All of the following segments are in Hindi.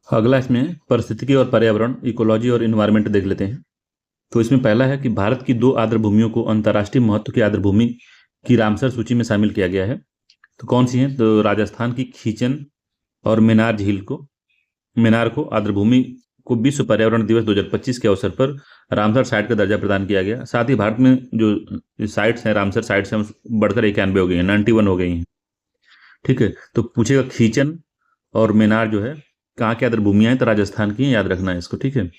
अगला इसमें पारिस्थितिकी और पर्यावरण, इकोलॉजी और इन्वायरमेंट देख लेते हैं। तो इसमें पहला है कि भारत की दो आर्द्र भूमियों को अंतर्राष्ट्रीय महत्व की आर्द्र भूमि की रामसर सूची में शामिल किया गया है। तो कौन सी है? तो राजस्थान की खीचन और मेनार को आर्द्र भूमि को विश्व पर्यावरण दिवस 2025 के अवसर पर रामसर साइट का दर्जा प्रदान किया गया। साथ ही भारत में जो साइट्स हैं, रामसर साइट्स हैं, बढ़कर 91 हो गई हैं, 91 हो गई हैं। ठीक है, तो पूछेगा खींचन और मेनार जो है कहाँ की आर्द्र भूमियां हैं, तो राजस्थान की हैं, याद रखना है इसको। ठीक है,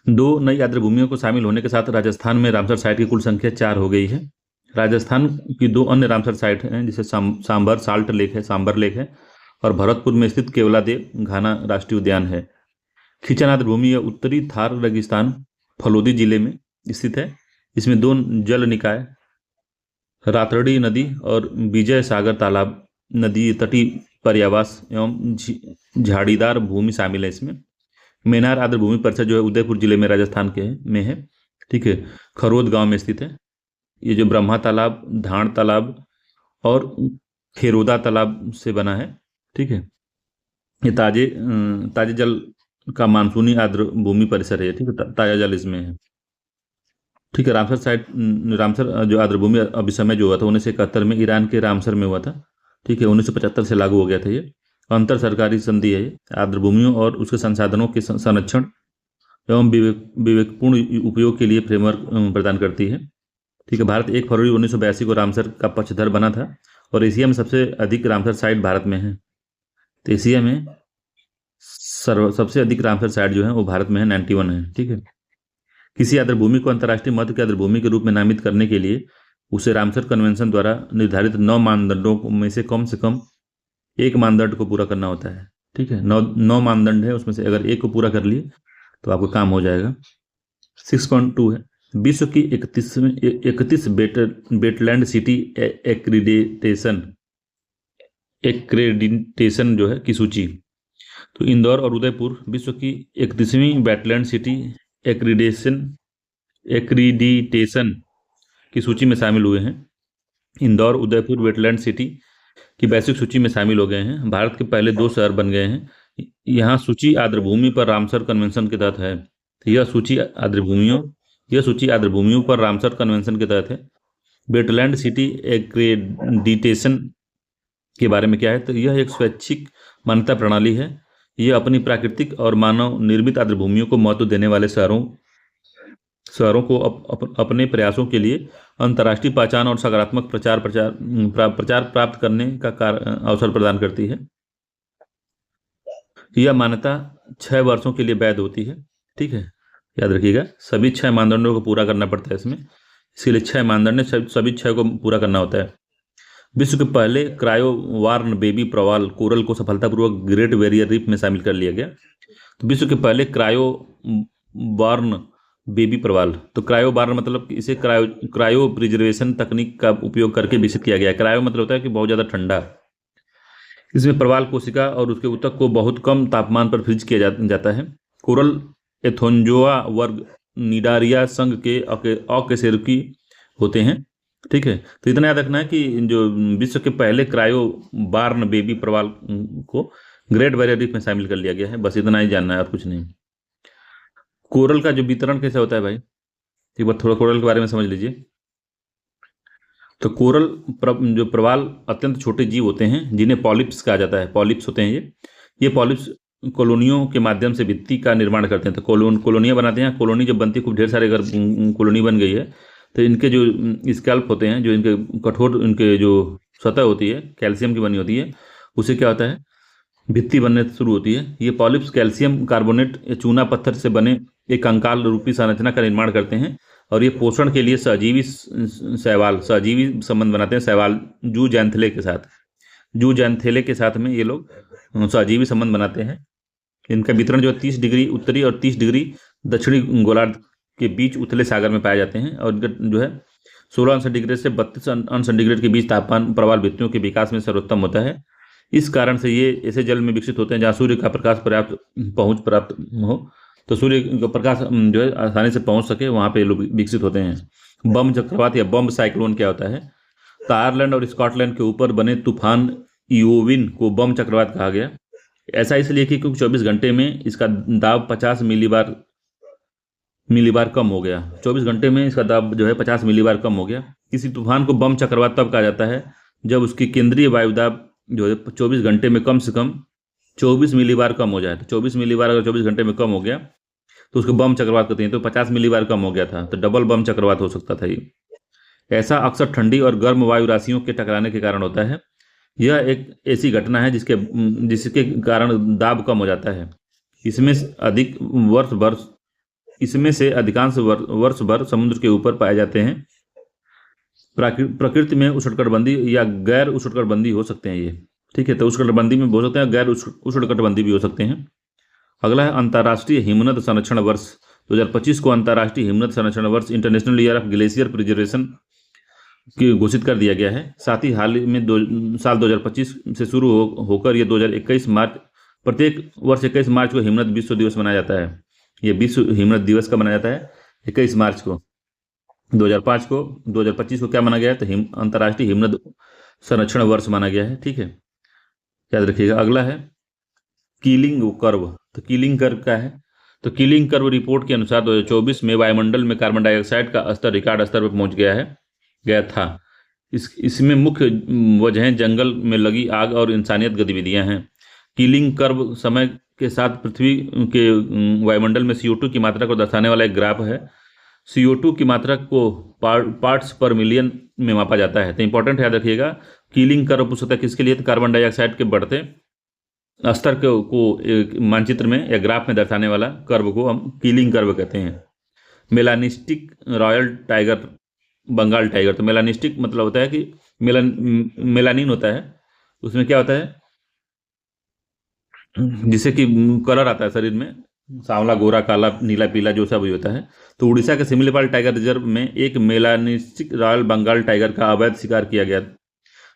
दो नई आर्द्र भूमियों को शामिल होने के साथ राजस्थान में रामसर साइट की कुल संख्या 4 हो गई है। राजस्थान की दो अन्य रामसर साइट हैं, जिसे सांबर साल्ट लेक है, सांबर लेक है, और भरतपुर में स्थित केवलादेव घाना राष्ट्रीय उद्यान है। खींचन आर्द्र भूमि यह उत्तरी थार रेगिस्तान फलोदी जिले में स्थित है। इसमें दो जल निकाय, रातरडी नदी और विजय सागर तालाब नदी तटीय पर्यावास एवं झाड़ीदार भूमि शामिल है इसमें। मेनार आर्द्र भूमि परिषद जो है उदयपुर जिले में राजस्थान के में है। ठीक है, खरोद गांव में स्थित है। ये जो ब्रह्मा तालाब, धाण तालाब और खेरोदा तालाब से बना है। ठीक है, ये ताजे जल का मानसूनी आर्द्र भूमि परिसर है। ठीक है, ताजा जल इसमें है। ठीक है, रामसर जो आर्द्र भूमि अभिसमय जो हुआ था 1971 में ईरान के रामसर में हुआ था। ठीक है, 1975 से लागू हो गया था। ये अंतर सरकारी संधि है। आर्द्र भूमियों और उसके संसाधनों के संरक्षण एवं विवेकपूर्ण उपयोग के लिए फ्रेमवर्क प्रदान करती है। ठीक है, भारत 1 फरवरी 1982 को रामसर का पक्षधर बना था और एशिया में सबसे अधिक रामसर साइट भारत में है। तो एशिया में सबसे अधिक रामसर साइट जो है वो भारत में है, 91 है। ठीक है, किसी आर्द्र भूमि को अंतर्राष्ट्रीय महत्व की आर्द्र भूमि के रूप में नामित करने के लिए उसे रामसर कन्वेंशन द्वारा निर्धारित 9 मानदंडों में से कम एक मानदंड को पूरा करना होता है। ठीक है, 9 मानदंड है, उसमें से अगर एक को पूरा कर लिए तो आपका काम हो जाएगा। 6.2 है, विश्व की 31 वेटलैंड सिटी एक्रेडिटेशन जो है की सूची। तो इंदौर और उदयपुर विश्व की 31वीं वेटलैंड सिटी एक्रीडिटेशन की सूची में शामिल हुए हैं। इंदौर, उदयपुर वेटलैंड सिटी की वैश्विक सूची में शामिल हो गए हैं। भारत के पहले 2 शहर बन गए हैं। यहाँ सूची आर्द्र भूमि पर रामसर कन्वेंशन के तहत है। तो यह सूची आर्द्र भूमियों पर रामसर कन्वेंशन के तहत है। वेटलैंड सिटी एक्रेडिटेशन के बारे में क्या है? तो यह एक स्वैच्छिक मान्यता प्रणाली है। यह अपनी प्राकृतिक और मानव निर्मित आर्द्र भूमियों को महत्व देने वाले शहरों को अपने प्रयासों के लिए अंतर्राष्ट्रीय पहचान और सकारात्मक प्रचार प्राप्त करने का अवसर प्रदान करती है। यह मान्यता 6 वर्षों के लिए वैध होती है। ठीक है, याद रखिएगा, सभी 6 मानदंडों को पूरा करना पड़ता है इसमें। इसके लिए 6 मानदंड है, सभी 6 को पूरा करना होता है। विश्व के पहले क्रायो वार्न बेबी प्रवाल कोरल को सफलतापूर्वक ग्रेट बैरियर रीफ में शामिल कर लिया गया। तो विश्व के पहले क्रायो वार्न बेबी प्रवाल, तो क्रायो वार्न मतलब कि इसे क्रायो प्रिजर्वेशन तकनीक का उपयोग करके विकसित किया गया है। क्रायो मतलब होता है कि बहुत ज़्यादा ठंडा। इसमें प्रवाल कोशिका और उसके ऊतक को बहुत कम तापमान पर फ्रीज किया जाता है। कोरल एथोंजोआ वर्ग निडारिया संघ के अकशेरुकी होते हैं। ठीक है, तो इतना याद रखना है कि जो विश्व के पहले क्रायो बार्न बेबी प्रवाल को ग्रेट बैरियर रीफ में शामिल कर लिया गया है। बस इतना ही जानना है और कुछ नहीं। कोरल का जो वितरण कैसे होता है भाई, एक बार थोड़ा कोरल के बारे में समझ लीजिए। तो कोरल जो प्रवाल अत्यंत छोटे जीव होते हैं जिन्हें पॉलिप्स कहा जाता है। पॉलिप्स होते हैं ये पॉलिप्स कॉलोनियों के माध्यम से भित्ति का निर्माण करते हैं। तो कॉलोनियाँ बनाते हैं। कॉलोनी जब बनती है, खूब ढेर सारे अगर कॉलोनी बन गई है, तो इनके जो स्कैल्प होते हैं, जो इनके कठोर इनके जो सतह होती है कैल्शियम की बनी होती है, उससे क्या होता है, भित्ति बनने शुरू होती है। ये पॉलिप्स कैल्शियम कार्बोनेट या चूना पत्थर से बने एक कंकाल रूपी संरचना का निर्माण करते हैं और ये पोषण के लिए सहजीवी संबंध बनाते हैं शैवाल जू जैंथेले के साथ में ये लोग सहजीवी संबंध बनाते हैं। इनका वितरण जो 30 डिग्री उत्तरी और 30 डिग्री दक्षिणी गोलार्ध के बीच उथले सागर में पाए जाते हैं और इनका जो है 16 अंश सेंटीग्रेड से 32 अंश सेंटीग्रेड के बीच तापमान प्रवाल भित्तियों के विकास में सर्वोत्तम होता है। इस कारण से ये ऐसे जल में विकसित होते हैं जहाँ सूर्य का प्रकाश पर्याप्त पहुँच प्राप्त हो, तो सूर्य का प्रकाश जो है आसानी से पहुँच सके, वहाँ पे लोग विकसित होते हैं। बम चक्रवात या बम साइक्लोन क्या होता है? तो आयरलैंड और स्कॉटलैंड के ऊपर बने तूफान इओविन को बम चक्रवात कहा गया। ऐसा इसलिए क्योंकि 24 घंटे में इसका दाब 50 मिलीबार कम हो गया। 24 घंटे में इसका दाब जो है 50 मिलीबार कम हो गया। किसी तूफान को बम चक्रवात तब कहा जाता है जब उसकी केंद्रीय वायुदाब जो है 24 घंटे में कम से कम 24 मिलीबार कम हो जाए। तो 24 मिलीबार अगर 24 घंटे में कम हो गया तो उसको बम चक्रवात कहते हैं। तो 50 मिलीबार कम हो गया था तो डबल बम चक्रवात हो सकता था ये। ऐसा अक्सर ठंडी और गर्म वायु राशियों के टकराने के कारण होता है। यह एक ऐसी घटना है जिसके कारण दाब कम हो जाता है। इसमें से अधिक वर्ष भर इसमें से अधिकांश वर्ष भर समुद्र के ऊपर पाए जाते हैं। प्रकृति में उष्णकटिबंधीय या गैर उष्णकटिबंधीय हो सकते हैं ये, ठीक है। तो उष्णकटिबंधीय में हो सकते हैं, गैर उष्णकटिबंधीय भी हो सकते हैं। अगला है अंतर्राष्ट्रीय हिमनद संरक्षण वर्ष। 2025 को अंतर्राष्ट्रीय हिमनद संरक्षण वर्ष international year of glacier preservation की घोषित कर दिया गया है। साथ ही हाल ही में साल 2025 से शुरू होकर ये 2021 मार्च प्रत्येक वर्ष 21 मार्च को हिमनद विश्व दिवस मनाया जाता है। ये विश्व हिमनद दिवस कब मनाया जाता है? 21 मार्च को। 2025 को क्या माना गया है? तो अंतर्राष्ट्रीय हिमनद संरक्षण वर्ष माना गया है, ठीक है, याद रखिएगा। अगला है कीलिंग कर्व। तो कीलिंग कर्व क्या है? तो कीलिंग कर्व रिपोर्ट के अनुसार 2024 में वायुमंडल में कार्बन डाइऑक्साइड का स्तर रिकॉर्ड स्तर पर पहुंच गया था। इसमें मुख्य वजहें जंगल में लगी आग और इंसानियत गतिविधियां हैं। कीलिंग कर्व समय के साथ पृथ्वी के वायुमंडल में CO2 की मात्रा को दर्शाने वाला एक ग्राफ है। CO2 की मात्रा को पार्ट्स पर मिलियन में मापा जाता है। तो इंपॉर्टेंट याद रखिएगा, कीलिंग कर्व पूछ सकता है किसके लिए? तो कार्बन डाइऑक्साइड के बढ़ते स्तर को एक मानचित्र में या ग्राफ में दर्शाने वाला कर्व को हम कीलिंग कर्व कहते हैं। Melanistic royal tiger, Bengal tiger. तो मेलानिस्टिक मतलब होता है कि मेलानिन होता है, उसमें क्या होता है, जिससे कि कलर आता है शरीर में, सांवला, गोरा, काला, नीला, पीला, जो सब भी होता है। तो उड़ीसा के सिमलीपाल टाइगर रिजर्व में एक मेलानिस्टिक रॉयल बंगाल टाइगर का अवैध शिकार किया गया।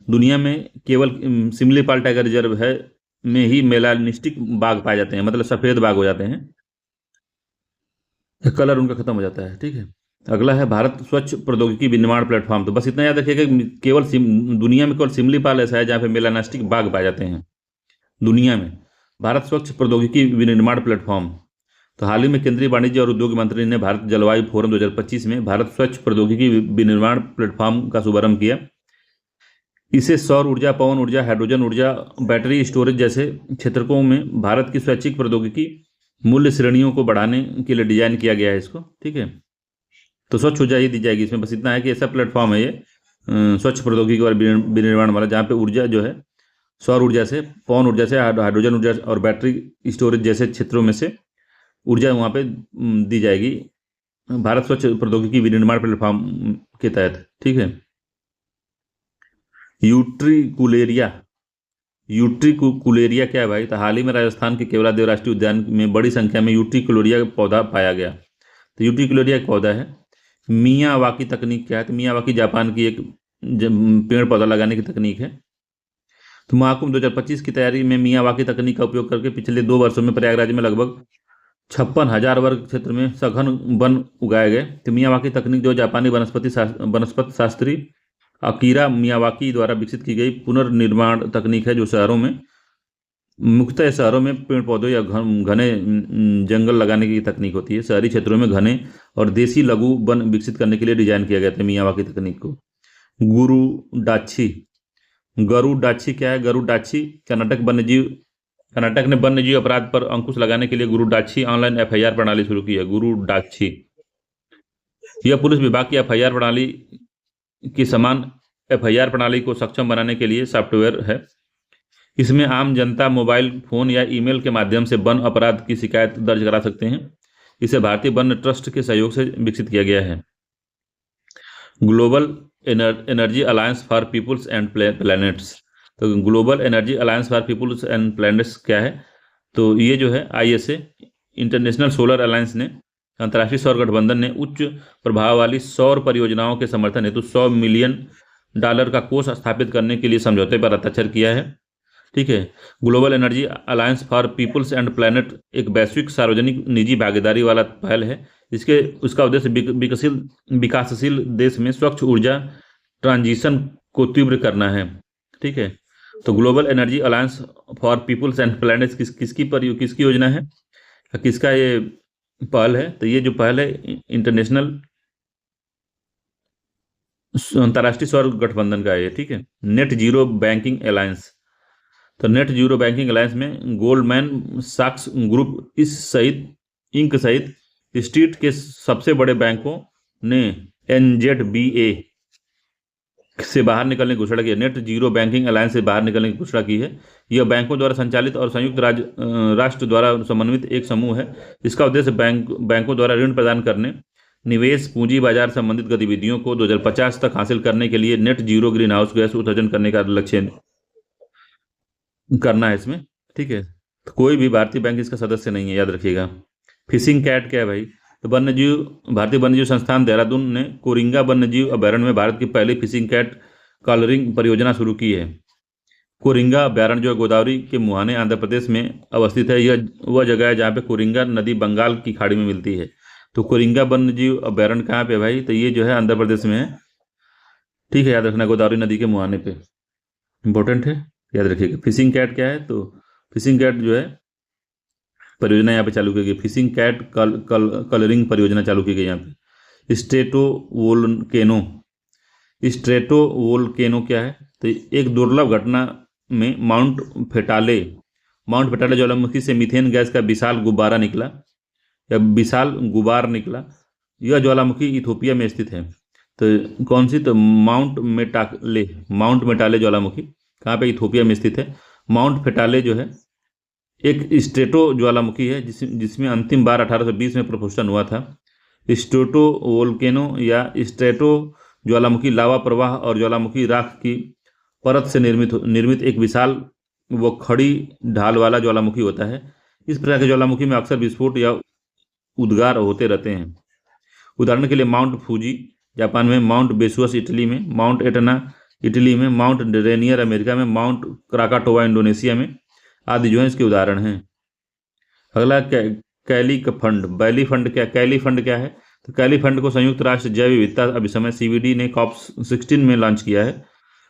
दुनिया में केवल सिमलीपाल टाइगर रिजर्व है में ही मेलानिस्टिक बाघ पाए जाते हैं, मतलब सफेद बाघ हो जाते हैं, कलर उनका खत्म हो जाता है, ठीक है। अगला है भारत स्वच्छ प्रौद्योगिकी विनिर्माण प्लेटफॉर्म। तो बस इतना याद रखिएगा कि केवल दुनिया में केवल सिमलीपाल ऐसा है जहाँ पे मेलानिस्टिक बाघ पाए जाते हैं दुनिया में। भारत स्वच्छ प्रौद्योगिकी विनिर्माण प्लेटफॉर्म। तो हाल ही में केंद्रीय वाणिज्य और उद्योग मंत्री ने भारत जलवायु फोरम 2025 में भारत स्वच्छ प्रौद्योगिकी विनिर्माण प्लेटफॉर्म का शुभारंभ किया। इसे सौर ऊर्जा, पवन ऊर्जा, हाइड्रोजन ऊर्जा, बैटरी स्टोरेज जैसे क्षेत्रों में भारत की स्वैच्छिक प्रौद्योगिकी मूल्य श्रेणियों को बढ़ाने के लिए डिजाइन किया गया है इसको, ठीक है। तो स्वच्छ ऊर्जा ही दी जाएगी इसमें। बस इतना है कि ऐसा प्लेटफॉर्म है ये स्वच्छ प्रौद्योगिकी और विनिर्माण वाला, जहाँ पे ऊर्जा जो है सौर ऊर्जा से, पवन ऊर्जा से, हाइड्रोजन ऊर्जा और बैटरी स्टोरेज जैसे क्षेत्रों में से ऊर्जा वहाँ पे दी जाएगी भारत स्वच्छ प्रौद्योगिकी विनिर्माण प्लेटफॉर्म के तहत, ठीक है। यूट्रिकुलेरिया क्या है भाई? तो हाल ही में राजस्थान के केवलादेव राष्ट्रीय उद्यान में बड़ी संख्या में यूट्रिकुलेरिया पौधा पाया गया। तो यूट्रिकुलेरिया एक पौधा है। मियावाकी तकनीक क्या है? तो मियावाकी जापान की एक पेड़ पौधा लगाने की तकनीक है। तो महाकुंभ 2025 की तैयारी में मियावाकी तकनीक का उपयोग करके पिछले 2 वर्षों में प्रयागराज में लगभग 56,000 वर्ग क्षेत्र में सघन वन उगाए गए। तो मियावाकी तकनीक जो जापानी वनस्पति शास्त्री अकीरा मियावाकी द्वारा विकसित की गई पुनर्निर्माण तकनीक है, जो शहरों में, मुख्यतः शहरों में पेड़ पौधों या घने जंगल लगाने की तकनीक होती है। शहरी क्षेत्रों में घने और देसी लघु वन विकसित करने के लिए डिजाइन किया गया था मियावाकी तकनीक को। गरुडाची क्या है? गरुडाची कर्नाटक ने वन्यजीव अपराध पर अंकुश लगाने के लिए गरुडाची ऑनलाइन FIR प्रणाली शुरू की है। गरुडाची यह पुलिस विभाग की FIR प्रणाली की समान FIR प्रणाली को सक्षम बनाने के लिए सॉफ्टवेयर है। इसमें आम जनता मोबाइल फोन या ईमेल के माध्यम से वन अपराध की शिकायत दर्ज करा सकते हैं। इसे भारतीय वन ट्रस्ट के सहयोग से विकसित किया गया है। Global energy alliance for people's and planets. तो global energy alliance for people's and planets क्या है? तो ये जो है ISA, इंटरनेशनल सोलर अलायंस ने, अंतर्राष्ट्रीय सौर गठबंधन ने उच्च प्रभाव वाली सौर परियोजनाओं के समर्थन हेतु $100 मिलियन का कोष स्थापित करने के लिए समझौते पर हस्ताक्षर किया है, ठीक है। Global energy alliance for people's and planet एक वैश्विक सार्वजनिक निजी भागीदारी वाला पहल है। उसका उद्देश्य विकासशील देश में स्वच्छ ऊर्जा ट्रांजिशन को तीव्र करना है, ठीक है। तो global energy alliance for people's and planets किसकी योजना है, किसका ये पहल है? तो ये जो पहल है इंटरनेशनल अंतर्राष्ट्रीय सौर गठबंधन का है, ठीक है। Net zero banking alliance. तो नेट जीरो बैंकिंग अलायंस में गोल्डमैन सैक्स ग्रुप इस सहित इंक सहित स्ट्रीट के सबसे बड़े बैंकों ने NZBA से बाहर निकलने की घोषणा की है। नेट जीरो बैंकिंग अलायंस से बाहर निकलने की घोषणा की है। यह बैंकों द्वारा संचालित और संयुक्त राष्ट्र द्वारा समन्वित एक समूह है। इसका उद्देश्य बैंकों द्वारा ऋण प्रदान करने, निवेश, पूंजी बाजार संबंधित गतिविधियों को 2050 तक हासिल करने के लिए net zero green house gas उत्सर्जन करने का लक्ष्य करना है इसमें, ठीक है। तो कोई भी भारतीय बैंक इसका सदस्य नहीं है, याद रखिएगा। फिशिंग कैट क्या है भाई? तो भारतीय वन्यजीव संस्थान देहरादून ने कोरिंगा वन्यजीव अभयारण्य में भारत की पहली फिशिंग कैट कॉलरिंग परियोजना शुरू की है। कोरिंगा अभयारण्य जो गोदावरी के मुहाने आंध्र प्रदेश में अवस्थित है, यह वह जगह है जहाँ पे कोरिंगा नदी बंगाल की खाड़ी में मिलती है। तो कोरिंगा वन्यजीव अभयारण्य कहाँ पे भाई? तो ये जो है आंध्र प्रदेश में है, ठीक है, याद रखना, गोदावरी नदी के मुहाने पे, इंपॉर्टेंट है, याद रखिएगा। फिशिंग कैट क्या है? तो फिशिंग कैट जो है परियोजना यहाँ पे चालू की गई, फिशिंग कैट कलरिंग परियोजना चालू की गई यहाँ पे। स्ट्रेटोवोल्केनो क्या है? तो एक दुर्लभ घटना में माउंट फेटाले ज्वालामुखी से मीथेन गैस का विशाल गुब्बार निकला। यह ज्वालामुखी इथोपिया में स्थित है। तो कौन सी? तो माउंट मेटाले ज्वालामुखी कहाँ पे? इथोपिया में स्थित है। माउंट फेटाले जो है एक स्ट्रेटो ज्वालामुखी है जिसमें अंतिम बार 1820 में प्रफुल्लन हुआ था। स्ट्रेटो वोल्केनो या स्ट्रेटो ज्वालामुखी लावा प्रवाह और ज्वालामुखी राख की परत से निर्मित एक विशाल व खड़ी ढाल वाला ज्वालामुखी होता है। इस प्रकार के ज्वालामुखी में अक्सर विस्फोट या उद्गार होते रहते हैं। उदाहरण के लिए माउंट फूजी जापान में, माउंट वेसुअस इटली में, माउंट एटना इटली में, माउंट रेनियर अमेरिका में, माउंट क्राकाटोवा इंडोनेशिया में आदि जो है इसके उदाहरण हैं। अगला कैली फंड क्या है? तो कैली फंड को संयुक्त राष्ट्र जैव विविधता अभिसमय CVD ने COP16 में लॉन्च किया है।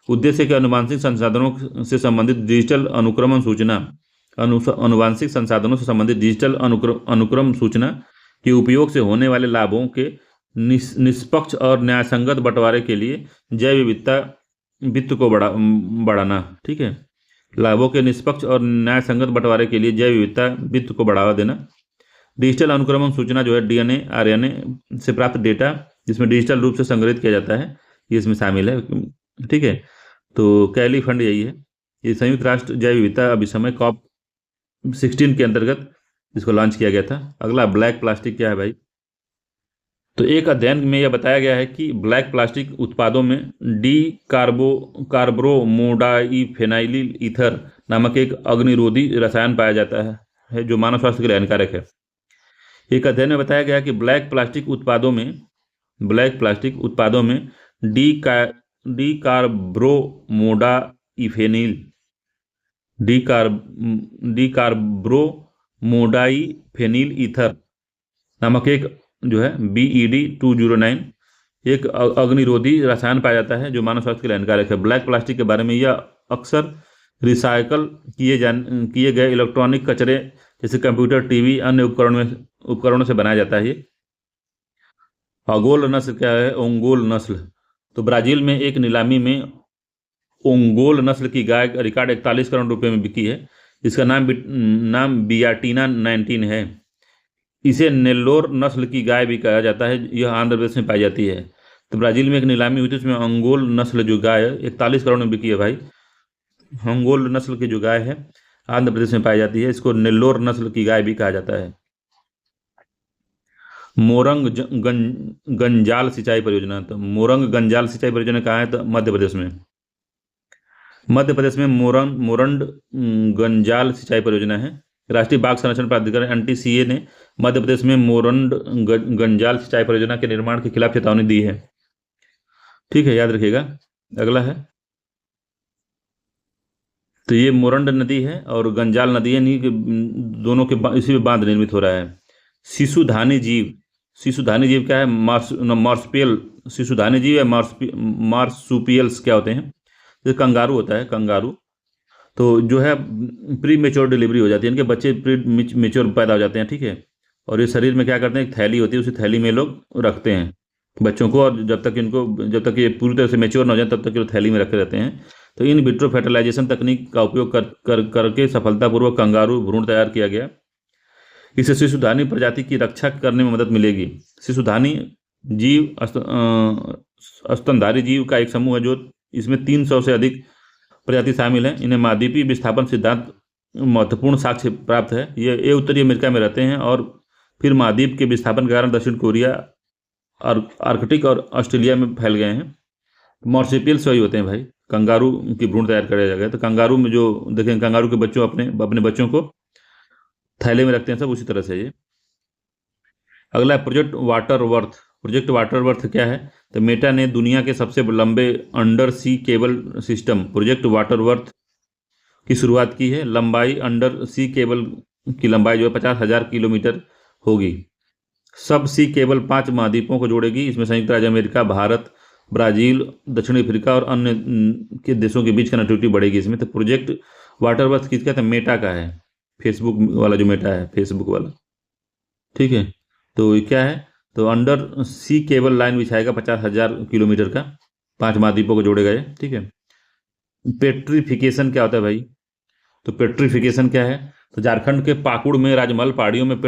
उद्देश्य के अनुवांशिक संसाधनों से संबंधित डिजिटल अनुक्रम सूचना के उपयोग से होने वाले लाभों के निष्पक्ष और न्यायसंगत बंटवारे के लिए जैव विविधता वित्त को बढ़ाना, ठीक है। लाभों के निष्पक्ष और न्यायसंगत बंटवारे के लिए जैव विविधता वित्त को बढ़ावा देना। डिजिटल अनुक्रमण सूचना जो है DNA RNA से प्राप्त डेटा जिसमें डिजिटल रूप से संग्रहित किया जाता है, ये इसमें शामिल है, ठीक है। तो कैली फंड यही है, ये संयुक्त राष्ट्र जैव विविधता अभिसमय COP16 के अंतर्गत इसको लॉन्च किया गया था। अगला ब्लैक प्लास्टिक क्या है भाई? तो एक अध्ययन में यह बताया गया है कि ब्लैक प्लास्टिक उत्पादों में कार्बोमोडाइफेनाइल ईथर नामक एक अग्निरोधी रसायन पाया जाता है जो मानव स्वास्थ्य के लिए हानिकारक है। एक अध्ययन में बताया गया कि ब्लैक प्लास्टिक उत्पादों में डिकार्ब्रोमोडाइफेनिल ईथर नामक एक जो है BED209 एक अग्निरोधी रसायन पाया जाता है जो मानव स्वास्थ्य के लिए हानिकारक है। ब्लैक प्लास्टिक के बारे में यह अक्सर रिसाइकल किए गए इलेक्ट्रॉनिक कचरे जैसे कंप्यूटर, टीवी, अन्य उपकरणों से बनाया जाता है। ये ओंगोल नस्ल क्या है? ओंगोल नस्ल। तो ब्राजील में एक नीलामी में ओंगोल नस्ल की गाय रिकॉर्ड 41 करोड़ रुपए में बिकी है। इसका नाम बियाटीना 19 है। इसे नेल्लोर नस्ल की गाय भी कहा जाता है। यह आंध्र प्रदेश में पाई जाती है। तो ब्राजील में एक नीलामी हुई थी, उसमें अंगोल नस्ल जो गाय है 41 करोड़ में बिकी है भाई। अंगोल नस्ल की जो गाय है आंध्र प्रदेश में पाई जाती है, इसको नेल्लोर नस्ल की गाय भी कहा जाता है। मोरंग गंजाल सिंचाई परियोजना। तो मोरंग गंजाल सिंचाई परियोजना कहाँ है? तो मध्य प्रदेश में मोरंड गंजाल सिंचाई परियोजना है। राष्ट्रीय बाघ संरक्षण प्राधिकरण NTCA ने मध्य प्रदेश में मोरंड गंजाल सिंचाई परियोजना के निर्माण के खिलाफ चेतावनी दी है, ठीक है, याद रखिएगा। अगला है, तो ये मोरंड नदी है और गंजाल नदी है, दोनों के इसी में बांध निर्मित हो रहा है। शिशुधानी जीव क्या है? मार्सुपियल। शिशुधानी जीव या मार्सुपियल्स क्या होते हैं? जैसे कंगारू होता है, कंगारू। तो जो है प्री मेच्योर डिलीवरी हो जाती है, इनके बच्चे प्री मेच्योर पैदा हो जाते हैं, ठीक है। और ये शरीर में क्या करते हैं, एक थैली होती है, उसी थैली में लोग रखते हैं बच्चों को, और जब तक ये पूरी तरह से मेच्योर ना हो जाए तब तक ये थैली में रखे रहते हैं। तो इन विट्रो फर्टिलाइजेशन तकनीक का उपयोग करके सफलतापूर्वक कंगारू भ्रूण तैयार किया गया। इससे शिशुधानी प्रजाति की रक्षा करने में मदद मिलेगी। शिशुधानी जीव स्तनधारी जीव का एक समूह है, जो इसमें 300 से अधिक प्रजाति शामिल हैं। इन्हें महाद्वीपीय विस्थापन सिद्धांत महत्वपूर्ण साक्ष्य प्राप्त है। ये उत्तरी अमेरिका में रहते हैं और फिर महाद्वीप के विस्थापन के कारण दक्षिण कोरिया और आर्कटिक और ऑस्ट्रेलिया में फैल गए हैं। मॉर्सिपियल्स वही होते हैं भाई, कंगारू की भ्रूण तैयार करे जा गए। तो कंगारू में जो देखें, कंगारू के बच्चों अपने अपने बच्चों को थैले में रखते हैं, सब उसी तरह से ये। अगला है प्रोजेक्ट वाटरवर्थ। प्रोजेक्ट वाटरवर्थ क्या है, तो मेटा ने दुनिया के सबसे लंबे under sea cable system project Waterworth की शुरुआत की है। लंबाई अंडर सी केबल की लंबाई जो है 50,000 किलोमीटर होगी। सब सी केबल 5 महाद्वीपों को जोड़ेगी। इसमें संयुक्त राज्य अमेरिका, भारत, ब्राजील, दक्षिण अफ्रीका और अन्य के देशों के बीच कनेक्टिविटी बढ़ेगी इसमें। तो प्रोजेक्ट वाटरवर्थ किसका था, मेटा का है, फेसबुक वाला जो मेटा है, फेसबुक वाला, ठीक है। तो ये क्या है, तो अंडर सी केबल लाइन बिछाएगा 50,000 किलोमीटर का, 5 महाद्वीपों को जोड़ेगा ये, ठीक है। पेट्रीफिकेशन क्या होता है भाई, तो पेट्रीफिकेशन क्या है, तो झारखंड के पाकुड़ में राजमहल पहाड़ियों में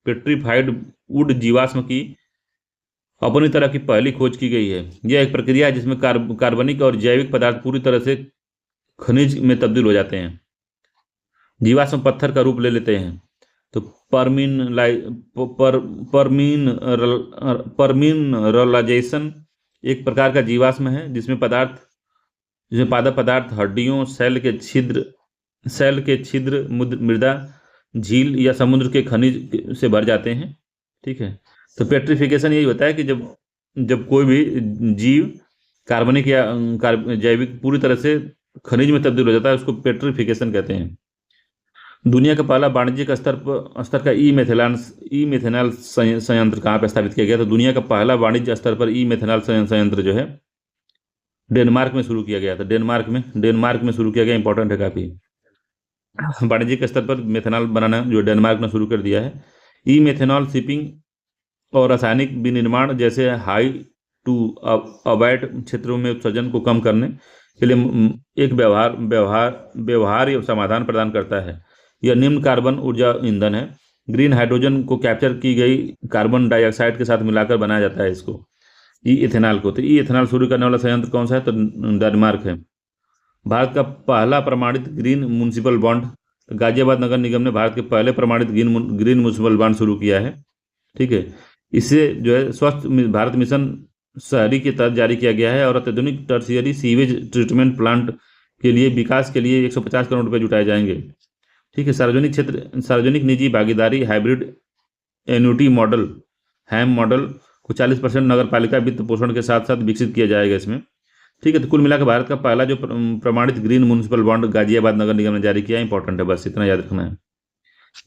पेट्रीफाइड वुड जीवाश्म की अपनी तरह की पहली खोज की गई है। यह एक प्रक्रिया है जिसमें कार्बनिक और जैविक पदार्थ पूरी तरह से खनिज में तब्दील हो जाते हैं, जीवाश्म पत्थर का रूप ले लेते हैं। तो परमिनरलाइजेशन एक प्रकार का जीवाश्म है जिसमें पादप पदार्थ हड्डियों, सेल के छिद्र मृदा, झील या समुद्र के खनिज से भर जाते हैं, ठीक है। तो पेट्रिफिकेशन यही होता है कि जब कोई भी जीव कार्बनिक या जैविक पूरी तरह से खनिज में तब्दील हो जाता है, उसको पेट्रिफिकेशन कहते हैं। दुनिया का पहला वाणिज्यिक स्तर का ई मेथेनॉल संयंत्र कहाँ पर स्थापित किया गया, तो दुनिया का पहला वाणिज्य स्तर पर ई मेथेनॉल संयंत्र जो है डेनमार्क में शुरू किया गया था। डेनमार्क में शुरू किया गया, इंपॉर्टेंट है काफ़ी। वाणिज्यिक स्तर पर मेथेनॉल बनाना जो डेनमार्क ने शुरू कर दिया है। ई मेथेनॉल शिपिंग और रासायनिक विनिर्माण जैसे हाई टू अवैध क्षेत्रों में उत्सर्जन को कम करने के लिए एक व्यवहार्य समाधान प्रदान करता है। यह निम्न कार्बन ऊर्जा ईंधन है। ग्रीन हाइड्रोजन को कैप्चर की गई कार्बन डाइऑक्साइड के साथ मिलाकर बनाया जाता है इसको, ई इथेनॉल को। तो ई इथेनॉल शुरू करने वाला संयंत्र कौन सा है, तो डेनमार्क है। भारत का पहला प्रमाणित ग्रीन म्युनिसिपल बॉन्ड, गाजियाबाद नगर निगम ने भारत के पहले प्रमाणित ग्रीन म्युनिसिपल बॉन्ड शुरू किया है, ठीक है। इससे जो है स्वच्छ भारत मिशन शहरी के तहत जारी किया गया है और अत्याधुनिक टर्शियरी सीवेज ट्रीटमेंट प्लांट के लिए विकास के लिए 150 करोड़ रुपए जुटाए जाएंगे, ठीक है। सार्वजनिक निजी भागीदारी हाइब्रिड एन्युटी मॉडल हैम मॉडल को 40% नगर पालिका वित्त पोषण के साथ साथ विकसित किया जाएगा इसमें, ठीक है। तो कुल मिलाकर भारत का पहला जो प्रमाणित ग्रीन म्युनिसिपल बॉन्ड गाजियाबाद नगर निगम ने जारी किया, इंपॉर्टेंट है, बस इतना याद रखना है।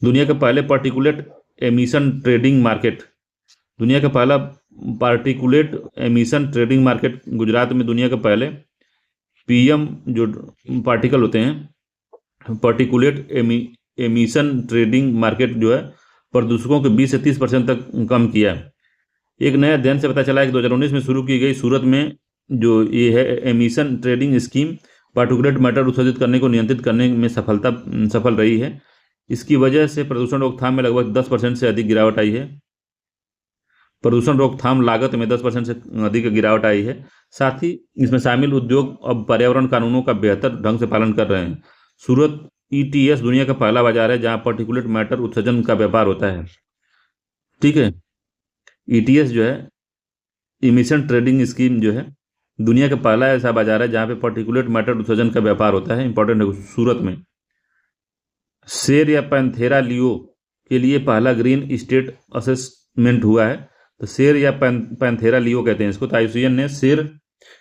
दुनिया का पहले पार्टिकुलेट एमिशन ट्रेडिंग मार्केट, दुनिया का पहला particulate emission trading market Gujarat में दुनिया के पहले पीएम जो पार्टिकल होते हैं पार्टिकुलेट एमिशन ट्रेडिंग मार्केट जो है प्रदूषकों के 20 से 30% तक कम किया। एक नया अध्ययन से पता चला है कि 2019 में शुरू की गई सूरत में जो ये है emission trading scheme particulate matter उत्सर्जित करने को नियंत्रित करने में सफल रही है। इसकी वजह से प्रदूषण रोकथाम में लगभग 10% से अधिक गिरावट आई है। प्रदूषण रोकथाम लागत में 10% से अधिक गिरावट आई है। साथ ही इसमें शामिल उद्योग अब पर्यावरण कानूनों का बेहतर ढंग से पालन कर रहे हैं। सूरत ईटीएस दुनिया का पहला बाजार है जहां पार्टिकुलेट मैटर उत्सर्जन का व्यापार होता है, ठीक है। ईटीएस जो है इमिशन ट्रेडिंग स्कीम जो है दुनिया का पहला ऐसा बाजार है जहां पे पार्टिकुलेट मैटर उत्सर्जन का व्यापार होता है, इंपॉर्टेंट है। सूरत में शेर या पैंथेरा लियो के लिए पहला ग्रीन स्टेट असेसमेंट हुआ है। तो शेर या पैंथेरा लियो कहते हैं इसको। तो आईयूसीएन ने शेर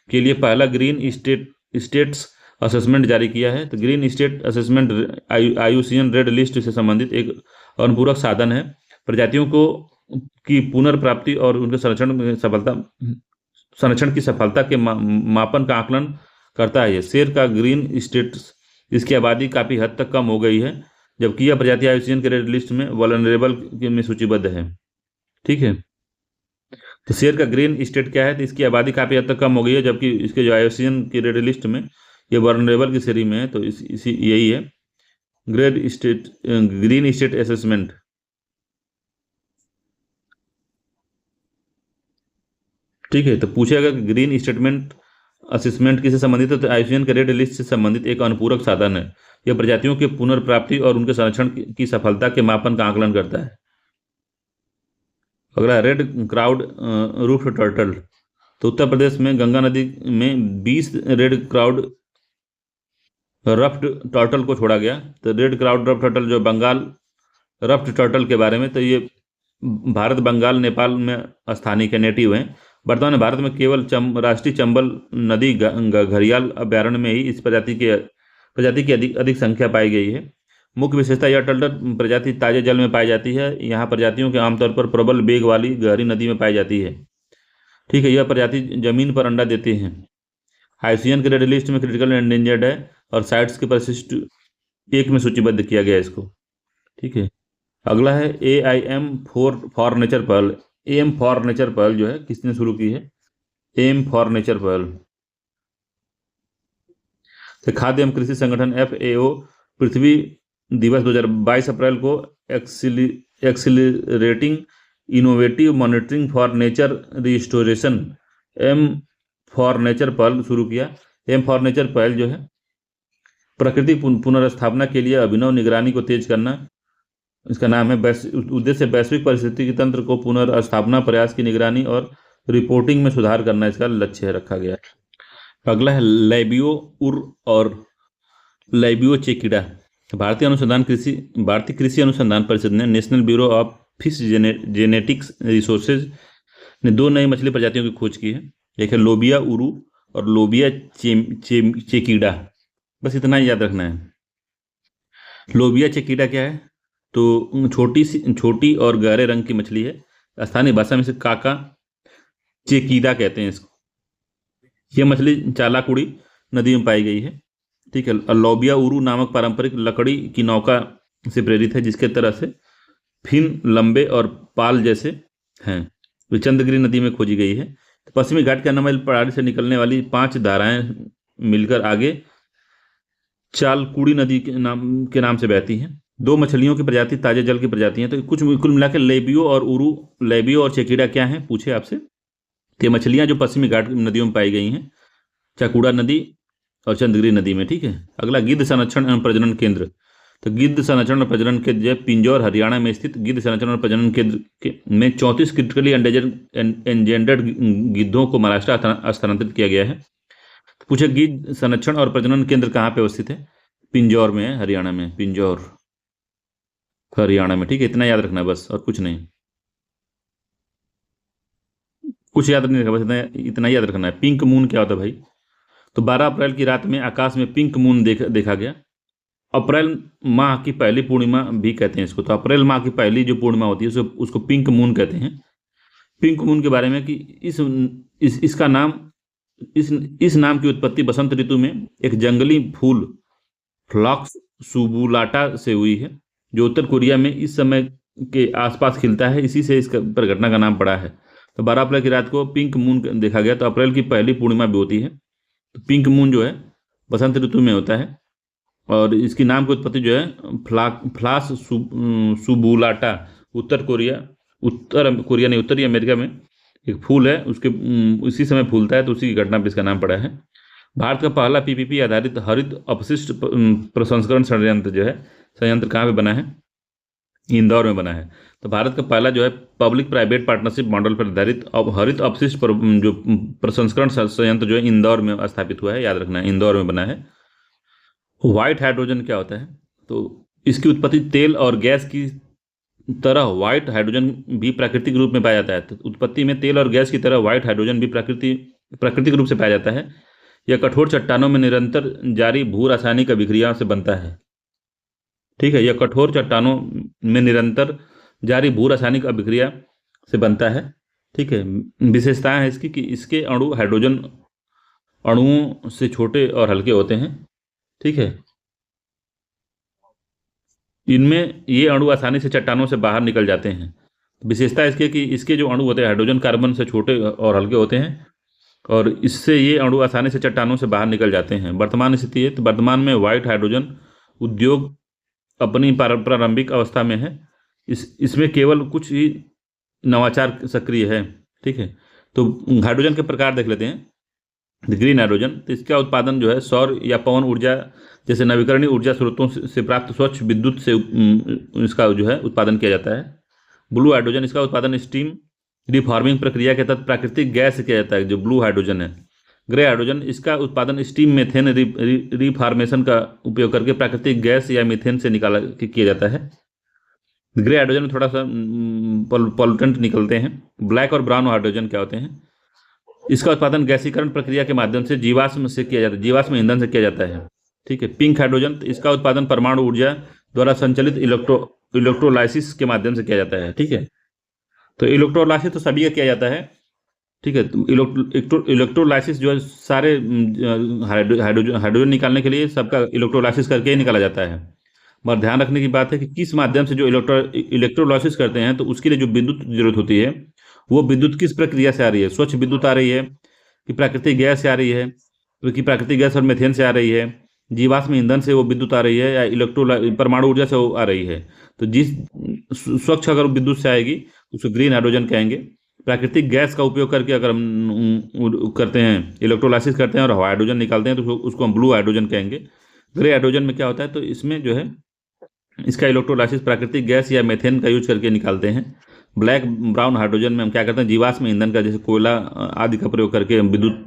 के लिए पहला ग्रीन स्टेट्स असेसमेंट जारी किया है। तो green state assessment IUCN red list से संबंधित एक अनुपूरक साधन है। प्रजातियों को की पुनर्प्राप्ति और उनके संरक्षण की सफलता के मापन का आकलन करता है। ये शेर का ग्रीन स्टेटस, इसकी आबादी काफ़ी हद तक कम हो गई है, जबकि यह प्रजाति आईयूसीएन के रेड लिस्ट में वल्नरेबल में सूचीबद्ध है। ठीक है, तो शेर का ग्रीन स्टेट क्या है, तो इसकी आबादी काफ़ी हद तक कम हो गई है, जबकि इसके जो आईयूसीएन की रेड लिस्ट में ये वल्नरेबल की श्रेणी में है। तो इसी यही है grade state, green state assessment. ठीक है, तो पूछेगा कि ग्रीन स्टेटमेंट असेसमेंट किससे संबंधित है, तो आईयूसीएन के रेड लिस्ट से संबंधित एक अनुपूरक साधन है। यह प्रजातियों के पुनर्प्राप्ति और उनके संरक्षण की सफलता के मापन का आकलन करता है। अगला रेड क्राउड रूफ टर्टल। तो उत्तर प्रदेश में गंगा नदी में 20 रेड क्राउड रफ्ट टर्टल को छोड़ा गया। तो रेड क्राउड रफ्ट टर्टल जो बंगाल रफ्ट टर्टल के बारे में, तो ये भारत, बंगाल, नेपाल में स्थानीय के नेटिव हैं। वर्तमान में भारत में केवल राष्ट्रीय चंबल नदी घड़ियाल अभ्यारण्य में ही इस प्रजाति की अधिक अधिक संख्या पाई गई है। मुख्य विशेषता, यह टर्टल प्रजाति ताजे जल में पाई जाती है। यहाँ प्रजातियों के आमतौर पर प्रबल वेग वाली गहरी नदी में पाई जाती है। ठीक है, यह प्रजाति जमीन पर अंडा देती हैं। आईयूसीएन के रेड लिस्ट में क्रिटिकल एंडेंजर्ड है और साइट्स के परिशिष्ट 1 में सूचीबद्ध किया गया है इसको। ठीक है, अगला है AIM फॉर नेचर पहल। एम फॉर नेचर पहल जो है किसने शुरू की है, एम फॉर नेचर पहल। तो खाद्य एवं कृषि संगठन FAO पृथ्वी दिवस 2022 अप्रैल को accelerating innovative monitoring for nature restoration, M for nature पहल शुरू किया। एम फॉर नेचर पहल जो है प्रकृति पुनर्स्थापना के लिए अभिनव निगरानी को तेज करना, इसका नाम है। उद्देश्य वैश्विक पारिस्थितिकी तंत्र को पुनर्स्थापना प्रयास की निगरानी और रिपोर्टिंग में सुधार करना इसका लक्ष्य रखा गया। अगला है लैबियो उर और लैबियो चेकिडा। भारतीय कृषि अनुसंधान परिषद ने national bureau of fish genetics resources ने 2 नई मछली प्रजातियों की खोज की है। एक है लोबिया उरू और लोबिया चेकीडा। बस इतना ही याद रखना है। लोबिया चेकीडा क्या है, तो छोटी और गहरे रंग की मछली है। स्थानीय भाषा में इसे काका चेकीडा कहते हैं इसको। यह मछली चालाकुड़ी नदी में पाई गई है। ठीक है, लोबिया उरू नामक पारंपरिक लकड़ी की नौका से प्रेरित है, जिसके तरह से फिन लंबे और पाल जैसे हैं। वे चंद्रगिरी नदी में खोजी गई है। तो पश्चिमी घाट के अन्नामलई पहाड़ी से निकलने वाली 5 धाराएं मिलकर आगे चालकुड़ी नदी के नाम से बहती हैं। 2 मछलियों की प्रजाति ताजे जल की प्रजाति हैं। तो कुल मिलाकर लेबियो और उरू, लेबियो और चेकीडा क्या है पूछे आपसे, ये मछलियां जो पश्चिमी घाट नदियों में पाई गई हैं, चाकुड़ा नदी और चंद्रगिरी नदी में। ठीक है, अगला गिद्ध संरक्षण एवं प्रजनन केंद्र। तो गिद्ध संरक्षण और प्रजनन केंद्र जो पिंजौर हरियाणा में स्थित गिद्ध संरक्षण और प्रजनन केंद्र में 34 क्रिटिकली एंडेंजर्ड गिद्धों को महाराष्ट्र स्थानांतरित किया गया है। तो पूछे गिद्ध संरक्षण और प्रजनन केंद्र कहाँ पे अवस्थित है, पिंजौर में है, हरियाणा में, पिंजौर हरियाणा में। ठीक है, इतना याद रखना है बस, और कुछ नहीं, कुछ याद नहीं रखना, बस इतना याद रखना है। पिंक मून क्या होता है भाई, तो 12 अप्रैल की रात में आकाश में पिंक मून देखा गया। अप्रैल माह की पहली पूर्णिमा भी कहते हैं इसको। तो अप्रैल माह की पहली जो पूर्णिमा होती है उसको पिंक मून कहते हैं। पिंक मून के बारे में कि इसका नाम, इस नाम की उत्पत्ति बसंत ऋतु में एक जंगली फूल फ्लॉक्स सुबुलाटा से हुई है, जो उत्तर कोरिया में इस समय के आसपास खिलता है। इसी से इस घटना का नाम पड़ा है। तो 12 अप्रैल की रात को पिंक मून देखा गया। तो अप्रैल की पहली पूर्णिमा भी होती है। तो पिंक मून जो है बसंत ऋतु में होता है, और इसकी नाम की उत्पत्ति जो है फ्लास सुबुलाटा, उत्तरी अमेरिका में एक फूल है, उसके उसी समय फूलता है, तो उसी की घटना पर इसका नाम पड़ा है। भारत का पहला PPP आधारित हरित अपशिष्ट प्रसंस्करण संयंत्र कहाँ पे बना है, इंदौर में बना है। तो भारत का पहला जो है पब्लिक प्राइवेट पार्टनरशिप मॉडल पर आधारित हरित अपशिष्ट जो प्रसंस्करण संयंत्र जो है इंदौर में स्थापित हुआ है, याद रखना है, इंदौर में बना है। व्हाइट हाइड्रोजन क्या होता है, तो इसकी उत्पत्ति तेल और गैस की तरह व्हाइट हाइड्रोजन भी प्राकृतिक रूप में पाया जाता है। तो उत्पत्ति में तेल और गैस की तरह व्हाइट हाइड्रोजन भी प्राकृतिक रूप से पाया जाता है। यह कठोर चट्टानों में निरंतर जारी भू रासायनिक अभिक्रिया से बनता है। ठीक है, यह कठोर चट्टानों में निरंतर जारी भू रासायनिक अभिक्रिया से बनता है। ठीक है, विशेषताएं हैं इसकी कि इसके अणु हाइड्रोजन अणुओं से छोटे और हल्के होते हैं। ठीक है, इनमें ये अणु आसानी से चट्टानों से बाहर निकल जाते हैं। विशेषता इसके कि इसके जो अणु होते हैं हाइड्रोजन कार्बन से छोटे और हल्के होते हैं, और इससे ये अणु आसानी से चट्टानों से बाहर निकल जाते हैं। वर्तमान स्थिति है तो वर्तमान में व्हाइट हाइड्रोजन उद्योग अपनी प्रारंभिक अवस्था में है। इसमें केवल कुछ ही नवाचार सक्रिय है। ठीक है, तो हाइड्रोजन के प्रकार देख लेते हैं। ग्रीन हाइड्रोजन, तो इसका उत्पादन जो है सौर या पवन ऊर्जा जैसे नवीकरणीय ऊर्जा स्रोतों से प्राप्त स्वच्छ विद्युत से इसका जो है उत्पादन किया जाता है। ब्लू हाइड्रोजन, इसका उत्पादन स्टीम रिफॉर्मिंग प्रक्रिया के तहत प्राकृतिक गैस से किया जाता है, जो ब्लू हाइड्रोजन है। ग्रे हाइड्रोजन, इसका उत्पादन स्टीम मेथेन रिफॉर्मेशन का उपयोग करके प्राकृतिक गैस या मीथेन से निकाला किया जाता है। ग्रे हाइड्रोजन में थोड़ा सा पॉल्यूटेंट निकलते हैं। ब्लैक और ब्राउन हाइड्रोजन क्या होते हैं? इसका उत्पादन गैसीकरण प्रक्रिया के माध्यम से जीवाश्म से किया जाता है, जीवाश्म ईंधन से किया जाता है। ठीक है, पिंक हाइड्रोजन, तो इसका उत्पादन परमाणु ऊर्जा द्वारा संचालित इलेक्ट्रोलाइसिस के माध्यम से किया जाता है। ठीक है, तो इलेक्ट्रोलाइसिस तो सभी का किया जाता है। ठीक है, तो इलेक्ट्रोलाइसिस जो है सारे हाइड्रोजन निकालने के लिए सबका इलेक्ट्रोलाइसिस करके ही निकाला जाता है। मगर ध्यान रखने की बात है कि किस माध्यम से जो इलेक्ट्रोलाइसिस करते हैं तो उसके लिए जो विद्युत जरूरत होती है वो विद्युत किस प्रक्रिया से आ रही है? स्वच्छ विद्युत आ रही है कि प्राकृतिक गैस से आ रही है, क्योंकि प्राकृतिक गैस और मेथेन से आ रही है, जीवाश्म ईंधन से वो विद्युत आ रही है, या परमाणु ऊर्जा से वो आ रही है। तो जिस स्वच्छ अगर विद्युत से आएगी उसको ग्रीन हाइड्रोजन कहेंगे। प्राकृतिक गैस का उपयोग करके अगर हम करते हैं, इलेक्ट्रोलाइसिस करते हैं और हाइड्रोजन निकालते हैं तो उसको हम ब्लू हाइड्रोजन कहेंगे। ग्रे हाइड्रोजन में क्या होता है, तो इसमें जो है इसका इलेक्ट्रोलाइसिस प्राकृतिक गैस या मेथेन का यूज करके निकालते हैं। ब्लैक ब्राउन हाइड्रोजन में हम क्या करते हैं, जीवाश्म ईंधन का जैसे कोयला आदि का प्रयोग करके हम विद्युत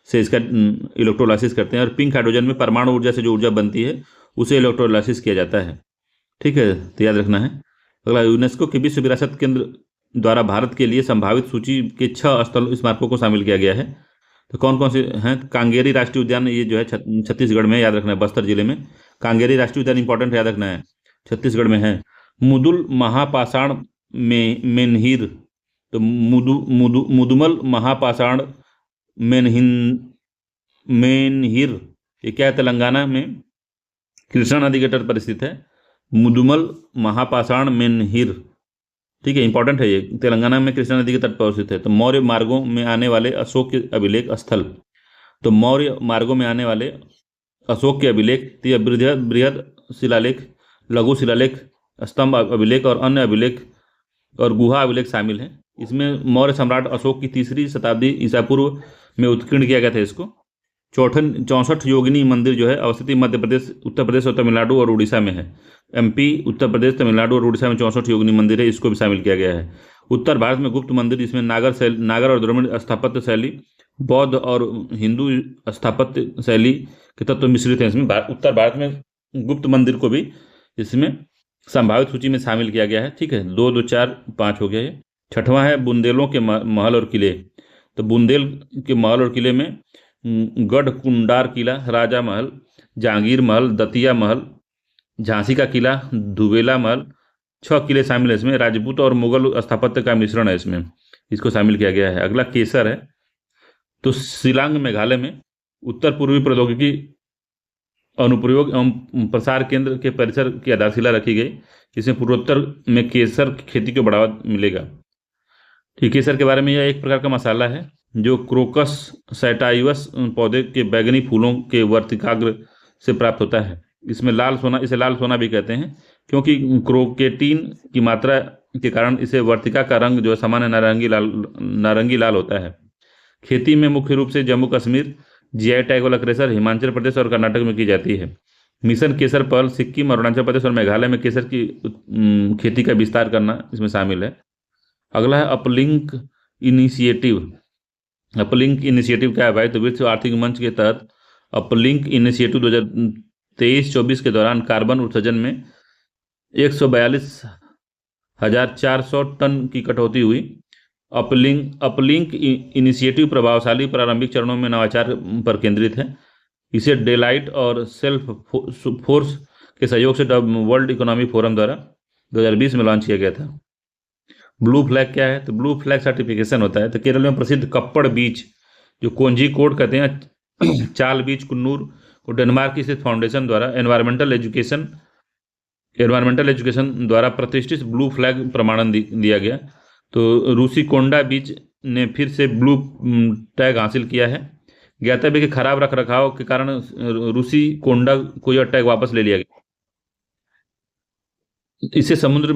से इसका इलेक्ट्रोलाइसिस करते हैं। और पिंक हाइड्रोजन में परमाणु ऊर्जा से जो ऊर्जा बनती है उसे इलेक्ट्रोलाइसिस किया जाता है। ठीक है, तो याद रखना है। अगला, यूनेस्को के विश्व विरासत केंद्र द्वारा भारत के लिए संभावित सूची के 6 स्थल स्मारकों को शामिल किया गया है। तो कौन कौन से हैं? कांगेरी राष्ट्रीय उद्यान, ये जो है छत्तीसगढ़ में, याद रखना है, बस्तर जिले में कांगेरी राष्ट्रीय उद्यान इंपॉर्टेंट है, याद रखना है, छत्तीसगढ़ में है। मुदुल महापाषाण में मेनहिर, तो मुदुमल महापाषाण मेनहिर ये क्या है? तेलंगाना में कृष्णा नदी के तट पर स्थित है। मुदुमल महापाषाण मेनहिर, ठीक है, इंपॉर्टेंट है ये, तेलंगाना में कृष्णा नदी के तट पर स्थित है। तो मौर्य मार्गों में आने वाले अशोक के अभिलेख स्थल, तो मौर्य मार्गों में आने वाले अशोक के अभिलेख, तो बृहद बृहद शिलालेख, लघु शिलालेख, स्तंभ अभिलेख और अन्य अभिलेख और गुहा अभिलेख शामिल हैं। इसमें मौर्य सम्राट अशोक की 3री शताब्दी ईसा पूर्व में उत्कीर्ण किया गया था इसको। 64 योगिनी मंदिर जो है अवस्थित मध्य प्रदेश, उत्तर प्रदेश और तमिलनाडु और उड़ीसा में है। एमपी, उत्तर प्रदेश, तमिलनाडु और उड़ीसा में 64 योगिनी मंदिर है, इसको भी शामिल किया गया है। उत्तर भारत में गुप्त मंदिर, इसमें नागर और द्रविड़ स्थापत्य शैली, बौद्ध और हिंदू स्थापत्य शैली के तत्व मिश्रित हैं। इसमें उत्तर भारत में गुप्त मंदिर को भी इसमें संभावित सूची में शामिल किया गया है। ठीक है, 2 2 4 5 हो गया ये। 6वां है बुंदेलों के महल और किले। तो बुंदेल के महल और किले में गढ़कुंडार किला, राजा महल, जहांगीर महल, दतिया महल, झांसी का किला, धुबेला महल, 6 किले शामिल है इसमें। राजपूत और मुगल स्थापत्य का मिश्रण है इसमें, इसको शामिल किया गया है। अगला केसर है। तो शिलांग मेघालय में उत्तर पूर्वी प्रौद्योगिकी अनुप्रयोग एवं प्रसार केंद्र के परिसर की आधारशिला रखी गई। इसमें पूर्वोत्तर में केसर की खेती को बढ़ावा मिलेगा। ठीक, केसर के बारे में, यह एक प्रकार का मसाला है जो क्रोकस सैटाइवस पौधे के बैगनी फूलों के वर्तिकाग्र से प्राप्त होता है। इसमें लाल सोना, इसे लाल सोना भी कहते हैं क्योंकि क्रोकेटीन की मात्रा के कारण इसे वर्तिका का रंग जो है सामान्य नारंगी लाल होता है। खेती में मुख्य रूप से जम्मू कश्मीर, जीआई टैग वाला केसर हिमाचल प्रदेश और कर्नाटक में की जाती है। मिशन केसर पहल सिक्किम, अरुणाचल प्रदेश और मेघालय में केसर की खेती का विस्तार करना इसमें शामिल है। अगला है अपलिंक इनिशिएटिव। अपलिंक इनिशिएटिव क्या है भाई? तो विश्व आर्थिक मंच के तहत अपलिंक इनिशिएटिव 2023-24 के दौरान कार्बन उत्सर्जन में 142,400 टन की कटौती हुई। अपलिंक इनिशिएटिव प्रभावशाली प्रारंभिक चरणों में नवाचार पर केंद्रित है। इसे डेलाइट और सेल्फ फोर्स के सहयोग से वर्ल्ड इकोनॉमिक फोरम द्वारा 2020 में लॉन्च किया गया था। ब्लू फ्लैग क्या है? तो ब्लू फ्लैग सर्टिफिकेशन होता है। तो केरल में प्रसिद्ध कप्पड़ बीच जो कोंझीकोड कहते हैं चाल बीच कुन्नूर को डेनमार्क की स्थित फाउंडेशन द्वारा एनवायरमेंटल एजुकेशन द्वारा प्रतिष्ठित ब्लू फ्लैग प्रमाणन दिया गया। तो रूसी कोंडा बीच ने फिर से ब्लू टैग हासिल किया है। ज्ञातव्य है कि खराब रख रखाव के कारण रूसी कोंडा को यह टैग वापस ले लिया गया। इसे समुद्र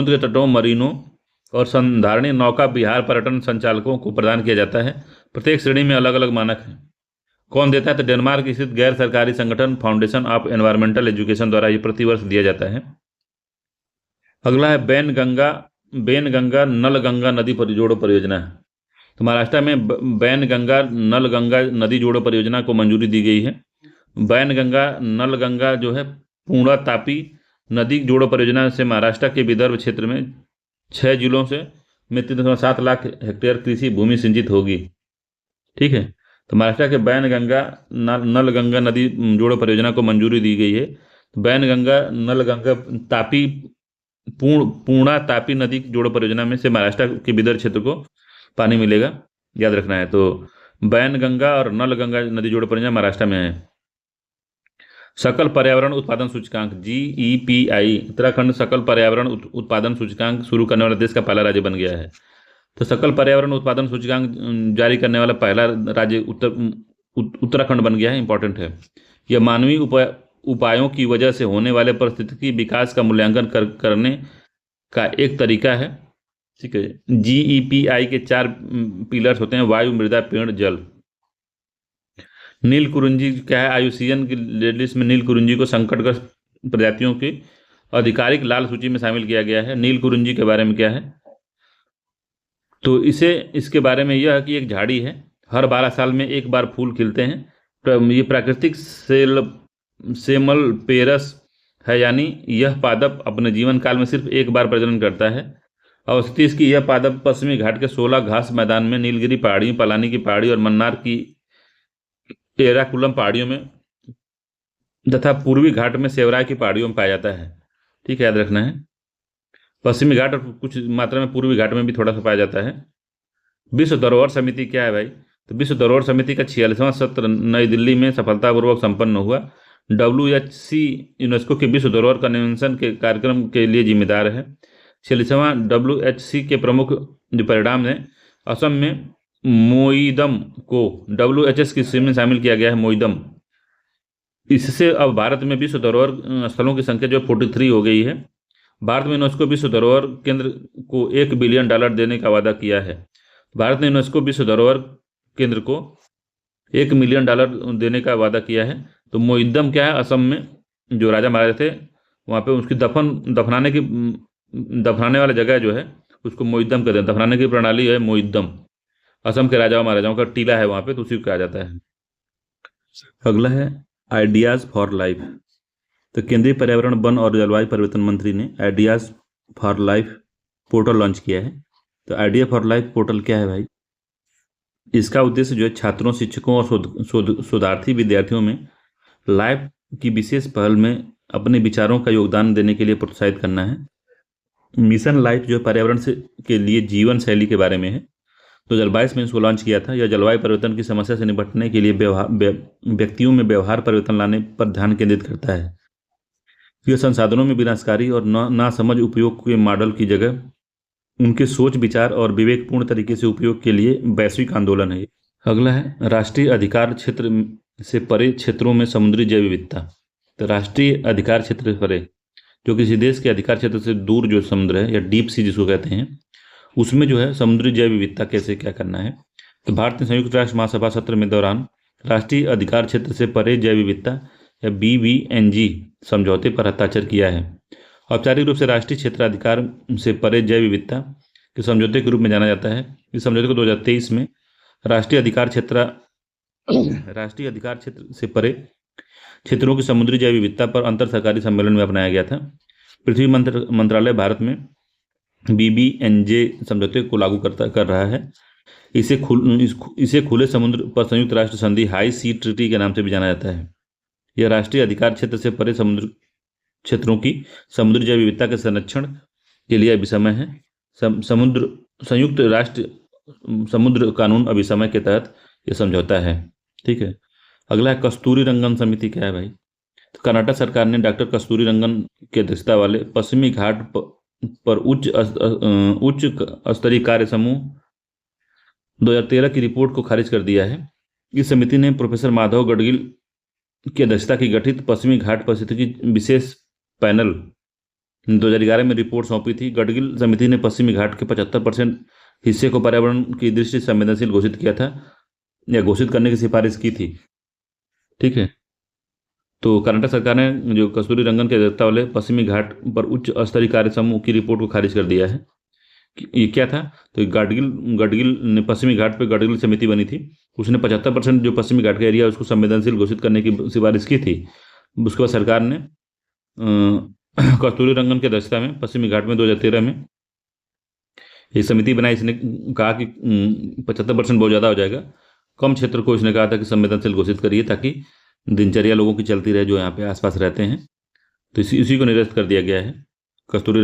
के तटों, मरीनों और संधारणी नौका विहार पर्यटन संचालकों को प्रदान किया जाता है। प्रत्येक श्रेणी में अलग अलग मानक हैं। कौन देता है? तो डेनमार्क स्थित गैर सरकारी संगठन फाउंडेशन ऑफ एनवायरमेंटल एजुकेशन द्वारा ये प्रतिवर्ष दिया जाता है। अगला है बेन गंगा नल गंगा नदी जोड़ो परियोजना। तो महाराष्ट्र में बैन गंगा नल गंगा नदी जोड़ो परियोजना को मंजूरी दी गई है। बैन गंगा नल गंगा जो है पूर्णा तापी नदी जोड़ो परियोजना से महाराष्ट्र के विदर्भ क्षेत्र में 6 जिलों से में 3.7 लाख हेक्टेयर कृषि भूमि सिंचित होगी। ठीक है, तो महाराष्ट्र के बैन गंगा नल गंगा नदी जोड़ो परियोजना को मंजूरी दी गई है। तो बैन गंगा नल गंगा तापी पूर्णा तापी नदी जोड़ो परियोजना में से महाराष्ट्र के विदर्भ क्षेत्र को पानी मिलेगा, याद रखना है। तो बैन गंगा और नल गंगा नदी जोड़ो परियोजना महाराष्ट्र में है। सकल पर्यावरण उत्पादन सूचकांक GEPI, उत्तराखंड सकल पर्यावरण उत्पादन सूचकांक शुरू करने वाला देश का पहला राज्य बन गया है। तो सकल पर्यावरण उत्पादन सूचकांक जारी करने वाला पहला राज्य उत्तराखंड बन गया है। इंपॉर्टेंट है। यह मानवीय उपायों की वजह से होने वाले पारिस्थितिकी विकास का मूल्यांकन करने का एक तरीका है। ठीक है, GEPI के 4 पिलर्स होते हैं: वायु, मृदा, पेड़, जल। नील कुरुंजी क्या है? IUCN की लिस्ट में नील कुरुंजी को संकटग्रस्त प्रजातियों की आधिकारिक लाल सूची में शामिल किया गया है। नील कुरुंजी के बारे में क्या है? तो इसके बारे में यह है कि एक झाड़ी है, हर 12 साल में एक बार फूल खिलते हैं। तो ये प्राकृतिक सेमल पेरस है, यानी यह पादप अपने जीवन काल में सिर्फ एक बार प्रजनन करता है। अवस्थिति इसकी, यह पादप पश्चिमी घाट के 16 घास मैदान में, नीलगिरी पहाड़ी, पलानी की पहाड़ी और मन्नार की एराकुलम पहाड़ियों में तथा पूर्वी घाट में सेवराय की पहाड़ियों में पाया जाता है। ठीक है, याद रखना है। पश्चिमी घाट और कुछ मात्रा में पूर्वी घाट में भी थोड़ा सा पाया जाता है। विश्व धरोहर समिति क्या है भाई? तो विश्व धरोहर समिति का 46वां सत्र नई दिल्ली में सफलतापूर्वक संपन्न हुआ। WHC यूनेस्को के विश्व धरोहर कन्वेंशन के कार्यक्रम के लिए जिम्मेदार है। 46वां WHC के प्रमुख जो परिणाम है, असम में मोईदम को WHS की श्रेणी में शामिल किया गया है। मोईदम, इससे अब भारत में विश्व धरोहर स्थलों की संख्या जो 43 हो गई है। भारत में यूनेस्को विश्व धरोहर केंद्र को $1 बिलियन देने का वादा किया है। भारत ने यूनेस्को विश्व धरोहर केंद्र को $1 मिलियन देने का वादा किया है। तो मोईदम क्या है? असम में जो राजा महाराजा थे वहाँ पे उसकी दफनाने वाला जगह जो है उसको मोईदम कहते हैं। दफनाने की प्रणाली है मोईदम। असम के राजाओं महाराजाओं का टीला है वहाँ पे, तो उसी को कहा जाता है। अगला है आइडियाज़ फॉर लाइफ। तो केंद्रीय पर्यावरण, वन और जलवायु परिवर्तन मंत्री ने ideas for life portal launch किया है। तो आइडिया फॉर लाइफ पोर्टल क्या है भाई? इसका उद्देश्य जो है छात्रों, शिक्षकों और शोधार्थी विद्यार्थियों में लाइफ की विशेष पहल में अपने विचारों का योगदान देने के लिए प्रोत्साहित करना है। मिशन लाइफ जो पर्यावरण के लिए जीवन शैली के बारे में है। 2022 में इसको लॉन्च किया था। यह जलवायु परिवर्तन की समस्या से निपटने के लिए व्यक्तियों में व्यवहार परिवर्तन लाने पर ध्यान केंद्रित करता है। यह संसाधनों में विनाशकारी और नासमझ उपयोग के मॉडल की जगह उनके सोच, विचार और विवेकपूर्ण तरीके से उपयोग के लिए वैश्विक आंदोलन है। अगला है राष्ट्रीय अधिकार क्षेत्र से परे क्षेत्रों में समुद्री जैव विविधता। तो राष्ट्रीय अधिकार क्षेत्र से परे, जो किसी देश के अधिकार क्षेत्र से दूर जो समुद्र है या डीप सी जिसको कहते हैं, उसमें जो है समुद्री जैव विविधता कैसे क्या करना है। तो भारत ने संयुक्त राष्ट्र महासभा सत्र में दौरान राष्ट्रीय अधिकार क्षेत्र से परे जैव विविधता या BVNG समझौते पर हस्ताक्षर किया है। औपचारिक रूप से राष्ट्रीय क्षेत्राधिकार से परे जैव विविधता के समझौते के रूप में जाना जाता है। इस समझौते को 2023 में राष्ट्रीय अधिकार क्षेत्र से परे क्षेत्रों की समुद्री जैव विविधता पर अंतर सरकारी सम्मेलन में अपनाया गया था। पृथ्वी मंत्रालय भारत में BVNG समझौते को लागू कर रहा है। इसे खुले समुद्र पर संयुक्त राष्ट्र संधि हाई सी ट्रीटी के नाम से भी जाना जाता है। यह राष्ट्रीय अधिकार क्षेत्र से परे समुद्र क्षेत्रों की समुद्री जैव विविधता के संरक्षण के लिए अभिसमय है। संयुक्त राष्ट्र समुद्र कानून अभिसमय के तहत यह समझौता है। ठीक है, अगला है कस्तूरी रंगन समिति। क्या है भाई? तो कर्नाटक सरकार ने डॉक्टर कस्तूरी रंगन की अध्यक्षता वाले पश्चिमी घाट पर उच्च स्तरीय कार्य समूह 2013 की रिपोर्ट को खारिज कर दिया है। इस समिति ने प्रोफेसर माधव गडगिल की अध्यक्षता की गठित पश्चिमी घाट पारिस्थितिकी विशेष पैनल 2011 में रिपोर्ट सौंपी थी। गडगिल समिति ने पश्चिमी घाट के 75% हिस्से को पर्यावरण की दृष्टि से संवेदनशील घोषित किया था या घोषित करने की सिफारिश की थी। ठीक है, तो कर्नाटक सरकार ने जो कस्तूरी रंगन के अध्यक्षता वाले पश्चिमी घाट पर उच्च स्तरीय कार्य समूह की रिपोर्ट को खारिज कर दिया है। ये क्या था? तो गडगिल गडगिल ने पश्चिमी घाट पर गडगिल समिति बनी थी, उसने 75% जो पश्चिमी घाट का एरिया उसको संवेदनशील घोषित करने की सिफारिश की थी। उसके बाद सरकार ने कस्तूरी रंगन की अध्यक्षता में पश्चिमी घाट में 2013 में एक समिति बनाई। इसने कहा कि 75% बहुत ज़्यादा हो जाएगा, कम क्षेत्र को इसने कहा था कि संवेदनशील घोषित करिए ताकि दिनचर्या लोगों की चलती रहे जो यहाँ पे आसपास रहते हैं। तो इसी को निरस्त कर दिया गया है। कस्तूरी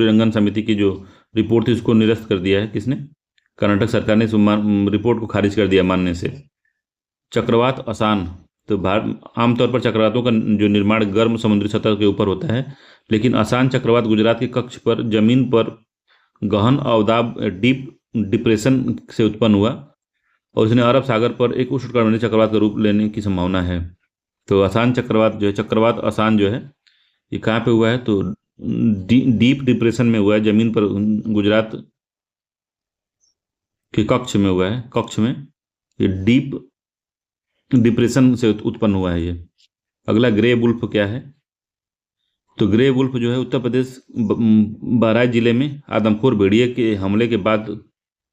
रंगन समिति की जो रिपोर्ट थी उसको निरस्त कर दिया है किसने? कर्नाटक सरकार ने रिपोर्ट को खारिज कर दिया मानने से। चक्रवात असान। तो आमतौर पर चक्रवातों का जो निर्माण गर्म समुद्री सतह के ऊपर होता है, लेकिन असान चक्रवात गुजरात के कच्छ पर जमीन पर गहन अवदाब डीप डिप्रेशन से उत्पन्न हुआ और इसने अरब सागर पर एक उष्णकटिबंधीय चक्रवात का रूप लेने की संभावना है। तो आसान चक्रवात जो है, चक्रवात आसान जो है, ये कहाँ पे हुआ है? तो डीप डिप्रेशन में हुआ है, जमीन पर गुजरात के कक्ष में हुआ है। कक्ष में ये डीप डिप्रेशन से उत्पन्न हुआ है ये। अगला ग्रे वुल्फ क्या है? तो ग्रे वुल्फ जो है उत्तर प्रदेश बहराइच जिले में आदमखोर भेड़िए के हमले के बाद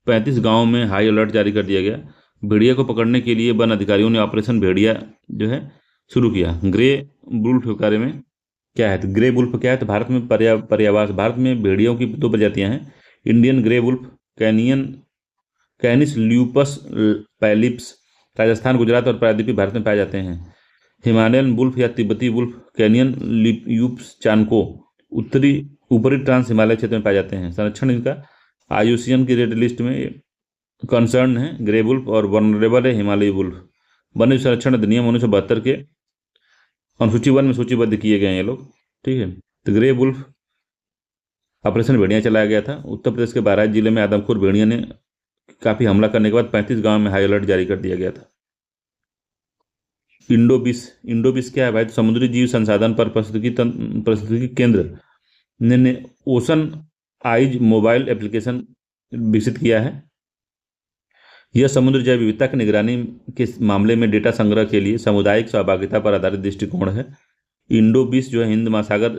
35 गांवों में हाई अलर्ट जारी कर दिया गया। भेड़िया को पकड़ने के लिए वन अधिकारियों ने ऑपरेशन भेड़िया जो है शुरू किया। ग्रे वुल्फ के बारे में क्या है? तो ग्रे वुल्फ क्या है? तो भारत में पर्यावास। भारत में भेड़ियों की 2 प्रजातियां हैं, Indian grey wolf, Canis lupus pallipes Rajasthan, Gujarat और प्रायद्वीपीय भारत में पाए जाते हैं। हिमालयन वुल्फ या तिब्बती वुल्फ कैनियन ल्यूप्स चानको ऊपरी ट्रांस हिमालय क्षेत्र में पाए जाते हैं। संरक्षण इनका IUCN की रेड लिस्ट में कंसर्न है ग्रे वुल्फ और वनरेबल है हिमालयी वुल्फ। वन्य संरक्षण अधिनियम 1972 के अनुसूची 1 में सूचीबद्ध किए गए हैं ये लोग। ठीक है, तो ग्रे वुल्फ ऑपरेशन भेड़िया चलाया गया था। उत्तर प्रदेश के बहराइच जिले में आदमखोर भेड़िया ने काफी हमला करने के बाद 35 गांव में हाई अलर्ट जारी कर दिया गया था। इंडोबिस क्या है भाई? तो समुद्री जीव संसाधन पर पारिस्थितिकी केंद्र ने ओशन आइज मोबाइल एप्लीकेशन विकसित किया है। यह समुद्र जैव विविधता की निगरानी के मामले में डेटा संग्रह के लिए सामुदायिक सहभागिता पर आधारित दृष्टिकोण है। इंडोबिस जो है हिंद महासागर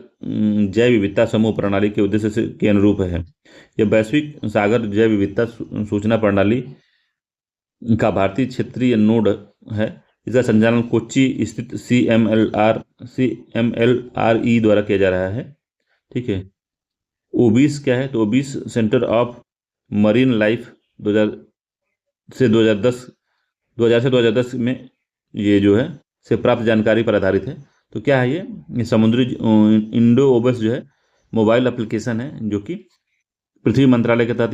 जैव विविधता समूह प्रणाली के उद्देश्य के अनुरूप है। यह वैश्विक सागर जैव विविधता सूचना प्रणाली का भारतीय क्षेत्रीय नोड है। इसका संचालन कोच्चि स्थित CMLRE द्वारा किया जा रहा है। ठीक है, ओबिस क्या है? तो obese centre of marine life 2000 से 2010 में ये जो है से प्राप्त जानकारी पर आधारित है। तो क्या है ये समुद्री इंडो ओबस जो है मोबाइल एप्लीकेशन है जो कि पृथ्वी मंत्रालय के तहत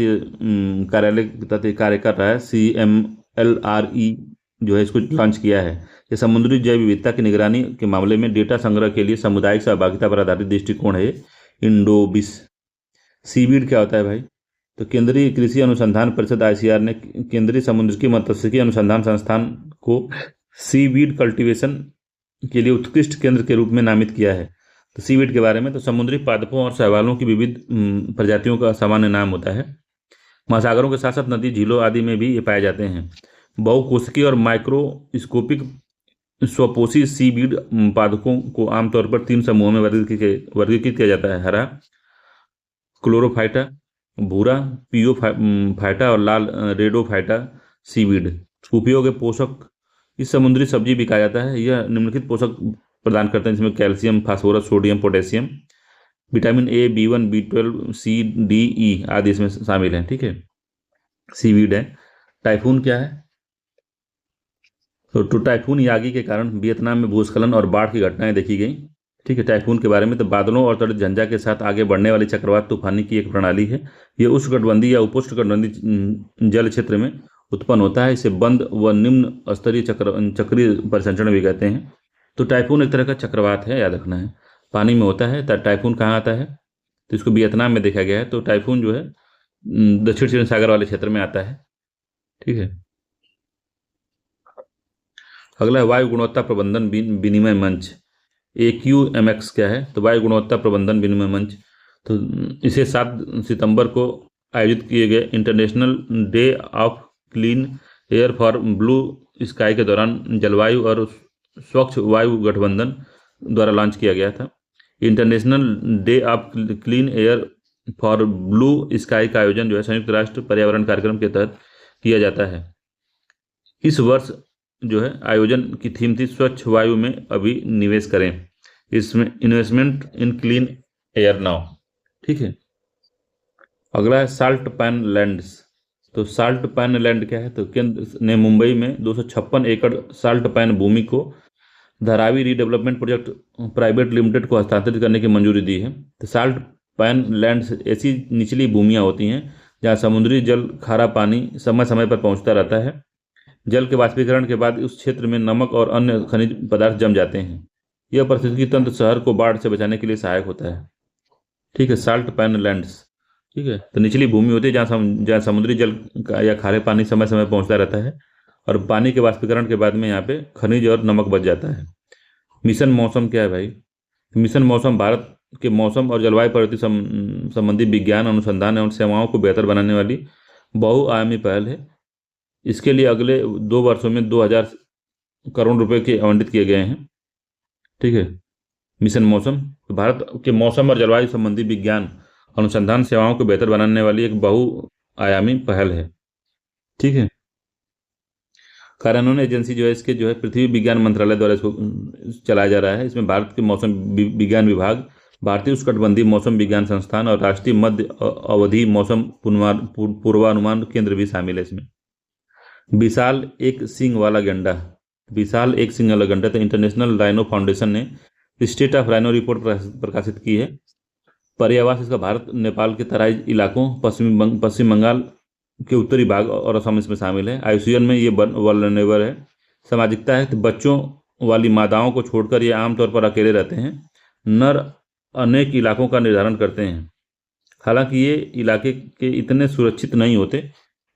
कार्यालय के तहत कार्य कर रहा है। CMLRE जो है इसको लॉन्च किया है। ये समुद्री जैव विविधता की निगरानी के मामले में डेटा संग्रह के लिए सामुदायिक सहभागिता पर आधारित दृष्टिकोण है इंडोबिस। सीवीड क्या होता है भाई? तो केंद्रीय कृषि अनुसंधान परिषद ICR ने केंद्रीय समुद्री मत्स्यिकी अनुसंधान संस्थान को सीवीड कल्टीवेशन के लिए उत्कृष्ट केंद्र के रूप में नामित किया है। तो सीवीड के बारे में, तो समुद्री पादपों और शैवालों की विविध प्रजातियों का सामान्य नाम होता है। महासागरों के साथ साथ नदी, झीलों आदि में भी ये पाए जाते हैं। बहुकोशिकीय और माइक्रोस्कोपिक स्वपोषी सीवीड पादपों को आमतौर पर 3 समूहों में वर्गीकृत किया जाता है। हरा क्लोरोफाइटा, भूरा पियोफाइटा और लाल रेडोफाइटा सीवीड। उपयोग के पोषक, इस समुद्री सब्जी भी कहा जाता है। यह निम्नलिखित पोषक प्रदान करते हैं जिसमें calcium, phosphorus, sodium, potassium, vitamin A, B1, B12, C, D, E आदि इसमें शामिल हैं। ठीक है, सीवीड है। टाइफून क्या है? तो टाइफून यागी के कारण वियतनाम में भूस्खलन और बाढ़ की घटनाएं देखी गई। ठीक है, टाइफून के बारे में, तो बादलों और तड़ित झंझा के साथ आगे बढ़ने वाली चक्रवात तूफानी की एक प्रणाली है। यह उष्णकटिबंधीय या उपोष्णकटिबंधीय जल क्षेत्र में उत्पन्न होता है। इसे बंद व निम्न स्तरीय चक्रीय परिसंचरण भी कहते हैं। तो टाइफून एक तरह का चक्रवात है, याद रखना है। पानी में होता है। टाइफून कहाँ आता है? तो इसको वियतनाम में देखा गया है। तो टाइफून जो है दक्षिण चीन सागर वाले क्षेत्र में आता है। ठीक है। अगला है वायु गुणवत्ता प्रबंधन विनिमय मंच। AQMX क्या है? तो वायु गुणवत्ता प्रबंधन विनिमय मंच। तो इसे 7 सितंबर को आयोजित किए गए international day of clean air for blue sky के दौरान जलवायु और स्वच्छ वायु गठबंधन द्वारा लॉन्च किया गया था। International day of clean air for blue sky का आयोजन जो है संयुक्त राष्ट्र पर्यावरण कार्यक्रम के तहत किया जाता है। इस वर्ष जो है आयोजन की थीम थी स्वच्छ वायु में अभी निवेश करें। इसमें investment in clean air now. ठीक है। अगला है साल्ट पैन लैंड्स। तो साल्ट पैन लैंड क्या है? तो केंद्र ने मुंबई में 256 एकड़ साल्ट पैन भूमि को Dharavi redevelopment project private limited को हस्तांतरित करने की मंजूरी दी है। तो साल्ट पैन लैंड्स ऐसी निचली भूमियां होती हैं जहां समुद्री जल खारा पानी समय समय पर पहुंचता रहता है। जल के वाष्पीकरण के बाद उस क्षेत्र में नमक और अन्य खनिज पदार्थ जम जाते हैं। यह पारिस्थितिकी तंत्र शहर को बाढ़ से बचाने के लिए सहायक होता है। ठीक है। Salt pan lands. ठीक है। तो निचली भूमि होती है जहाँ समुद्री जल का या खारे पानी समय समय पहुंचता रहता है और पानी के वाष्पीकरण के बाद में यहाँ पे खनिज और नमक बच जाता है। मिशन मौसम क्या है भाई? मिशन मौसम भारत के मौसम और जलवायु परिवर्तन संबंधी विज्ञान अनुसंधान एवं सेवाओं को बेहतर बनाने वाली बहुआयामी पहल है। इसके लिए अगले 2 वर्षों में 2000 करोड़ रुपए के आवंटित किए गए हैं। ठीक है। मिशन मौसम भारत के मौसम और जलवायु संबंधी विज्ञान अनुसंधान सेवाओं को बेहतर बनाने वाली एक बहुआयामी पहल है। ठीक है। कार्यान्वयन एजेंसी जो है इसके जो है पृथ्वी विज्ञान मंत्रालय द्वारा इसको चलाया जा रहा है। इसमें भारत के मौसम विज्ञान विभाग, भारतीय उष्णकटिबंधीय मौसम विज्ञान संस्थान और राष्ट्रीय मध्य अवधि मौसम पूर्वानुमान केंद्र भी शामिल है इसमें। विशाल एक सींग वाला गैंडा। विशाल एक सींग वाला गैंडा। तो इंटरनेशनल राइनो फाउंडेशन ने स्टेट ऑफ राइनो रिपोर्ट प्रकाशित की है। पर्यावास इसका भारत नेपाल के तराई इलाकों, पश्चिम बंगाल के उत्तरी भाग और असम इसमें शामिल है। आयुसीएन में ये वल्नरेबल है। सामाजिकता है तो बच्चों वाली मादाओं को छोड़कर ये आमतौर पर अकेले रहते हैं। नर अनेक इलाकों का निर्धारण करते हैं। हालांकि ये इलाके के इतने सुरक्षित नहीं होते,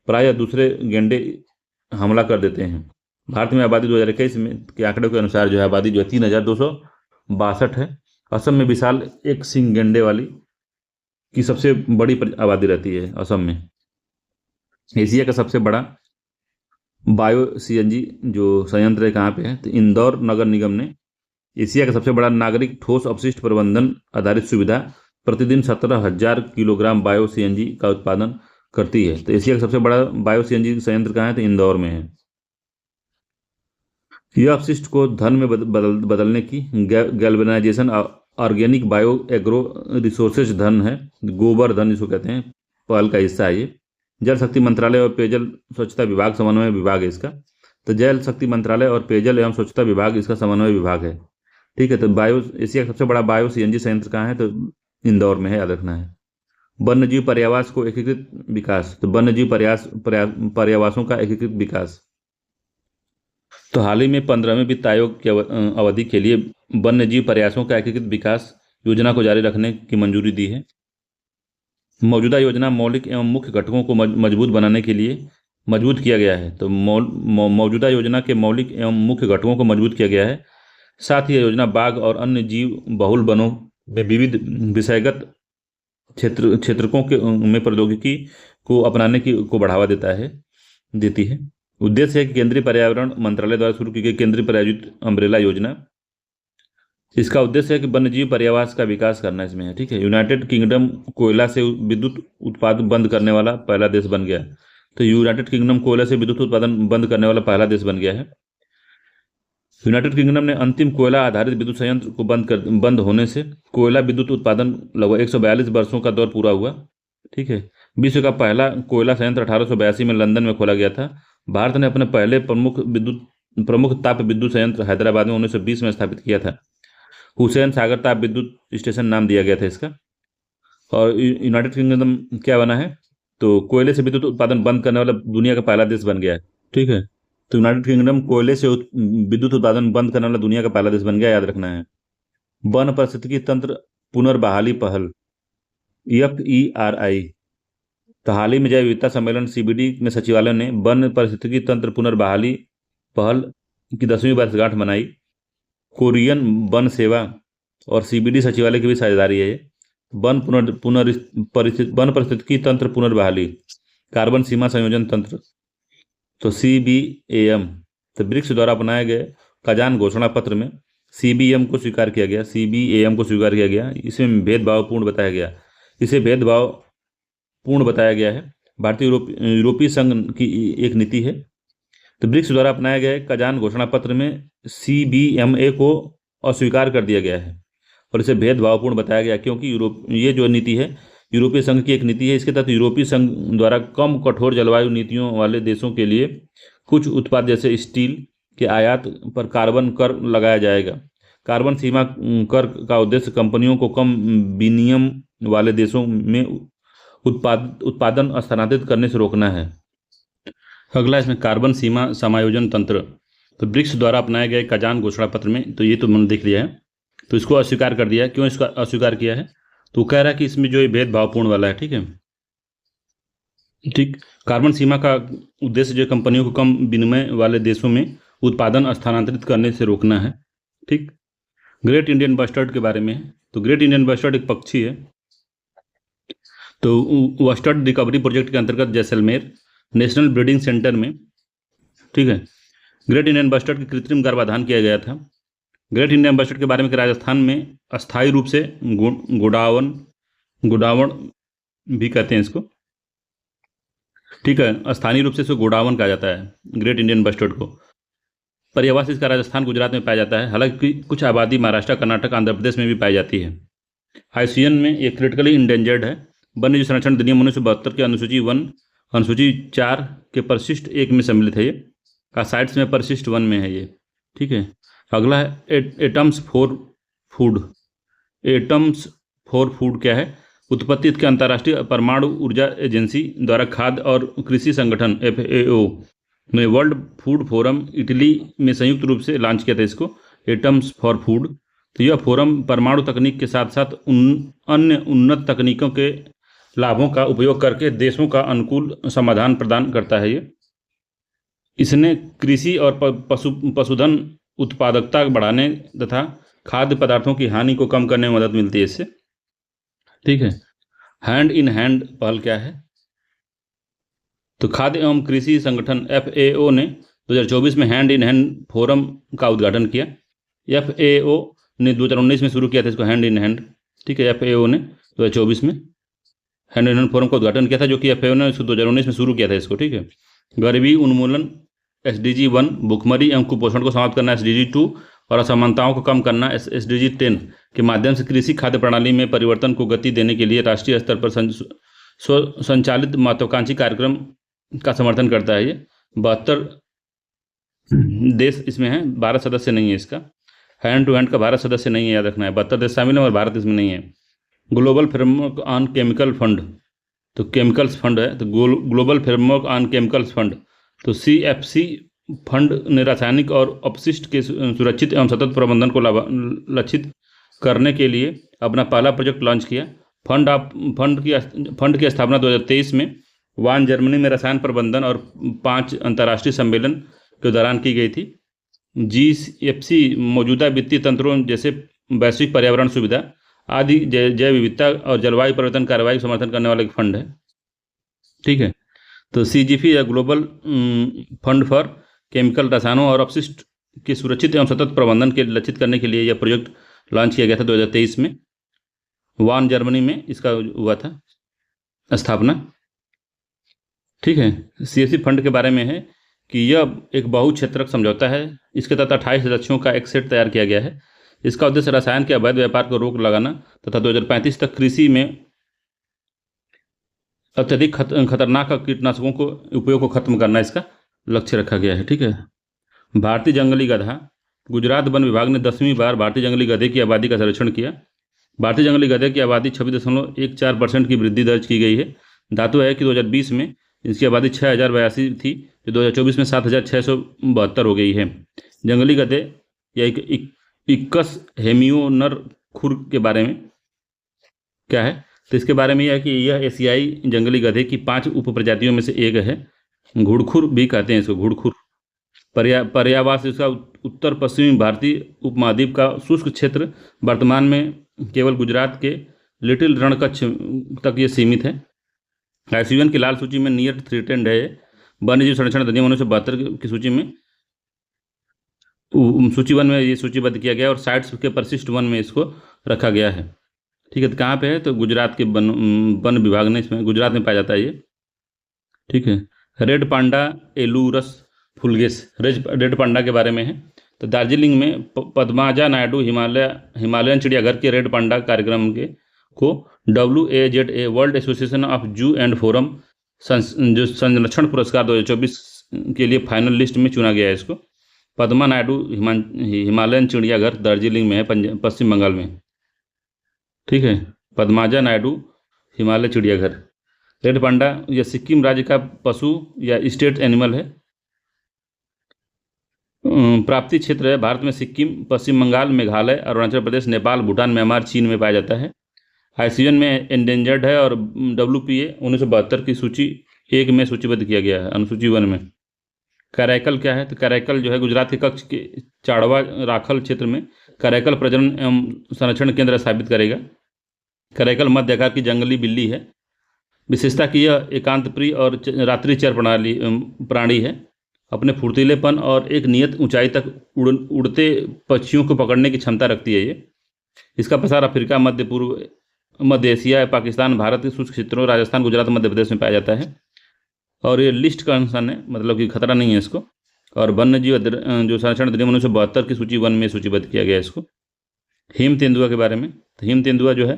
प्रायः दूसरे गेंडे हमला कर देते हैं। भारत में आबादी 2021 में के आंकड़ों के अनुसार जो है आबादी जो है 3262 है। असम में विशाल एक सींग गेंडे वाली की सबसे बड़ी आबादी रहती है असम में। एशिया का सबसे बड़ा बायो CNG जो संयंत्र है कहाँ पे है? तो इंदौर नगर निगम ने एशिया का सबसे बड़ा नागरिक ठोस अपशिष्ट प्रबंधन आधारित सुविधा प्रतिदिन 17,000 किलोग्राम बायो CNG का उत्पादन करती है। तो एशिया का सबसे बड़ा बायो CNG संयंत्र कहाँ है? तो इंदौर में है। यह अपशिष्ट को धन में बदलने की galvanisation organic bio agro resources धन है, गोबर धन जिसको कहते हैं, पहल का हिस्सा है ये। जल शक्ति मंत्रालय और पेयजल स्वच्छता विभाग समन्वय विभाग है इसका। तो जल शक्ति मंत्रालय और पेयजल एवं स्वच्छता विभाग इसका समन्वय विभाग है। ठीक है। तो एशिया का सबसे बड़ा बायो CNG संयंत्र कहाँ है? तो इंदौर में है, याद रखना है। वन्यजीव पर्यावास को एकीकृत विकास। तो वन्यजीव पर्यावासों का एकीकृत विकास। तो हाल ही में 15वें वित्त आयोग की अवधि के लिए वन्यजीव प्रयासों का एकीकृत विकास योजना को जारी रखने की मंजूरी दी है। मौजूदा योजना मौलिक एवं मुख्य घटकों को मजबूत बनाने के लिए मजबूत किया गया है। तो मौजूदा योजना के मौलिक एवं मुख्य घटकों को मजबूत किया गया है। साथ ही यह योजना बाघ और अन्य जीव बहुल वनों में विविध विषयगत क्षेत्रकों के में प्रौद्योगिकी को अपनाने को बढ़ावा देती है। उद्देश्य है कि केंद्रीय पर्यावरण मंत्रालय द्वारा शुरू की गई केंद्रीय प्रायोजित अम्ब्रेला योजना, इसका उद्देश्य है कि वन्यजीव पर्यावास का विकास करना इसमें है। ठीक है। यूनाइटेड किंगडम कोयला से विद्युत उत्पादन बंद करने वाला पहला देश बन गया। तो यूनाइटेड किंगडम कोयला से विद्युत उत्पादन बंद करने वाला पहला देश बन गया है। यूनाइटेड किंगडम ने अंतिम कोयला आधारित विद्युत संयंत्र को बंद होने से कोयला विद्युत उत्पादन लगभग 142 वर्षों का दौर पूरा हुआ। ठीक है। विश्व का पहला कोयला संयंत्र 1882 में लंदन में खोला गया था। भारत ने अपने पहले प्रमुख ताप विद्युत संयंत्र हैदराबाद में 1920 में स्थापित किया था। हुसैन सागर ताप विद्युत स्टेशन नाम दिया गया था इसका। और यूनाइटेड किंगडम क्या बना है? तो कोयले से विद्युत उत्पादन बंद करने वाला दुनिया का पहला देश बन गया है। ठीक है, तो यूनाइटेड किंगडम कोयले से विद्युत उत्पादन बंद करने वाला दुनिया का पहला देश बन गया, याद रखना है। वन पारिस्थितिकी तंत्र पुनर्बहाली पहल, FERI। तो हाल ही में जैव विविधता सम्मेलन CBD में सचिवालय ने वन पारिस्थितिकी तंत्र पुनर्बहाली पहल की 10वीं वर्षगांठ मनाई। कोरियन वन सेवा और CBD सचिवालय की भी साझेदारी है ये। वन पारिस्थितिकी तंत्र पुनर्बहाली, कार्बन सीमा संयोजन तंत्र, तो CBAM। तो ब्रिक्स द्वारा अपनाए गए कजान घोषणा पत्र में CBAM को स्वीकार किया गया, CBAM को स्वीकार किया गया। इसमें भेदभावपूर्ण बताया गया, इसे भेदभावपूर्ण बताया गया है। भारतीय यूरोपीय संघ की एक नीति है। तो ब्रिक्स द्वारा अपनाए गए कजान घोषणा पत्र में CBMA को अस्वीकार कर दिया गया है और इसे भेदभावपूर्ण बताया गया, क्योंकि ये जो नीति है यूरोपीय संघ की एक नीति है। इसके तहत यूरोपीय संघ द्वारा कम कठोर जलवायु नीतियों वाले देशों के लिए कुछ उत्पाद जैसे स्टील के आयात पर कार्बन कर लगाया जाएगा। कार्बन सीमा कर का उद्देश्य कंपनियों को कम विनियम वाले देशों में उत्पादन स्थानांतरित करने से रोकना है। अगला इसमें कार्बन सीमा समायोजन तंत्र। तो ब्रिक्स द्वारा अपनाए गए कजान घोषणा पत्र में, तो ये तो मैंने देख लिया है, तो इसको अस्वीकार कर दिया। क्यों इसका अस्वीकार किया है? तो कह रहा है कि इसमें जो ये भेदभावपूर्ण वाला है। ठीक है, ठीक। कार्बन सीमा का उद्देश्य जो कंपनियों को कम विनिमय वाले देशों में उत्पादन स्थानांतरित करने से रोकना है। ठीक। ग्रेट इंडियन बस्टर्ड के बारे में है। तो ग्रेट इंडियन बस्टर्ड एक पक्षी है। तो बस्टर्ड रिकवरी प्रोजेक्ट के अंतर्गत जैसलमेर नेशनल ब्रीडिंग सेंटर में, ठीक है, ग्रेट इंडियन बस्टर्ड की कृत्रिम गर्भाधान किया गया था। ग्रेट इंडियन बस्टर्ड के बारे में कि राजस्थान में अस्थायी रूप से गोडावण भी कहते हैं इसको। ठीक है, स्थानीय रूप से इसको गोडावण कहा जाता है ग्रेट इंडियन बस्टर्ड को। पर्यावास इसका राजस्थान गुजरात में पाया जाता है। हालांकि कुछ आबादी महाराष्ट्र, कर्नाटक, आंध्र प्रदेश में भी पाई जाती है। IUCN में ये क्रिटिकली इंडेंजर्ड है। वन्य जीव संरक्षण अधिनियम 1972 के अनुसूची 4 के परिशिष्ट 1 में सम्मिलित है ये, का साइट्स में परिशिष्ट 1 में है ये। ठीक है, अगला है एटम्स फॉर फूड क्या है? उत्पत्ति के अंतर्राष्ट्रीय परमाणु ऊर्जा एजेंसी द्वारा खाद्य और कृषि संगठन FAO ने वर्ल्ड फूड फोरम इटली में संयुक्त रूप से लॉन्च किया था इसको, एटम्स फॉर फूड। तो यह फोरम परमाणु तकनीक के साथ साथ अन्य उन्नत तकनीकों के लाभों का उपयोग करके देशों का अनुकूल समाधान प्रदान करता है ये। इसने कृषि और पशुधन उत्पादकता बढ़ाने तथा खाद्य पदार्थों की हानि को कम करने में मदद मिलती है इससे। ठीक है, हैंड इन हैंड पहल क्या है? तो खाद्य एवं कृषि संगठन FAO ने 2024 में हैंड इन हैंड फोरम का उद्घाटन किया। FAO ने 2019 में शुरू किया था इसको, हैंड इन हैंड। ठीक है, FAO ने 2024 में हैंड इन हैंड फोरम का उद्घाटन किया था, जो कि FAO ने 2019 में शुरू किया था इसको। ठीक है, गरीबी उन्मूलन SDG 1, भुखमरी एवं कुपोषण को समाप्त करना SDG 2 और असमानताओं को कम करना SDG 10 के माध्यम से कृषि खाद्य प्रणाली में परिवर्तन को गति देने के लिए राष्ट्रीय स्तर पर संचालित महत्वाकांक्षी कार्यक्रम का समर्थन करता है ये। 72 देश इसमें है, भारत सदस्य नहीं है इसका। हैंड टू हैंड का भारत सदस्य नहीं है, याद रखना है। 72 देश शामिल है और भारत इसमें नहीं है। Global framework on chemical fund, तो केमिकल्स फंड है, तो global framework on chemicals fund, तो CFC फंड ने रासायनिक और अपशिष्ट के सुरक्षित एवं सतत प्रबंधन को लक्षित करने के लिए अपना पहला प्रोजेक्ट लॉन्च किया। फंड की स्थापना 2023 में वान जर्मनी में रसायन प्रबंधन और 5 अंतर्राष्ट्रीय सम्मेलन के दौरान की गई थी। GFC मौजूदा वित्तीय तंत्रों जैसे वैश्विक पर्यावरण सुविधा आदि, जैव विविधता और जलवायु परिवर्तन कार्रवाई का समर्थन करने वाला एक फंड है। ठीक है, तो CGF या ग्लोबल फंड फॉर केमिकल, रसायनों और अपशिष्ट के सुरक्षित एवं सतत प्रबंधन के लक्षित करने के लिए यह प्रोजेक्ट लॉन्च किया गया था 2023 में। वान जर्मनी में इसका हुआ था स्थापना। ठीक है, CFC फंड के बारे में है कि यह एक बहुक्षेत्रक समझौता है। इसके तहत 28 लक्ष्यों का एक सेट तैयार किया गया है। इसका उद्देश्य रसायन के अवैध व्यापार को रोक लगाना तथा 2035 तक कृषि में अत्यधिक खतरनाक कीटनाशकों को उपयोग को खत्म करना इसका लक्ष्य रखा गया है। ठीक है, भारतीय जंगली गधा, गुजरात वन विभाग ने 10वीं बार भारतीय जंगली गधे की आबादी का सर्वेक्षण किया। भारतीय जंगली गधे की आबादी 26.14% की वृद्धि दर्ज की गई है, धातु है कि 2020 में इसकी आबादी 6082 थी, जो 2024 में 7672 हो गई है। जंगली गधे या इक्कस हेमियोनर खुर के बारे में क्या है, तो इसके बारे में यह है कि यह एशियाई जंगली गधे की 5 उपप्रजातियों में से एक है। घुड़खुर भी कहते हैं इसको, घुड़खुर। पर्यावास इसका उत्तर पश्चिमी भारतीय उपमहाद्वीप का शुष्क क्षेत्र, वर्तमान में केवल गुजरात के लिटिल रणकच्छ तक ये सीमित है। IUCN की लाल सूची में नियर थ्रेटेंड है। वन्य जीव संरक्षण अधिनियम 1972 की सूची में सूची 1 में ये सूचीबद्ध किया गया और साइट्स के परिशिष्ट 1 में इसको रखा गया है। ठीक है, तो कहाँ पे है, तो गुजरात के वन विभाग ने इसमें, गुजरात में पाया जाता है ये। ठीक है, रेड पांडा एलूरस फुल्गेस, रेड पांडा के बारे में है। तो दार्जिलिंग में पद्माजा नायडू हिमालयन चिड़ियाघर के रेड पांडा कार्यक्रम को WAZA वर्ल्ड एसोसिएशन ऑफ जू एंड फोरम जो संरक्षण पुरस्कार 2024 के लिए फाइनल लिस्ट में चुना गया है इसको। पद्मा नायडू हिमालयन चिड़ियाघर दार्जिलिंग में है, पश्चिम बंगाल में। ठीक है, पद्माजा नायडू हिमालय चिड़ियाघर। रेड पांडा यह सिक्किम राज्य का पशु या स्टेट एनिमल है। प्राप्ति क्षेत्र है भारत में सिक्किम, पश्चिम बंगाल, मेघालय, अरुणाचल प्रदेश, नेपाल, भूटान, म्यांमार, चीन में पाया जाता है। IUCN में एंडेंजर्ड है और WPA 1972 की सूची 1 में सूचीबद्ध किया गया है, अनुसूची 1 में। करैकल क्या है, तो करैकल जो है गुजरात के कच्छ के चाड़वा राखल क्षेत्र में करैकल प्रजनन एवं संरक्षण केंद्र स्थापित करेगा। करैकल मध्य आकार की जंगली बिल्ली है। विशेषता की यह एकांत प्रिय और रात्रि चर प्राणी है। अपने फुर्तीलेपन और एक नियत ऊंचाई तक उड़ते पक्षियों को पकड़ने की क्षमता रखती है ये। इसका प्रसार अफ्रीका, मध्य एशिया, पाकिस्तान, भारत के शुष्क क्षेत्रों, राजस्थान, गुजरात, मध्य प्रदेश में पाया जाता है। और ये लिस्ट का अनुसार है, मतलब कि खतरा नहीं है इसको। और वन्य जीव जो संरक्षण अधिनियम 1972 की सूची 1 में सूचीबद्ध किया गया है इसको। हिम तेंदुआ के बारे में, तो हिम तेंदुआ जो है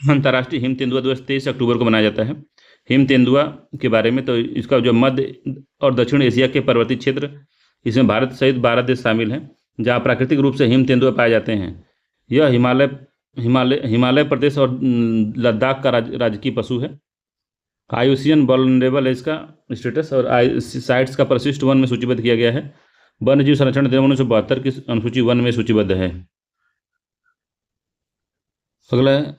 अंतर्राष्ट्रीय हिम तेंदुआ दिवस 23 अक्टूबर को मनाया जाता है। हिम तेंदुआ के बारे में, तो इसका जो मध्य और दक्षिण एशिया के पर्वतीय क्षेत्र, इसमें भारत सहित 12 देश शामिल हैं जहाँ प्राकृतिक रूप से हिम तेंदुआ पाए जाते हैं। यह हिमालय प्रदेश और लद्दाख का राजकीय पशु है। IUCN वल्नरेबल है इसका स्टेटस, और साइट्स का परिशिष्ट 1 में सूचीबद्ध किया गया है। वन्य जीव संरक्षण अधिनियम 1972 की अनुसूची 1 में सूचीबद्ध है। अगला है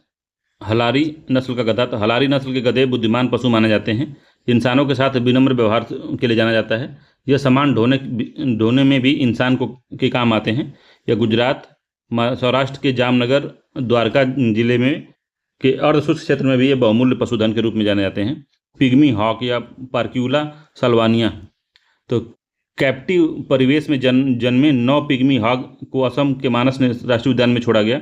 हलारी नस्ल का गधा। तो हलारी नस्ल के गधे बुद्धिमान पशु माने जाते हैं। इंसानों के साथ विनम्र व्यवहार के लिए जाना जाता है। यह सामान ढोने में भी इंसान के काम आते हैं। यह गुजरात, सौराष्ट्र के जामनगर, द्वारका जिले में के अर्धशुष्क क्षेत्र में भी ये बहुमूल्य पशुधन के रूप में जाने जाते हैं। पिग्मी हॉक या पार्क्यूला सल्वानिया, तो कैप्टिव परिवेश में जन्मे 9 पिग्मी हॉक को असम के मानस राष्ट्रीय उद्यान में छोड़ा गया।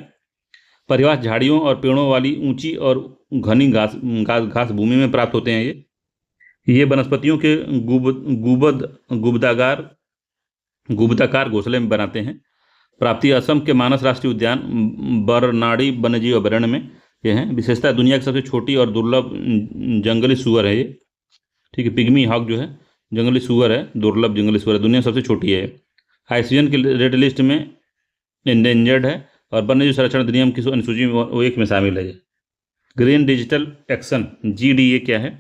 परिवास झाड़ियों और पेड़ों वाली ऊंची और घनी घास भूमि में प्राप्त होते हैं। ये वनस्पतियों के गुबदाकार घोंसले में बनाते हैं। प्राप्ति असम के मानस राष्ट्रीय उद्यान बरनाड़ी वन्यजीव अभयारण्य में ये हैं। विशेषता दुनिया की सबसे छोटी और दुर्लभ जंगली सुअर है ये। ठीक है, पिग्मी हॉक जो है जंगली सुअर है, दुर्लभ जंगली सुअर है, दुनिया सबसे छोटी है। IUCN की रेड लिस्ट में एंडेंजर्ड है और वन्यजीव संरक्षण अधिनियम की अनुसूची 1 में शामिल है। ग्रीन डिजिटल एक्शन GDA क्या है,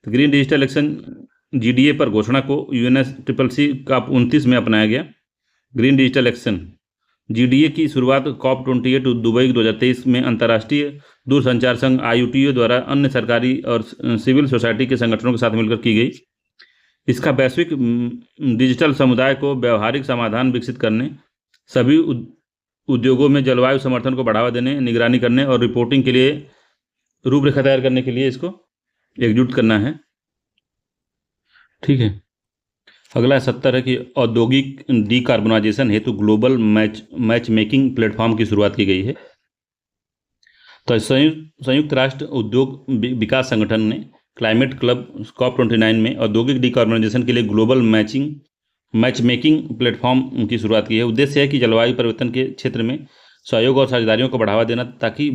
तो ग्रीन डिजिटल एक्शन GDA पर घोषणा को UNFCCC COP 29 में अपनाया गया। ग्रीन डिजिटल एक्शन GDA की शुरुआत COP28 दुबई 2023 में अंतर्राष्ट्रीय दूरसंचार संघ IUTO द्वारा अन्य सरकारी और सिविल सोसाइटी के संगठनों के साथ मिलकर की गई। इसका वैश्विक डिजिटल समुदाय को व्यावहारिक समाधान विकसित करने, सभी उद्योगों में जलवायु समर्थन को बढ़ावा देने, निगरानी करने और रिपोर्टिंग के लिए रूपरेखा तैयार करने के लिए इसको एकजुट करना है। ठीक है, अगला 70 है कि औद्योगिक डीकार्बोनाइजेशन हेतु ग्लोबल मैच मेकिंग प्लेटफॉर्म की शुरुआत की गई है। तो संयुक्त राष्ट्र उद्योग विकास संगठन ने क्लाइमेट क्लब COP29 में औद्योगिक डीकार्बोनाइजेशन के लिए ग्लोबल मैच मेकिंग प्लेटफॉर्म की शुरुआत की है। उद्देश्य है कि जलवायु परिवर्तन के क्षेत्र में सहयोग और साझेदारियों को बढ़ावा देना, ताकि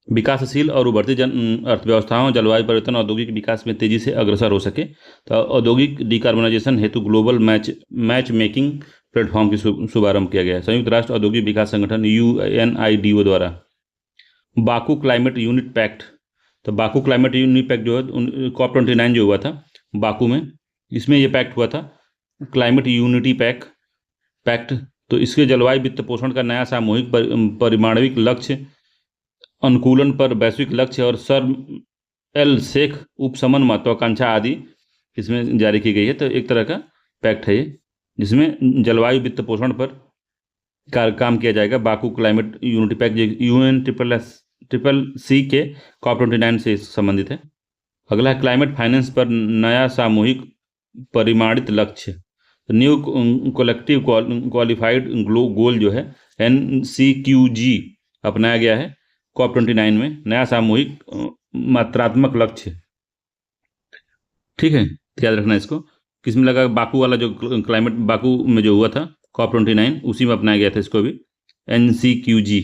विकासशील और उभरती अर्थव्यवस्थाओं जलवायु परिवर्तन औद्योगिक विकास में तेजी से अग्रसर हो सके। तो औद्योगिक डीकार्बोनाइजेशन हेतु ग्लोबल मैच मेकिंग प्लेटफॉर्म की शुभारंभ किया गया है संयुक्त राष्ट्र औद्योगिक विकास संगठन UNIDO द्वारा। बाकू क्लाइमेट यूनिट पैक्ट, तो बाकू क्लाइमेट यूनिटी पैक्ट जो है COP29 जो हुआ था बाकू में, इसमें ये पैक्ट हुआ था, क्लाइमेट यूनिटी पैक्ट। तो इसके जलवायु वित्त पोषण का नया सामूहिक परिमाणविक लक्ष्य, अनुकूलन पर वैश्विक लक्ष्य और शर्म एल शेख उपशमन महत्वाकांक्षा आदि इसमें जारी की गई है। तो एक तरह का पैक्ट है ये, जिसमें जलवायु वित्त पोषण पर काम किया जाएगा। Baku climate unity pact UN triple C के COP29 से संबंधित है। अगला है क्लाइमेट फाइनेंस पर नया सामूहिक परिमाणित लक्ष्य, न्यू कलेक्टिव क्वालिफाइड गोल जो है NCQG अपनाया गया है COP29 में, नया सामूहिक मात्रात्मक लक्ष्य। ठीक है, याद रखना इसको। किसमें लगा? बाकू वाला जो क्लाइमेट बाकू में जो हुआ था COP29 उसी में अपनाया गया था इसको भी, NCQG।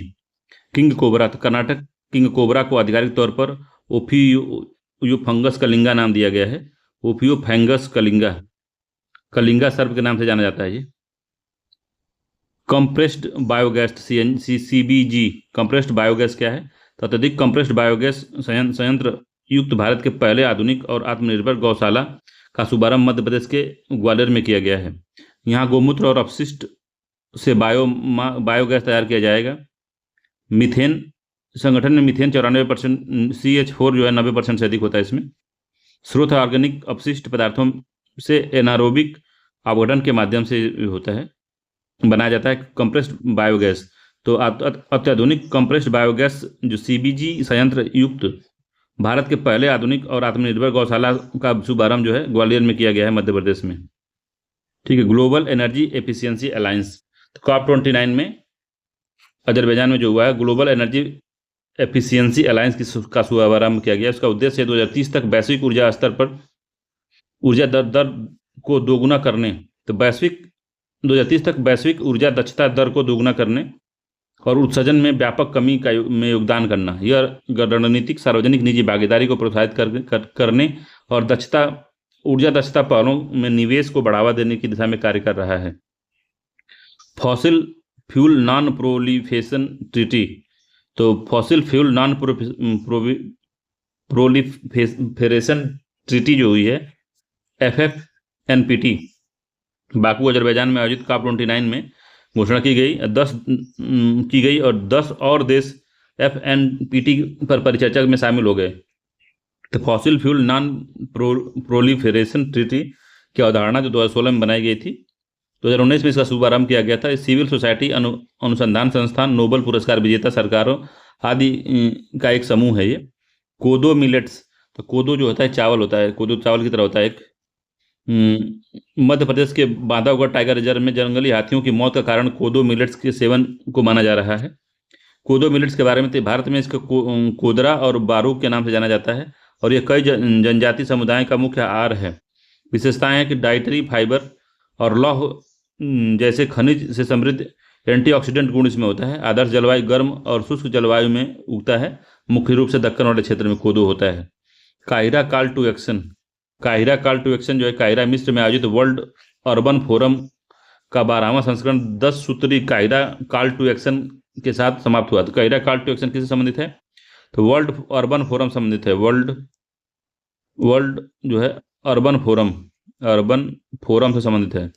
किंग कोबरा, तो कर्नाटक किंग कोबरा को आधिकारिक तौर पर ओफियो फंगस कलिंगा नाम दिया गया है। ओफियो फंगस कलिंगा सर्प के नाम से जाना जाता है ये। Compressed biogas CBG, compressed biogas क्या है? तो अत्यधिक कंप्रेस्ड बायोगैस संयंत्र युक्त भारत के पहले आधुनिक और आत्मनिर्भर गौशाला का शुभारंभ मध्य प्रदेश के ग्वालियर में किया गया है। यहाँ गौमूत्र और अपशिष्ट से बायोगैस तैयार किया जाएगा। मीथेन, संगठन में मीथेन 94%, CH4 जो है 90% से अधिक होता है इसमें। स्रोत ऑर्गेनिक अपशिष्ट पदार्थों से एनारोबिक अपघटन के माध्यम से होता है, बनाया जाता है कंप्रेस्ड बायोगैस। तो अत्याधुनिक कंप्रेस्ड बायोगैस जो CBG संयंत्र युक्त भारत के पहले आधुनिक और आत्मनिर्भर गौशाला का शुभारंभ जो है ग्वालियर में किया गया है मध्य प्रदेश में। ठीक है, ग्लोबल एनर्जी एफिशिएंसी अलायंस, तो COP29 में अजरबैजान में जो हुआ है ग्लोबल एनर्जी एफिशिएंसी अलायंस का शुभारंभ किया गया। उसका उद्देश्य है 2030 तक वैश्विक ऊर्जा स्तर पर ऊर्जा दर को दोगुना करने, तो 2030 तक वैश्विक ऊर्जा दक्षता दर को दोगुना करने और उत्सर्जन में व्यापक कमी में योगदान करना। यह रणनीतिक सार्वजनिक निजी भागीदारी को प्रोत्साहित करने और ऊर्जा दक्षता पहलों में निवेश को बढ़ावा देने की दिशा में कार्य कर रहा है। Fossil fuel non proliferation treaty, तो fossil fuel non proliferation treaty जो हुई है FFNPT बाकू अजरबैजान में आयोजित COP29 में घोषणा की गई और 10 और देश FNPT पर परिचर्चा में शामिल हो गए। तो fossil fuel non proliferation treaty की अवधारणा जो 2016 में बनाई गई थी, 2019 में इसका शुभारंभ किया गया था। सिविल सोसाइटी, अनुसंधान संस्थान, नोबेल पुरस्कार विजेता सरकारों आदि का एक समूह है ये। कोदो मिलेट्स, तो कोदो जो होता है चावल होता है, कोदो चावल की तरह होता है एक। मध्य प्रदेश के बांधवगढ़ टाइगर रिजर्व में जंगली हाथियों की मौत का कारण कोदो मिलेट्स के सेवन को माना जा रहा है। कोदो मिलेट्स के बारे में तो भारत में इसको कोदरा और बारू के नाम से जाना जाता है और यह कई जनजाति समुदायों का मुख्य आहार है। विशेषताएं हैं कि डाइटरी फाइबर और लौह जैसे खनिज से समृद्ध एंटीऑक्सीडेंट गुण इसमें होता है। आदर्श जलवायु गर्म और शुष्क जलवायु में उगता है, मुख्य रूप से दक्कन वाले क्षेत्र में कोदो होता है। काहिरा कॉल टू एक्शन, काहिरा कॉल टू एक्शन जो है काहिरा मिस्र में आयोजित वर्ल्ड अर्बन फोरम का 12वां संस्करण 10 सूत्री काहिरा कॉल टू एक्शन के साथ समाप्त हुआ। तो काहिरा कॉल टू एक्शन किससे संबंधित है? तो वर्ल्ड अर्बन फोरम संबंधित है। वर्ल्ड जो है अर्बन फोरम से संबंधित है।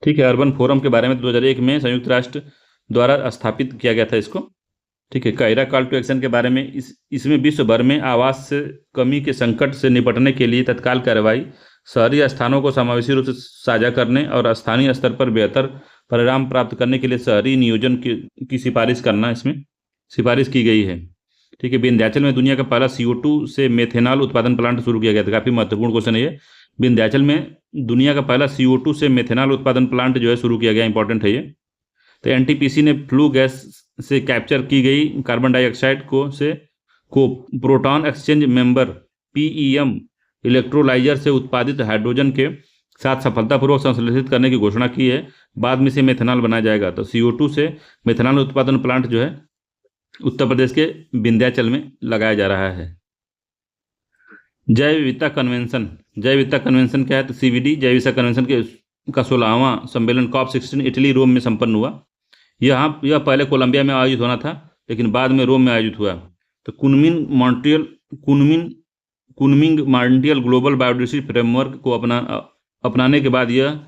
ठीक है, अर्बन फोरम के बारे में 2001 में संयुक्त राष्ट्र द्वारा स्थापित किया गया था इसको। ठीक है, काहिरा कॉल टू एक्शन के बारे में इसमें विश्व भर में आवास से कमी के संकट से निपटने के लिए तत्काल कार्रवाई, शहरी स्थानों को समावेशी रूप से साझा करने और स्थानीय स्तर पर बेहतर परिणाम प्राप्त करने के लिए शहरी नियोजन की सिफारिश करना इसमें सिफारिश की गई है। ठीक है, विंध्याचल में दुनिया का पहला CO2 से मेथेनॉल उत्पादन प्लांट शुरू किया गया था। काफी महत्वपूर्ण क्वेश्चन है ये। विंध्याचल में दुनिया का पहला CO2 से मेथेनॉल उत्पादन प्लांट जो है शुरू किया गया, इंपॉर्टेंट है ये। तो NTPC ने फ्लू गैस से कैप्चर की गई कार्बन डाइऑक्साइड को proton exchange member PEM electrolyser से उत्पादित हाइड्रोजन के साथ सफलतापूर्वक संश्लेषित करने की घोषणा की है। बाद में से मेथेनॉल बनाया जाएगा। तो CO2 से मेथेनॉल उत्पादन प्लांट जो है उत्तर प्रदेश के विंध्याचल में लगाया जा रहा है। जैव विविधता कन्वेंशन क्या है? तो CVD जैव विविधता कन्वेंशन का 16वां सम्मेलन COP16 इटली रोम में संपन्न हुआ। यह पहले कोलंबिया में आयोजित होना था, लेकिन बाद में रोम में आयोजित हुआ। तो Kunming Montreal global biodiversity framework को अपनाने के बाद यह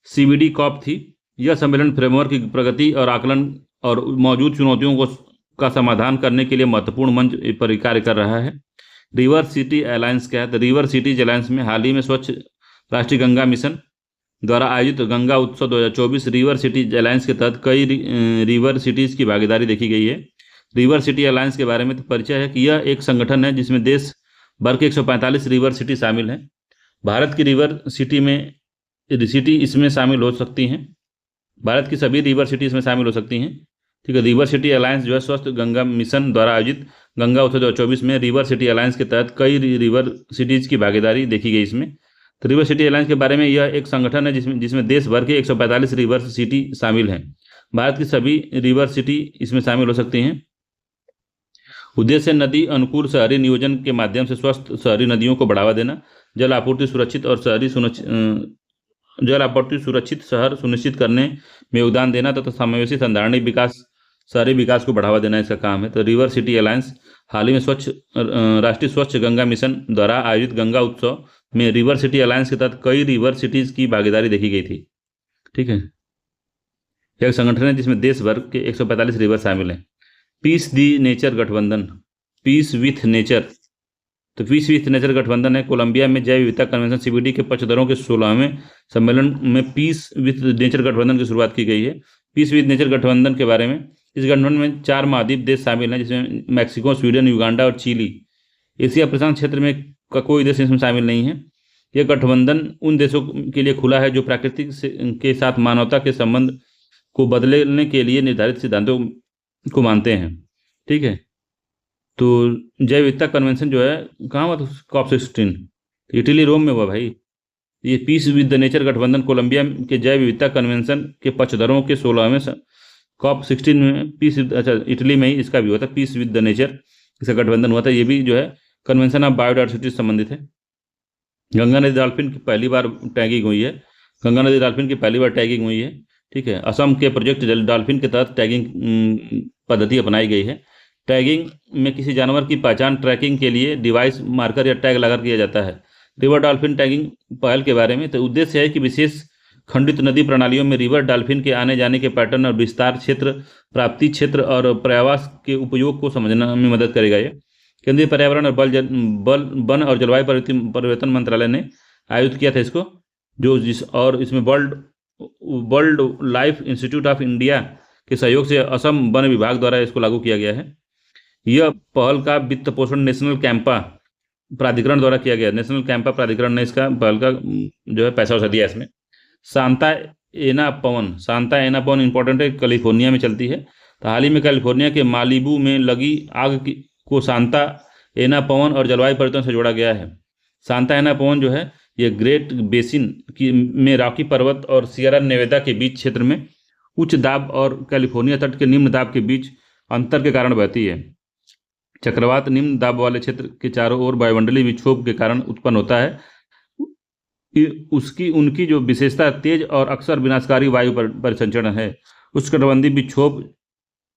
CBD कॉप थी। यह सम्मेलन फ्रेमवर्क की प्रगति और आकलन और मौजूद चुनौतियों का समाधान करने के लिए महत्वपूर्ण मंच पर कार्य कर रहा है। रिवर सिटी अलायंस क्या है? तो रिवर सिटीज अलायंस में हाल ही में स्वच्छ राष्ट्रीय गंगा मिशन द्वारा आयोजित गंगा उत्सव 2024 रिवर सिटीज अलायंस के तहत कई रिवर सिटीज की भागीदारी देखी गई है। रिवर सिटी अलायंस के बारे में तो परिचय है कि यह एक संगठन है जिसमें देश भर के 145 रिवर सिटी शामिल हैं। भारत की रिवर सिटी इसमें शामिल हो सकती हैं। भारत की सभी रिवर सिटी इसमें शामिल हो सकती हैं। ठीक है। रिवर सिटी अलायंस जो है स्वस्थ गंगा मिशन द्वारा आयोजित गंगा उत्सव 2024 में रिवर सिटी अलायंस के तहत कई रिवर सिटीज की भागीदारी देखी गई इसमें। तो रिवर सिटी अलायंस के बारे में, यह एक संगठन है जिसमें देश भर के 145 रिवर सिटी शामिल हैं। भारत की सभी रिवर सिटी इसमें शामिल हो सकती हैं। उद्देश्य नदी अनुकूल शहरी नियोजन के माध्यम से स्वस्थ शहरी नदियों को बढ़ावा देना, जल आपूर्ति सुरक्षित शहर सुनिश्चित करने में योगदान देना तथा समावेशी संधारणीय विकास, शहरी विकास को बढ़ावा देना इसका काम है। तो रिवर सिटी अलायंस हाल ही में राष्ट्रीय स्वच्छ गंगा मिशन द्वारा आयोजित गंगा उत्सव में रिवर सिटी अलायंस के तहत कई रिवर सिटीज की भागीदारी देखी गई थी। ठीक है। यह एक संगठन है जिसमें देश भर के 145 रिवर शामिल हैं। पीस दी नेचर गठबंधन, पीस विथ नेचर। तो पीस विथ नेचर गठबंधन है कोलंबिया में जैव विविधता कन्वेंशन CBD के पक्षधरों के 16वें सम्मेलन में पीस विथ नेचर गठबंधन की शुरुआत की गई है। पीस विथ नेचर गठबंधन के बारे में, इस गठबंधन में 4 महाद्वीप देश शामिल हैं जिसमें मैक्सिको, स्वीडन, युगांडा और चिली। एशिया प्रशांत क्षेत्र में का कोई देश इसमें शामिल नहीं है। यह गठबंधन उन देशों के लिए खुला है जो प्रकृति के साथ मानवता के संबंध को बदलने के लिए निर्धारित सिद्धांतों को मानते हैं। ठीक है। तो जैव विविधता कन्वेंशन जो है कहाँ हुआ? COP16 इटली, रोम में हुआ भाई। ये पीस विद द नेचर गठबंधन कोलंबिया के जैव विविधता कन्वेंशन के पक्षधरों के 16वें COP16 में इटली में ही इसका भी हुआ था। पीस विद द नेचर इसका गठबंधन हुआ था। ये भी जो है कन्वेंशन ऑफ बायोडाइवर्सिटी से संबंधित है। गंगा नदी डॉल्फिन की पहली बार टैगिंग हुई है। ठीक है। असम के प्रोजेक्ट डॉल्फिन के तहत टैगिंग पद्धति अपनाई गई है। टैगिंग में किसी जानवर की पहचान ट्रैकिंग के लिए डिवाइस, मार्कर या टैग लगाकर किया जाता है। रिवर डॉल्फिन टैगिंग पहल के बारे में, तो उद्देश्य है कि विशेष खंडित नदी प्रणालियों में रिवर डॉल्फिन के आने जाने के पैटर्न और विस्तार क्षेत्र, प्राप्ति क्षेत्र और पर्यावास के उपयोग को समझने में मदद करेगा। ये केंद्रीय पर्यावरण और वन और जलवायु परिवर्तन मंत्रालय ने आयोजित किया था इसको, और इसमें world life institute of India के सहयोग से असम वन विभाग द्वारा इसको लागू किया गया है। यह पहल का वित्त पोषण नेशनल कैंपा प्राधिकरण द्वारा किया गया। नेशनल कैंपा प्राधिकरण ने इसका पहल का जो है पैसा दिया इसमें। सांता एना पवन इंपॉर्टेंट है, कैलिफोर्निया में चलती है। तो हाल ही में कैलिफोर्निया के मालिबू में लगी आग को सांता एना पवन और जलवायु परिवर्तन से जोड़ा गया है। सांता एना पवन जो है ये ग्रेट बेसिन में रॉकी पर्वत और सियरा नेवादा के बीच क्षेत्र में उच्च दाब और कैलिफोर्निया तट के निम्न दाब के बीच अंतर के कारण बहती है। चक्रवात निम्न दाब वाले क्षेत्र के चारों ओर वायुमंडलीय विक्षोभ के कारण उत्पन्न होता है। उनकी जो विशेषता तेज और अक्सर विनाशकारी वायु परिसंचरण है। उष्णकटिबंधीय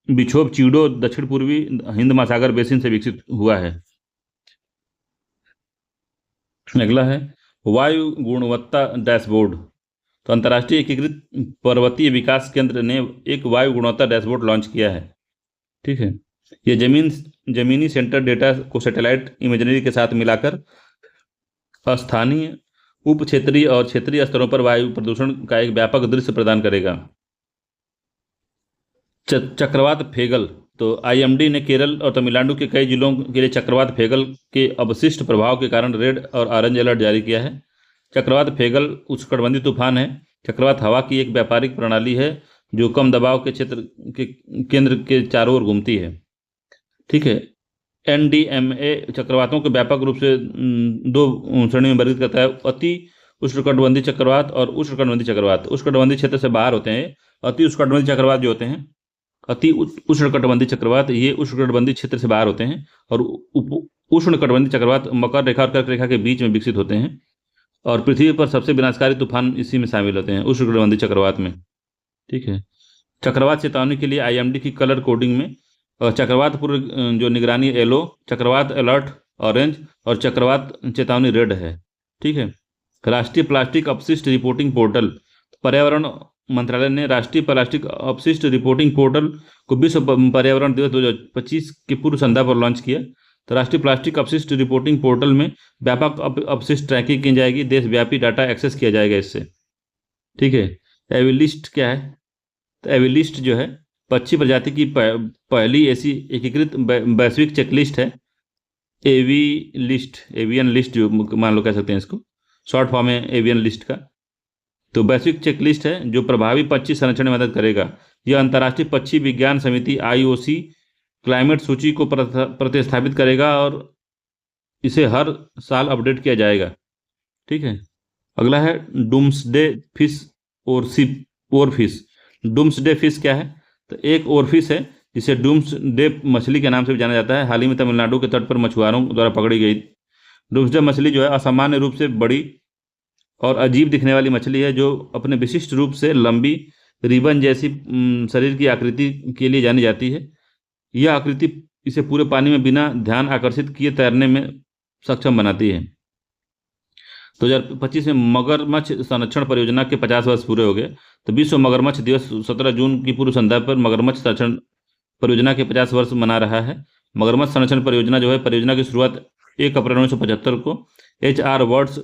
विक्षोभ चीड़ो दक्षिण पूर्वी हिंद महासागर बेसिन से विकसित हुआ है। अगला है वायु गुणवत्ता डैशबोर्ड। तो अंतर्राष्ट्रीय एकीकृत पर्वतीय विकास केंद्र ने एक वायु गुणवत्ता डैशबोर्ड लॉन्च किया है। ठीक है। ये जमीनी सेंटर डेटा को सैटेलाइट इमेजरी के साथ मिलाकर स्थानीय, उप क्षेत्रीय और क्षेत्रीय स्तरों पर वायु प्रदूषण का एक व्यापक दृश्य प्रदान करेगा। चक्रवात फेगल। तो IMD ने केरल और तमिलनाडु के कई जिलों के लिए चक्रवात फेगल के अवशिष्ट प्रभाव के कारण रेड और ऑरेंज अलर्ट जारी किया है। चक्रवात फेगल उष्णकटिबंधीय तूफान है। चक्रवात हवा की एक व्यापारिक प्रणाली है जो कम दबाव के क्षेत्र के केंद्र के चारों ओर घूमती है। ठीक है। NDMA चक्रवातों को व्यापक रूप से 2 श्रेणी में वर्गीकृत करता है, अति उष्णकटिबंधीय चक्रवात और उष्णकटिबंधीय चक्रवात। उष्णकटिबंधीय क्षेत्र से बाहर होते हैं। अति उष्णकटिबंधीय चक्रवात जो होते हैं, अति उष्णकटिबंधीय चक्रवात ये उष्णकटिबंधीय क्षेत्र से बाहर होते हैं, और उष्णकटिबंधीय चक्रवात मकर रेखा और कर्क रेखा के बीच में विकसित होते हैं, और पृथ्वी पर सबसे विनाशकारी तूफान इसी में शामिल होते हैं, उष्णकटिबंधीय चक्रवात में। ठीक है। चक्रवात चेतावनी के लिए IMD की कलर कोडिंग में और चक्रवात पूर्व जो निगरानी येलो, चक्रवात अलर्ट ऑरेंज और चक्रवात चेतावनी रेड है। ठीक है। राष्ट्रीय प्लास्टिक अपशिष्ट रिपोर्टिंग पोर्टल, पर्यावरण मंत्रालय ने राष्ट्रीय प्लास्टिक अपशिष्ट रिपोर्टिंग पोर्टल को विश्व पर्यावरण दिवस 2025 की पूर्व संध्या पर लॉन्च किया। तो राष्ट्रीय प्लास्टिक अपशिष्ट रिपोर्टिंग पोर्टल में व्यापक अपशिष्ट ट्रैकिंग की जाएगी, देशव्यापी डाटा एक्सेस किया जाएगा इससे। ठीक है। एवी लिस्ट क्या है? तो एवी लिस्ट जो है पक्षी प्रजाति की पहली ऐसी एकीकृत वैश्विक चेकलिस्ट है। एवी लिस्ट, एवियन लिस्ट जो मान लो कह सकते हैं इसको, शॉर्ट फॉर्म है एवियन लिस्ट का। तो वैश्विक चेकलिस्ट है जो प्रभावी पक्षी संरक्षण में मदद करेगा। यह अंतर्राष्ट्रीय पक्षी विज्ञान समिति IOC क्लाइमेट सूची को प्रतिस्थापित करेगा और इसे हर साल अपडेट किया जाएगा। ठीक है। अगला है doomsday fish oarfish. Doomsday fish क्या है? तो एक ओरफिश है जिसे डूम्सडे मछली के नाम से भी जाना जाता है। हाल ही में तमिलनाडु के तट पर मछुआरों द्वारा पकड़ी गई डूम्सडे मछली जो है असामान्य रूप से बड़ी और अजीब दिखने वाली मछली है, जो अपने विशिष्ट रूप से लंबी रिबन जैसी शरीर की आकृति के लिए जानी जाती है। यह आकृति इसे पूरे पानी में बिना ध्यान आकर्षित किए तैरने में सक्षम बनाती है। 2025 में मगरमच्छ संरक्षण परियोजना के 50 वर्ष पूरे हो गए। तो विश्व मगरमच्छ दिवस 17 जून की पूर्व संध्या पर मगरमच्छ संरक्षण परियोजना के 50 वर्ष मना रहा है। मगरमच्छ संरक्षण परियोजना जो है, परियोजना की शुरुआत 1 अप्रैल 1975 को HR words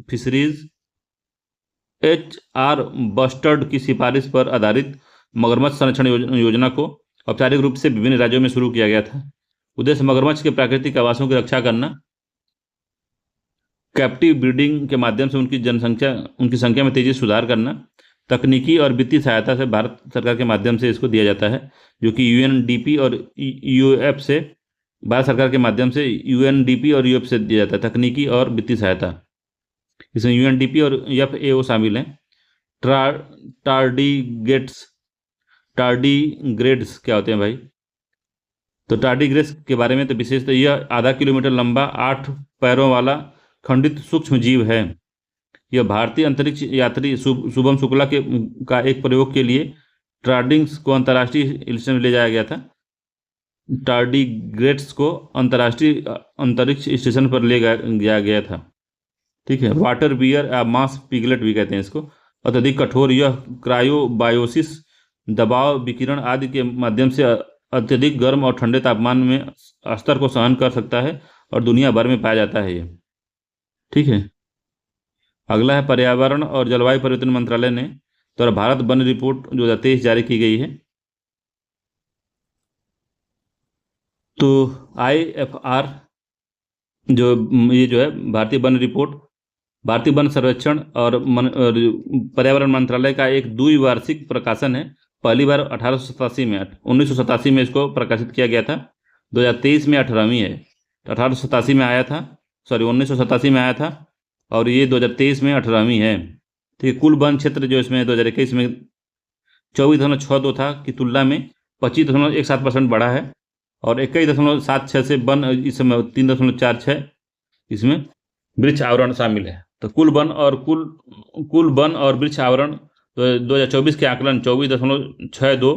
fisheries HR bustard की सिफारिश पर आधारित मगरमच्छ संरक्षण योजना को औपचारिक रूप से विभिन्न राज्यों में शुरू किया गया था। उद्देश्य मगरमच्छ के प्राकृतिक आवासों की रक्षा करना, कैप्टिव ब्रीडिंग के माध्यम से उनकी संख्या में तेजी से सुधार करना, तकनीकी और वित्तीय सहायता से भारत सरकार के माध्यम से इसको दिया जाता है, जो कि UNDP और UF से, भारत सरकार के माध्यम से UNDP और UF से दिया जाता है तकनीकी और वित्तीय सहायता। इसमें UNDP और FAO शामिल हैं। टार्डीग्रेड्स क्या होते हैं भाई? तो टार्डीग्रेड्स के बारे में तो विशेषतः यह आधा किलोमीटर लंबा 8 पैरों वाला खंडित सूक्ष्म जीव है। यह भारतीय अंतरिक्ष यात्री शुभम शुक्ला का एक प्रयोग के लिए टार्डिग्रेड्स को अंतर्राष्ट्रीय स्टेशन में ले जाया गया था। टार्डीग्रेड्स को अंतर्राष्ट्रीय अंतरिक्ष स्टेशन पर ले जाया गया था। ठीक है। वाटर बियर या मास पिगलेट भी कहते हैं इसको। अत्यधिक कठोर, यह क्रायोबायोसिस, दबाव, विकिरण आदि के माध्यम से अत्यधिक गर्म और ठंडे तापमान में स्तर को सहन कर सकता है और दुनिया भर में पाया जाता है ये। ठीक है। अगला है पर्यावरण और जलवायु परिवर्तन मंत्रालय ने द्वारा भारत वन रिपोर्ट 2023 जारी की गई है। तो IFR ये जो है भारतीय वन रिपोर्ट, भारतीय वन सर्वेक्षण और पर्यावरण मंत्रालय का एक द्विवार्षिक प्रकाशन है। पहली बार 1987 में इसको प्रकाशित किया गया था। 2023 में 18वीं है। 1887 में आया था, 1987 में आया था और ये 2023 में 18वीं है। ठीक है। कुल वन क्षेत्र जो इसमें 2021 में 24.62 था की तुलना में 25.17% बढ़ा है और 21.76 से वन इस समय 3.46 इसमें वृक्ष आवरण शामिल है। तो कुल वन और वृक्ष आवरण 2024 के आकलन 24.62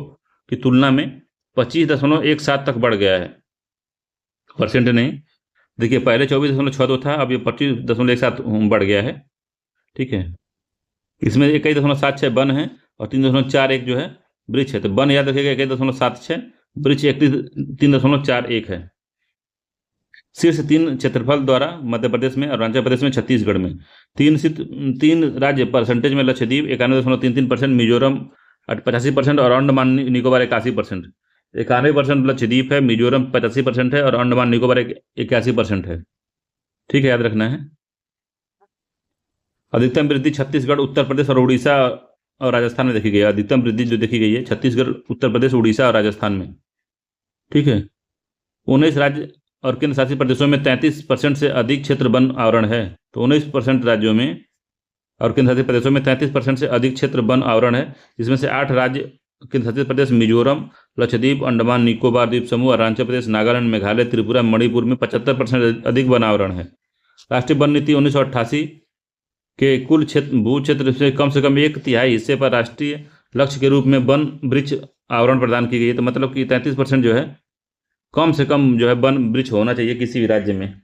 की तुलना में 25.17 तक बढ़ गया है। परसेंट नहीं, देखिए पहले 24.62 था, अब ये 25.17 बढ़ गया है। ठीक है। इसमें 21.76 वन है और 3.41 जो है वृक्ष है। तो वन याद रखिएगा 21.76, वृक्ष 3.41 है। शीर्ष 3 क्षेत्रफल द्वारा मध्य प्रदेश में, अरुणाचल प्रदेश में, छत्तीसगढ़ में। 3 राज्य परसेंटेज में लक्षद्वीप 91.33%, मिजोरम 85% और अंडमान निकोबार 81%। 91% लक्षद्वीप है, मिजोरम 85% है और अंडमान निकोबार 81% है। ठीक है, याद रखना है। अधिकतम वृद्धि छत्तीसगढ़, उत्तर प्रदेश और उड़ीसा और राजस्थान में देखी गई है। अधिकतम वृद्धि जो देखी गई है छत्तीसगढ़, उत्तर प्रदेश, उड़ीसा और राजस्थान में। ठीक है। 19 राज्य और केंद्र शासित प्रदेशों में 33% से अधिक क्षेत्र वन आवरण है। तो 19% राज्यों में और केंद्र शासित प्रदेशों में 33% से अधिक क्षेत्र वन आवरण है, जिसमें से 8 राज्य केंद्र शासित प्रदेश मिजोरम, लक्षद्वीप, अंडमान निकोबार द्वीप समूह, अरुणाचल प्रदेश, नागालैंड, मेघालय, त्रिपुरा, मणिपुर में 75% अधिक वन आवरण है। राष्ट्रीय वन नीति 1988 के कुल भू क्षेत्र से कम 1/3 हिस्से पर राष्ट्रीय लक्ष्य के रूप में वन वृक्ष आवरण प्रदान की गई है। तो मतलब कि 33% जो है कम से कम जो है वन वृक्ष होना चाहिए किसी भी राज्य में।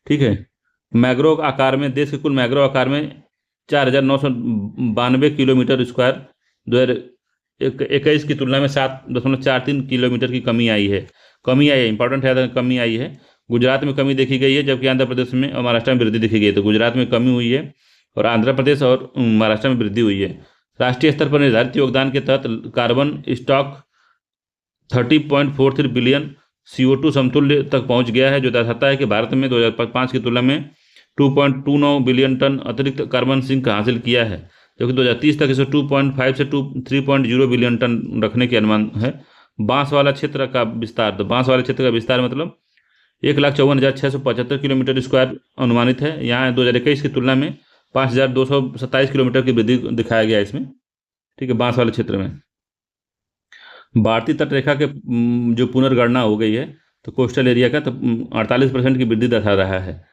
ठीक है। मैग्रोव आकार में, देश के कुल मैग्रोव आकार में 4,992 किलोमीटर स्क्वायर 2021 की तुलना में 7.43 किलोमीटर की कमी आई है, इंपॉर्टेंट है, कमी आई है। गुजरात में कमी देखी गई है, जबकि आंध्र प्रदेश में और महाराष्ट्र में वृद्धि देखी गई है। तो गुजरात में कमी हुई है और आंध्र प्रदेश और महाराष्ट्र में वृद्धि हुई है। राष्ट्रीय स्तर पर निर्धारित योगदान के तहत कार्बन स्टॉक 30.43 बिलियन CO2 समतुल्य तक पहुंच गया है, जो दर्शाता है कि भारत में 2005 की तुलना में 2.29 बिलियन टन अतिरिक्त कार्बन सिंक हासिल किया है, जबकि 2030 तक इसे 2.5 से 3.0 बिलियन टन रखने के अनुमान है। बांस वाला क्षेत्र का विस्तार, तो बांस वाले क्षेत्र का विस्तार मतलब 1,54,675 किलोमीटर स्क्वायर अनुमानित है। यहाँ 2021 की तुलना में 5,227 किलोमीटर की वृद्धि दिखाया गया है इसमें। ठीक है, बांस वाले क्षेत्र में। भारतीय तटरेखा के जो पुनर्गणना हो गई है, तो कोस्टल एरिया का, तो 48% की वृद्धि दर्शा रहा है।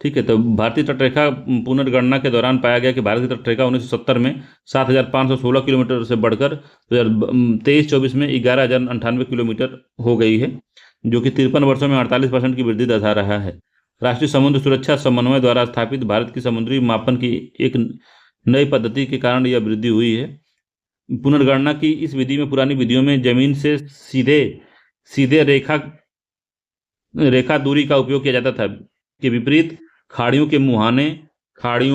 ठीक है, तो भारतीय तटरेखा पुनर्गणना के दौरान पाया गया कि भारत की तटरेखा 1970 में 7,516 किलोमीटर से बढ़कर 2023-24 में 11,098 किलोमीटर हो गई है, जो कि 53 वर्षों में 48% की वृद्धि दर्शा रहा है। राष्ट्रीय समुद्र सुरक्षा समन्वय द्वारा स्थापित भारत की समुद्री मापन की एक नई पद्धति के कारण यह वृद्धि हुई है। पुनर्गणना की इस विधि में पुरानी विधियों में जमीन से सीधे सीधे रेखा दूरी का उपयोग किया जाता था, के विपरीत खाड़ियों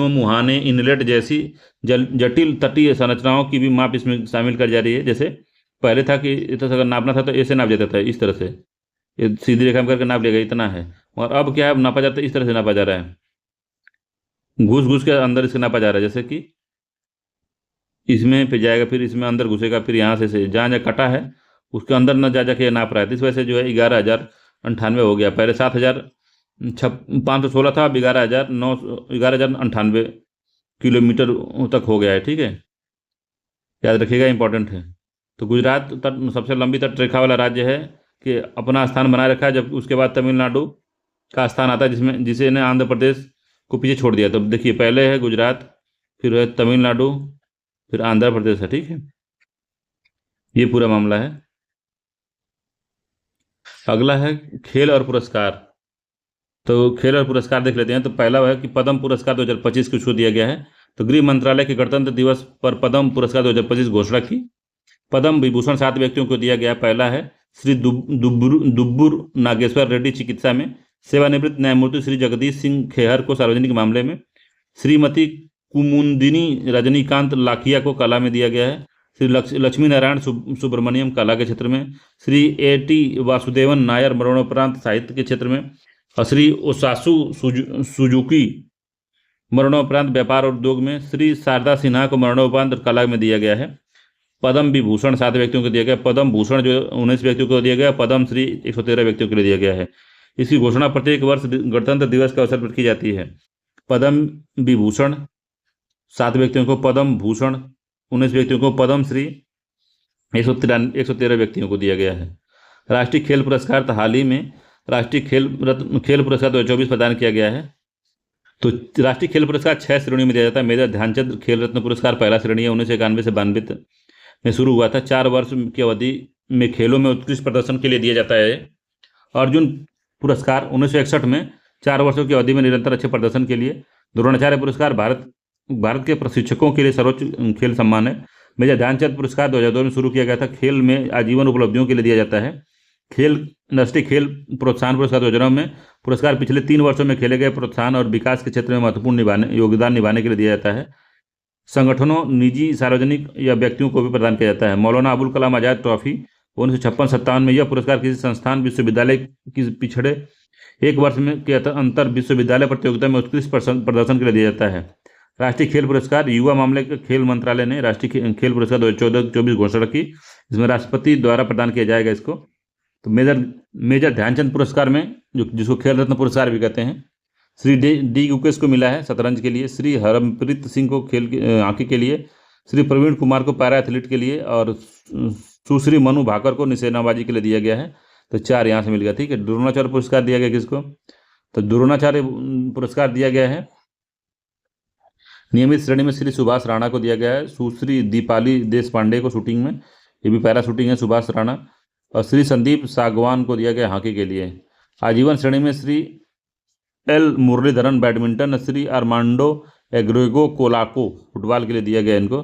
मुहाने इनलेट जैसी जटिल तटीय संरचनाओं की भी माप इसमें शामिल कर जा रही है। जैसे पहले था कि इतना अगर नापना था तो ऐसे नाप देता था, इस तरह से ये सीधी रेखा में करके नाप लेगा इतना है, और अब क्या है, नापा जाता है इस तरह से नापा जा रहा है, घुस घुस के अंदर इसके नापा जा रहा है। जैसे कि इसमें पे जाएगा, फिर इसमें अंदर घुसेगा, फिर यहाँ से जहाँ जहाँ कटा है उसके अंदर न जा जाके नाप रहा है। तो इस वजह से जो है 11,098 हो गया। पहले 7,516 था, अब 11,098 किलोमीटर तक हो गया है। ठीक है, याद रखिएगा, इंपॉर्टेंट है। तो गुजरात तट सबसे लंबी तट रेखा वाला राज्य है कि अपना स्थान बनाए रखा है, जब उसके बाद तमिलनाडु का स्थान आता है, जिसमें जिसे ने आंध्र प्रदेश को पीछे छोड़ दिया। तो देखिए, पहले है गुजरात, फिर है तमिलनाडु, फिर आंध्र प्रदेश है। ठीक है, ये पूरा मामला है। अगला है खेल और पुरस्कार। तो खेल और पुरस्कार देख लेते हैं। तो पहला है कि पद्म पुरस्कार 2025 को दिया गया है। तो गृह मंत्रालय के गणतंत्र दिवस पर पद्म पुरस्कार 2025 घोषणा की। पद्म विभूषण 7 व्यक्तियों को दिया गया। पहला है श्री दुब्बुर नागेश्वर रेड्डी चिकित्सा में, सेवानिवृत्त न्यायमूर्ति श्री जगदीश सिंह खेहर को सार्वजनिक मामले में, श्रीमती कुमुदिनी रजनीकांत लाखिया को कला में दिया गया है, श्री लक्ष्मी नारायण सुब्रमण्यम कला के क्षेत्र में, श्री A.T. वासुदेवन नायर मरणोपरांत साहित्य के क्षेत्र में, और श्री ओसासु सुजुकी मरणोपरांत व्यापार और उद्योग में, श्री शारदा सिन्हा को मरणोपरांत कला में दिया गया है। पद्म विभूषण 7 व्यक्तियों को दिया गया। पद्म भूषण जो 19 व्यक्तियों को दिया गया। पद्म श्री 113 व्यक्तियों के लिए दिया गया है। इसकी घोषणा प्रत्येक वर्ष गणतंत्र दिवस के अवसर पर की जाती है। पद्म विभूषण 7 व्यक्तियों को, पद्म भूषण 19 व्यक्तियों को, पद्म श्री 113 व्यक्तियों को दिया गया है। राष्ट्रीय खेल पुरस्कार, तो हाल ही में राष्ट्रीय खेल पुरस्कार 2024 प्रदान किया गया है। तो राष्ट्रीय खेल पुरस्कार 6 श्रेणियों में दिया जाता है। मेजर ध्यानचंद खेल रत्न पुरस्कार पहला श्रेणी है, 1991 से 92 में शुरू हुआ था। 4 वर्ष की अवधि में खेलों में उत्कृष्ट प्रदर्शन के लिए दिया जाता है। अर्जुन पुरस्कार 1961 में 4 वर्षों की अवधि में निरंतर अच्छे प्रदर्शन के लिए। द्रोणाचार्य पुरस्कार भारत के प्रशिक्षकों के लिए सर्वोच्च खेल सम्मान है। मेजर ध्यानचंद पुरस्कार 2002 में शुरू किया गया था। खेल में आजीवन उपलब्धियों के लिए दिया जाता है। राष्ट्रीय खेल प्रोत्साहन पुरस्कार 2009 में पुरस्कार पिछले 3 वर्षों में खेले गए प्रोत्साहन और विकास के क्षेत्र में महत्वपूर्ण योगदान निभाने के लिए दिया जाता है। संगठनों, निजी, सार्वजनिक या व्यक्तियों को भी प्रदान किया जाता है। मौलाना अबुल कलाम आजाद ट्रॉफी 1956-57 में, यह पुरस्कार किसी संस्थान, विश्वविद्यालय की पिछड़े 1 वर्ष में के अंतर विश्वविद्यालय प्रतियोगिता में उत्कृष्ट प्रदर्शन के लिए दिया जाता है। राष्ट्रीय खेल पुरस्कार, युवा मामले के खेल मंत्रालय ने राष्ट्रीय खेल पुरस्कार 2014-24 घोषणा की, जिसमें राष्ट्रपति द्वारा प्रदान किया जाएगा इसको। तो मेजर ध्यानचंद पुरस्कार में, जिसको खेल रत्न पुरस्कार भी कहते हैं, श्री डी गुकेश को मिला है शतरंज के लिए, श्री हरमप्रीत सिंह को हॉकी के लिए, श्री प्रवीण कुमार को पैरा एथलीट के लिए, और सुश्री मनु भाकर को निशानेबाजी के लिए दिया गया है। तो 4 यहाँ से मिल गया। ठीक है, द्रोणाचार्य पुरस्कार दिया गया किसको? तो द्रोणाचार्य पुरस्कार दिया गया है नियमित श्रेणी में श्री सुभाष राणा को दिया गया है। सुश्री दीपाली देश पांडे को शूटिंग में, ये भी पैरा शूटिंग है, सुभाष राणा। और श्री संदीप सागवान को दिया गया हॉकी के लिए। आजीवन श्रेणी में Shri L Muralidharan badminton, Shri Armando Agrego Colaco football के लिए दिया गया इनको।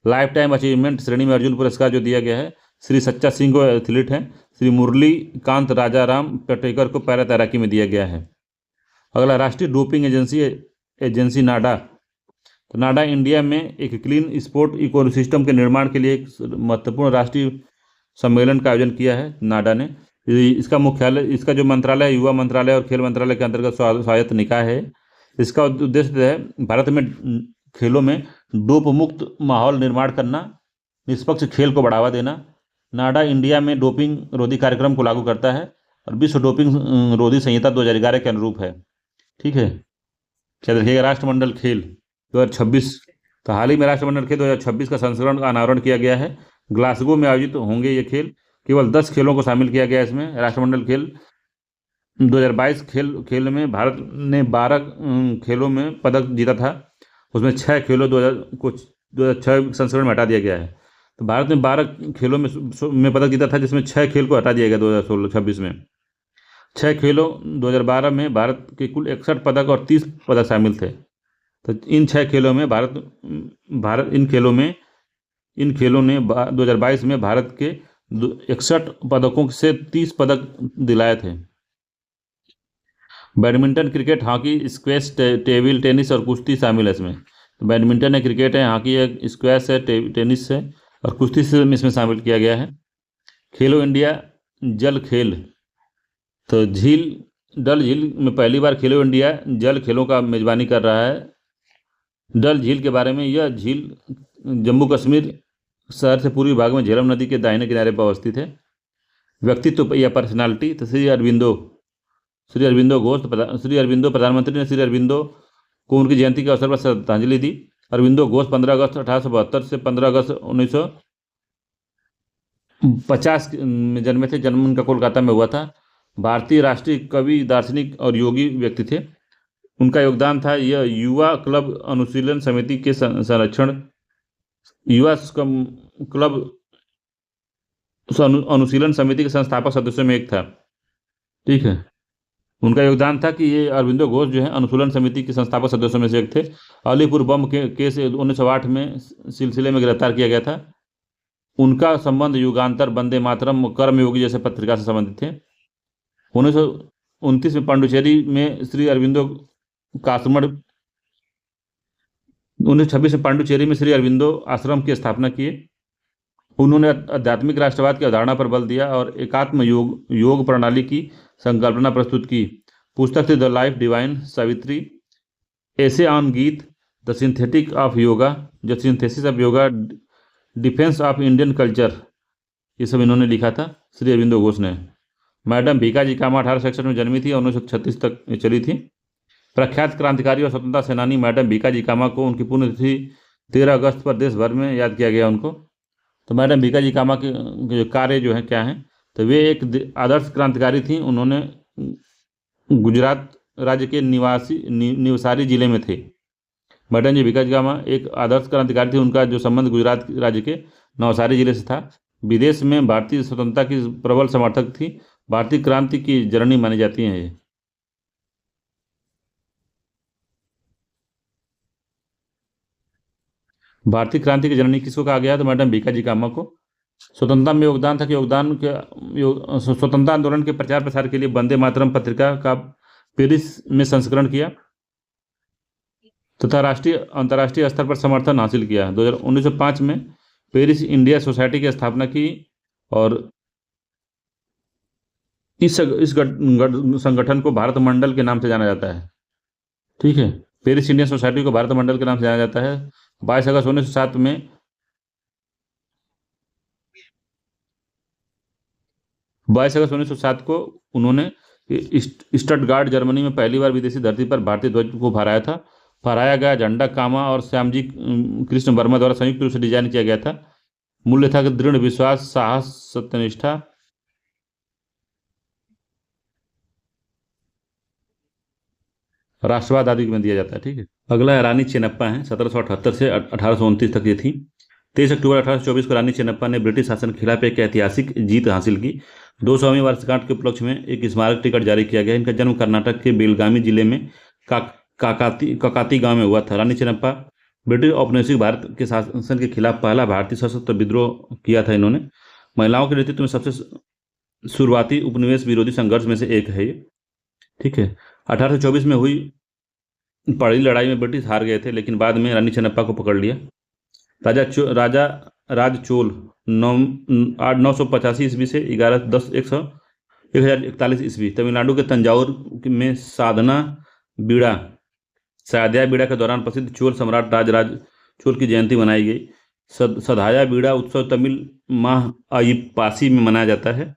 लाइफ टाइम अचीवमेंट श्रेणी में अर्जुन पुरस्कार जो दिया गया है श्री सच्चा सिंह को एथलीट हैं, श्री मुरली कांत राजाराम पटेकर को पैरा तैराकी में दिया गया है। अगला राष्ट्रीय डोपिंग एजेंसी नाडा। तो नाडा इंडिया में एक क्लीन स्पोर्ट इकोसिस्टम के निर्माण के लिए एक महत्वपूर्ण राष्ट्रीय सम्मेलन का आयोजन किया है नाडा ने। इसका मुख्यालय, इसका जो मंत्रालय है युवा मंत्रालय और खेल मंत्रालय के अंतर्गत स्वायत्त निकाय है। इसका उद्देश्य है भारत में खेलों में डोप मुक्त माहौल निर्माण करना, निष्पक्ष खेल को बढ़ावा देना। नाडा इंडिया में डोपिंग रोधी कार्यक्रम को लागू करता है और विश्व डोपिंग रोधी संहिता 2011 के अनुरूप है। ठीक है, क्या देखिएगा राष्ट्रमंडल खेल 2026। तो हाल ही में राष्ट्रमंडल खेल 2026 का संस्करण का अनावरण किया गया है। ग्लासगो में आयोजित होंगे ये खेल। केवल 10 खेलों को शामिल किया गया इसमें। राष्ट्रमंडल खेल 2022 खेल में भारत ने 12 खेलों में पदक जीता था। उसमें 6 खेलों 2006 संस्करण में हटा दिया गया है। तो भारत ने 12 खेलों में पदक जीता था, जिसमें 6 खेल को हटा दिया गया 2016-26 में। 6 खेलों 2012 में भारत के कुल 61 पदक और 30 पदक शामिल थे। तो इन 6 खेलों में इन खेलों ने 2022 में भारत के 61 पदकों से 30 पदक दिलाए थे। Badminton, cricket, hockey, squash, table tennis और कुश्ती शामिल है इसमें। तो बैडमिंटन है, क्रिकेट है, हॉकी है, स्क्वैश है, टेनिस है और कुश्ती से इसमें शामिल किया गया है। खेलो इंडिया जल खेल। तो डल झील में पहली बार खेलो इंडिया जल खेलों का मेजबानी कर रहा है। डल झील के बारे में, यह झील जम्मू कश्मीर शहर से पूर्वी भाग में झेलम नदी के दाहिने किनारे पर अवस्थित है। व्यक्तित्व या पर्सनालिटी, तो श्री अरविंदो घोष। श्री अरविंदो प्रधानमंत्री ने श्री अरविंदो को उनकी जयंती के अवसर पर श्रद्धांजलि दी। अरविंदो घोष 15 अगस्त 1872 से 15 अगस्त 1950 में जन्मे थे। जन्म उनका कोलकाता में हुआ था। भारतीय राष्ट्रीय कवि, दार्शनिक और योगी व्यक्ति थे। उनका योगदान था यह युवा क्लब अनुशीलन समिति के संरक्षण, युवा क्लब अनुशीलन समिति के संस्थापक सदस्यों में एक था। ठीक है, उनका योगदान था कि ये अरविंदो घोष जो है अनुशीलन समिति के संस्थापक सदस्यों में से एक थे। अलीपुर बम के केस 1908 में सिलसिले में गिरफ्तार किया गया था। उनका संबंध युगांतर, वंदे मातरम, कर्मयोगी जैसे पत्रिका से संबंधित थे। 1929 में पांडुचेरी में श्री अरविंदो का आश्रम 1926 में पांडुचेरी में श्री अरविंदो आश्रम की स्थापना किए। उन्होंने आध्यात्मिक राष्ट्रवाद की अवधारणा पर बल दिया और एकात्म योग प्रणाली की संकल्पना प्रस्तुत की। पुस्तक थी the life divine Savitri, essay on Gita, the synthetic of yoga, the synthesis of yoga, defence of Indian culture, ये सब इन्होंने लिखा था श्री अरविंदो घोष ने। मैडम भीकाजी कामा 1866 में जन्मी थी और 1936 तक चली थी। प्रख्यात क्रांतिकारी और स्वतंत्रता सेनानी मैडम भीकाजी कामा को उनकी पुण्यतिथि 13 अगस्त पर देश भर में याद किया गया उनको। तो मैडम भीकाजी कामा के जो कार्य जो है क्या हैं, तो वे एक आदर्श क्रांतिकारी थी। उन्होंने गुजरात राज्य के निवसारी जिले में थे। मैडम जी भीकाजी कामा एक आदर्श क्रांतिकारी थी। उनका जो संबंध गुजरात राज्य के नवसारी जिले से था। विदेश में भारतीय स्वतंत्रता की प्रबल समर्थक थी। भारतीय क्रांति की जननी मानी जाती हैं ये। भारतीय क्रांति की जननी किसको कहा गया? तो मैडम भीकाजी कामा को। स्वतंत्रता में योगदान था कि स्वतंत्रता आंदोलन के प्रचार प्रसार के लिए वंदे मातरम पत्रिका का पेरिस में संस्करण किया तथा अंतर्राष्ट्रीय स्तर पर समर्थन हासिल किया। 1905 में पेरिस इंडिया सोसाइटी की स्थापना की और इस संगठन को भारत मंडल के नाम से जाना जाता है। ठीक है, पेरिस इंडियन सोसाइटी को भारत मंडल के नाम से जाना जाता है। 22 अगस्त 1907 में 22 अगस्त 1907 को उन्होंने स्टटगार्ड जर्मनी में पहली बार विदेशी धरती पर भारतीय ध्वज को फहराया गया झंडा कामा और श्यामजी कृष्ण वर्मा द्वारा संयुक्त रूप से डिजाइन किया गया था। मूल्य था कि दृढ़ विश्वास, साहस, सत्यनिष्ठा, राष्ट्रवाद आदि में दिया जाता है। ठीक है, अगला है रानी चेन्नप्पा है। 1778 से 1829 तक ये थी। 23 अक्टूबर 1824 को रानी चेन्नप्पा ने ब्रिटिश शासन के खिलाफ एक ऐतिहासिक जीत हासिल की। 200वीं वर्षगांठ के उपलक्ष्य में एक स्मारक टिकट जारी किया गया। इनका जन्म कर्नाटक के बेलगामी जिले में काकाती गांव में हुआ था। रानी चेन्नप्पा ब्रिटिश औपनिवेशिक भारत के शासन के खिलाफ पहला भारतीय सशस्त्र विद्रोह किया था इन्होंने। महिलाओं के नेतृत्व में सबसे शुरुआती उपनिवेश विरोधी संघर्ष में से एक है ये। ठीक है। 1824 में हुई पहली लड़ाई में ब्रिटिश हार गए थे, लेकिन बाद में रानी चेन्नप्पा को पकड़ लिया। राजा राज चोल 985 ईस्वी से 1041 ईस्वी तमिलनाडु के तंजावुर में सादया बीड़ा के दौरान प्रसिद्ध चोल सम्राट राज चोल की जयंती मनाई गई। सधाया बीड़ा उत्सव तमिल माह अयिप्पासी में मनाया जाता है।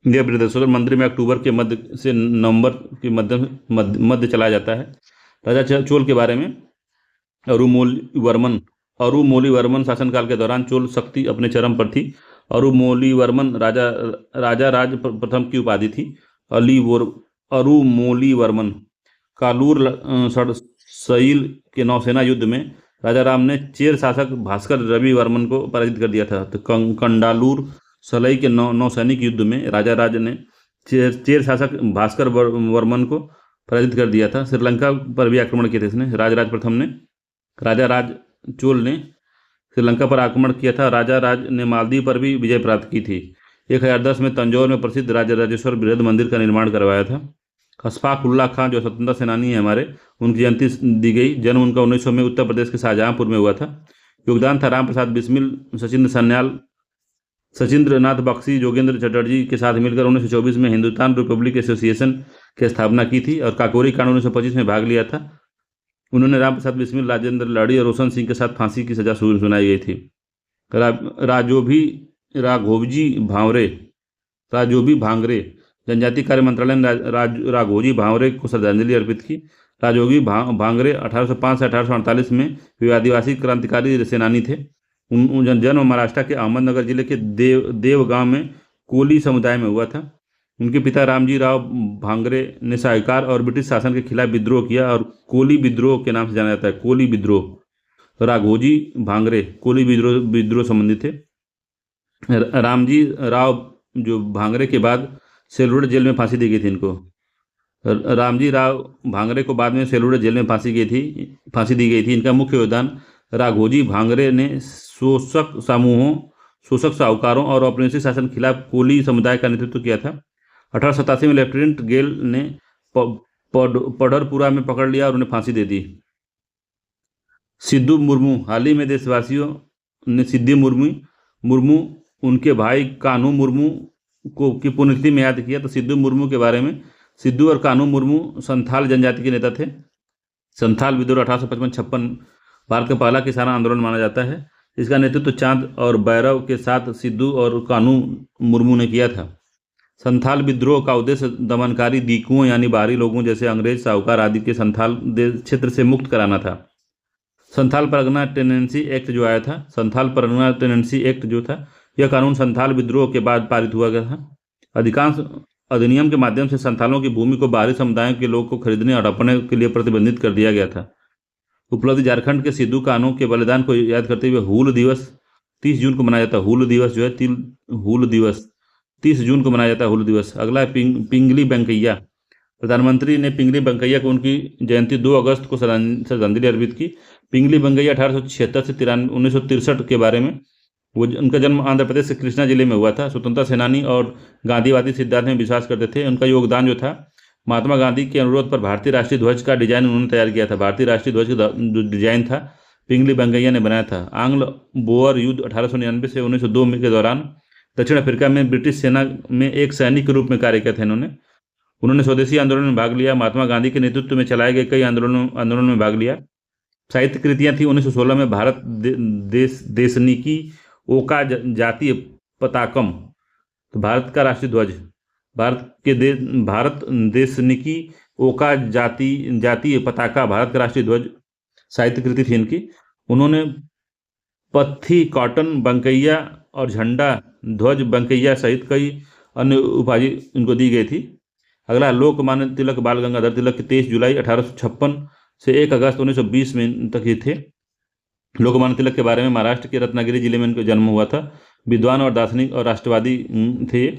यह बृहदेश्वर मंदिर में अक्टूबर के मध्य से नवंबर के मध्य चलाया जाता है। राजा चोल के बारे में अरुमोलीवर्मन शासनकाल के दौरान चोल शक्ति अपने चरम पर थी। अरुमोलीवर्मन राजा राज प्रथम की उपाधि थी। अरुमोलीवर्मन कालूर सईल के नौसेना युद्ध में राजा राम ने चेर शासक भास्कर रवि वर्मन को पराजित कर दिया था। तो कंडालूर सलई के नौसैनिक युद्ध में राजा राज ने चेर शासक भास्कर वर्मन को पराजित कर दिया था। श्रीलंका पर भी आक्रमण किए थे इसने। राजा राज चोल ने श्रीलंका पर आक्रमण किया था। राजा राज ने मालदीव पर भी विजय प्राप्त की थी। 1010 में तंजौर में प्रसिद्ध राजराजेश्वर बृहद मंदिर का निर्माण करवाया था। अशफाक उल्लाह खां जो स्वतंत्रता सेनानी है हमारे, उनकी जयंती दी गई। जन्म उनका 1900 में उत्तर प्रदेश के शाहजहांपुर में हुआ था। योगदान था राम प्रसाद बिस्मिल, सचिंद्र सन्याल, सचिंद्र नाथ बख्शी, जोगेंद्र चटर्जी के साथ मिलकर 1924 में हिंदुस्तान रिपब्लिक एसोसिएशन की स्थापना की थी और काकोरी कांड 1925 में भाग लिया था। उन्होंने राम प्रसाद बिस्मिल, राजेंद्र लाड़ी और रोशन सिंह के साथ फांसी की सजा सुनाई गई थी। राजोभी भांगरे जनजातीय कार्य मंत्रालय ने राघोजी भांवरे को श्रद्धांजलि अर्पित की। राजोगी भांगरे 1805 से 1848 में वे आदिवासी क्रांतिकारी सेनानी थे। जन्म महाराष्ट्र के अहमदनगर जिले के देवगांव में कोली समुदाय में हुआ था। उनके पिता रामजी राव भांगरे ने साहिकार और ब्रिटिश शासन के खिलाफ विद्रोह किया और कोली विद्रोह के नाम से जाना जाता है। कोली विद्रोह। तो राघोजी भांगरे कोली विद्रोह संबंधी थे। रामजी राव जो भांगरे के बाद सेलूर जेल में फांसी दी गई थी इनको। रामजी राव भांगरे को बाद में सेलूर जेल में फांसी दी गई थी। इनका मुख्य योगदान राघोजी भांगरे ने शोषक साहूकारों और औपनिवेशिक शासन के खिलाफ कोली समुदाय का नेतृत्व किया था। 1887 में लेफ्टिनेंट गेल ने पढ़रपुरा में पकड़ लिया और उन्हें फांसी दे दी। सिद्धू मुर्मू, हाल ही में देशवासियों ने सिद्धू मुर्मू उनके भाई कान्हू मुर्मू की पुण्यतिथि में याद किया। तो सिद्धू मुर्मू के बारे में, सिद्धू और कान्हू मुर्मू संथाल जनजाति के नेता थे। संथाल विद्रोह 1855-56 भारत का पहला किसान आंदोलन माना जाता है। इसका नेतृत्व चांद और बैरव के साथ सिद्धू और कान्हू मुर्मू ने किया था। संथाल विद्रोह का उद्देश्य दमनकारी दीकुओं यानी बाहरी लोगों जैसे अंग्रेज, साहूकार आदि के संथाल क्षेत्र से मुक्त कराना था। संथाल परगना टेनेंसी एक्ट जो आया था, संथाल परगना टेनेंसी एक्ट जो था, यह कानून संथाल विद्रोह के बाद पारित हुआ गया था। अधिकांश अधिनियम के माध्यम से संथालों की भूमि को बाहरी समुदायों के लोग को खरीदने और हड़पने के लिए प्रतिबंधित कर दिया गया था। उपलब्धि झारखंड के सिद्धू कान्हू के बलिदान को याद करते हुए हूल दिवस 30 जून को मनाया जाता है। हूल दिवस जो है हूल दिवस 30 जून को मनाया जाता है। हूल दिवस। अगला है पिंगली वेंकैया। प्रधानमंत्री ने पिंगली वेंकैया को उनकी जयंती 2 अगस्त को श्रद्धांजलि अर्पित की। पिंगली वेंकैया 1876 से 1963 के बारे में, वो उनका जन्म आंध्र प्रदेश के कृष्णा जिले में हुआ था। स्वतंत्रता सेनानी और गांधीवादी सिद्धांत में विश्वास करते थे। उनका योगदान जो था, महात्मा गांधी के अनुरोध पर भारतीय राष्ट्रीय ध्वज का डिजाइन उन्होंने तैयार किया था। भारतीय राष्ट्रीय ध्वज का जो डिजाइन था पिंगली वेंकैया ने बनाया था। आंग्ल बोअर युद्ध 1899 से 1902 के दौरान दक्षिण अफ्रीका में ब्रिटिश सेना में एक सैनिक के रूप में कार्य किया था उन्होंने स्वदेशी आंदोलन में भाग लिया। महात्मा गांधी के नेतृत्व में चलाए गए कई आंदोलनों में भाग लिया। साहित्य कृतियां थी। 1916 में भारत देशनिकी ओका जातीय पताकम, तो भारत का राष्ट्रीय ध्वज, भारत देशनिकी ओका जातीय पताका, भारत का राष्ट्रीय ध्वज साहित्य कृति थी इनकी। उन्होंने पत्थी, कॉटन, बंकैया और झंडा ध्वज बंकैया सहित कई अन्य उपाधि इनको दी गई थी। अगला लोकमान्य तिलक बाल गंगाधर तिलक 23 जुलाई 1856 से 1 अगस्त 1920 में तक ही थे। लोकमान्य तिलक के बारे में, महाराष्ट्र के रत्नागिरी जिले में इनका जन्म हुआ था। विद्वान और दार्शनिक और राष्ट्रवादी थे।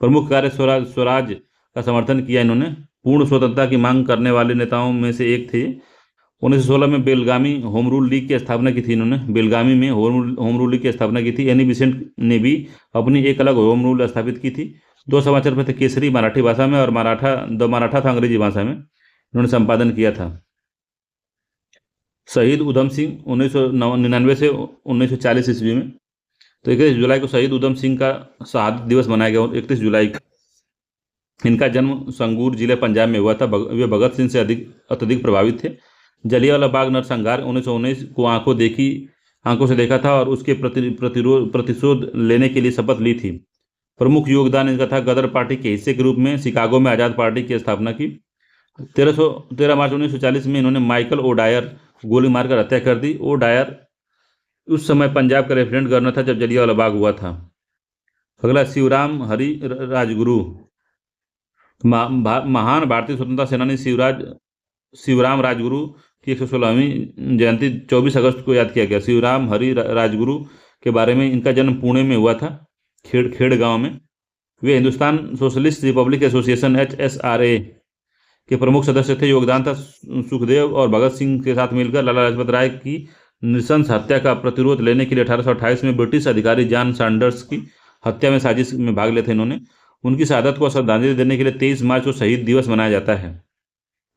प्रमुख कार्य स्वराज स्वराज का समर्थन किया इन्होंने। पूर्ण स्वतंत्रता की मांग करने वाले नेताओं में से एक थे। 1916 में बेलगामी होम रूल लीग की स्थापना की थी इन्होंने। बेलगामी में होम रूल लीग की स्थापना की थी। एनी बेसेंट ने भी अपनी एक अलग होम रूल स्थापित की थी। 2 समाचार पत्र केसरी मराठी भाषा में और द मराठा था अंग्रेजी भाषा में इन्होंने संपादन किया था। शहीद उधम सिंह 1999 से 1940 ईस्वी में, तो 31 जुलाई को शहीद उधम सिंह का शहादत दिवस मनाया गया। 31 जुलाई को इनका जन्म संगरूर जिले पंजाब में हुआ था। वे भगत सिंह से अत्यधिक प्रभावित थे। जलियांवाला बाग नरसंहार 1919 को आंखों से देखा था और उसके प्रतिशोध लेने के लिए शपथ ली थी। प्रमुख योगदान इनका था गदर पार्टी के हिस्से के रूप में शिकागो में आज़ाद पार्टी की स्थापना की। 13 मार्च 1940 में इन्होंने माइकल ओडायर गोली मारकर हत्या कर दी। ओडायर उस समय पंजाब का लेफ्टिनेंट गवर्नर था जब जलियांवाला बाग हुआ था। अगला शिवराम हरि राजगुरु, महान भारतीय स्वतंत्रता सेनानी शिवराम राजगुरु की 116वीं जयंती 24 अगस्त को याद किया गया। शिवराम हरि राजगुरु के बारे में, इनका जन्म पुणे में हुआ था, खेड़ गांव में। वे Hindustan socialist republic association HSRA के प्रमुख सदस्य थे। योगदान था सुखदेव और भगत सिंह के साथ मिलकर लाला लाजपत राय की नृशंस हत्या का प्रतिरोध लेने के लिए 1828 में ब्रिटिश अधिकारी जॉन सैंडर्स की हत्या में साजिश में भाग लिए थे इन्होंने। उनकी शहादत को श्रद्धांजलि देने के लिए 23 मार्च को शहीद दिवस मनाया जाता है।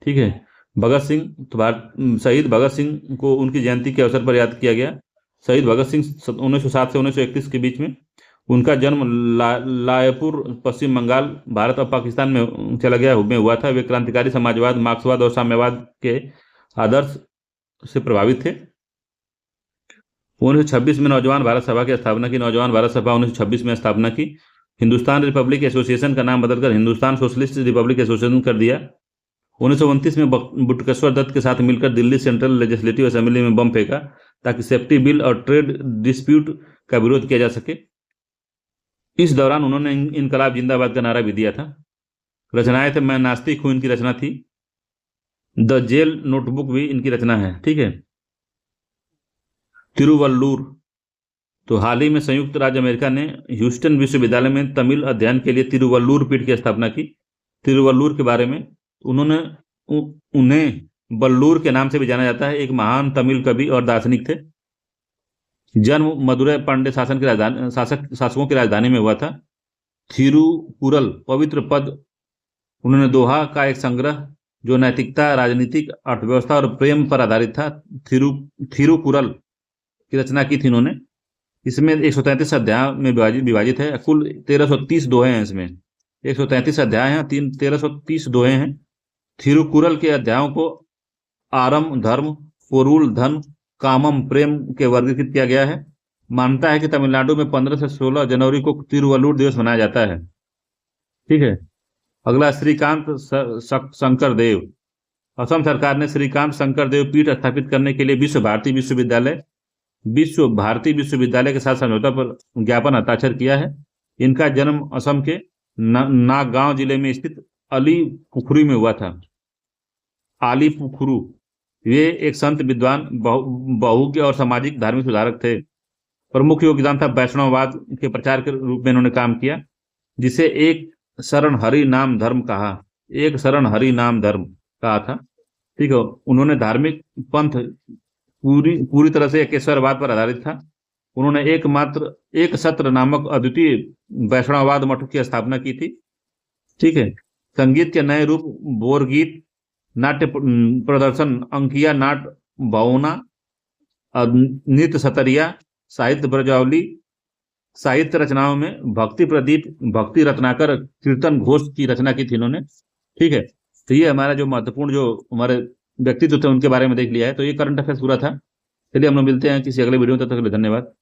ठीक है। भगत सिंह, तो शहीद भगत सिंह को उनकी जयंती के अवसर पर याद किया गया। शहीद भगत सिंह 1907 से 1931 के बीच में, उनका जन्म लायपुर पश्चिम बंगाल भारत और पाकिस्तान में चला गया में हुआ था। वे क्रांतिकारी समाजवाद, मार्क्सवाद और साम्यवाद के आदर्श से प्रभावित थे। 1926 में नौजवान भारत सभा की स्थापना की। नौजवान भारत सभा 1926 में स्थापना की। हिंदुस्तान रिपब्लिक एसोसिएशन का नाम बदलकर हिंदुस्तान सोशलिस्ट रिपब्लिक एसोसिएशन कर दिया। 1929 में बुटकेश्वर दत्त के साथ मिलकर दिल्ली सेंट्रल लेजिस्लेटिव असेंबली में बम फेंका ताकि सेफ्टी बिल और ट्रेड डिस्प्यूट का विरोध किया जा सके। इस दौरान उन्होंने इनकलाब जिंदाबाद का नारा भी दिया था। रचनाएं थे मैं नास्तिक हूं, इनकी रचना थी। द जेल नोटबुक भी इनकी रचना है। ठीक है। तिरुवल्लुर, तो हाल ही में संयुक्त राज्य अमेरिका ने ह्यूस्टन विश्वविद्यालय में तमिल अध्ययन के लिए तिरुवल्लुर पीठ की स्थापना की। तिरुवल्लुर के बारे में, उन्हें बल्लूर के नाम से भी जाना जाता है। एक महान तमिल कवि और दार्शनिक थे। जन्म मदुरै पांड्य शासकों की राजधानी में हुआ था। थिरुकुरल पवित्र पद, उन्होंने दोहा का एक संग्रह जो नैतिकता, राजनीतिक, अर्थव्यवस्था और प्रेम पर आधारित था, थिरुकुरल की रचना की थी इन्होंने। इसमें 133 अध्याय में विभाजित है। कुल 1330 दोहे हैं इसमें। 133 अध्याय हैं, 1330 दोहे हैं। थिरुकुरल के अध्यायों को आरम धर्म, पोरुल धन, कामम प्रेम के वर्गीकृत किया गया है। मानता है कि तमिलनाडु में 15 से 16 जनवरी को तिरुवल्लुर दिवस मनाया जाता है। ठीक है। अगला श्रीकांत शंकर देव। असम सरकार ने श्रीकांत शंकर देव पीठ स्थापित करने के लिए विश्व भारती विश्वविद्यालय के साथ समझौता पर ज्ञापन हस्ताक्षर किया है। इनका जन्म असम के नागगांव जिले में स्थित अलीपुखुरी में हुआ था। अलीपुखुरु, वे एक संत, विद्वान, बहुज्ञ और सामाजिक धार्मिक सुधारक थे। प्रमुख योगदान था वैष्णववाद के प्रचार के रूप में इन्होंने काम किया, जिसे एक शरण हरि नाम धर्म कहा था। ठीक है। उन्होंने धार्मिक पंथ पूरी तरह से एकेश्वरवाद पर आधारित था। उन्होंने एक सत्र नामक अद्वितीय वैष्णववाद मठ की स्थापना की थी। ठीक है। संगीत के नए रूप, बोर गीत, नाट्य प्रदर्शन, अंकिया नाट, भावना, नृत्य सतरिया, साहित्य ब्रजावली, साहित्य रचनाओं में भक्ति प्रदीप, भक्ति रत्नाकर, कीर्तन घोष की रचना की थी इन्होंने। ठीक है। तो ये हमारा जो महत्वपूर्ण जो हमारे व्यक्तित्व थे उनके बारे में देख लिया है। तो ये करंट अफेयर्स पूरा था। चलिए हम लोग मिलते हैं किसी अगले वीडियो में, तब तक के लिए धन्यवाद।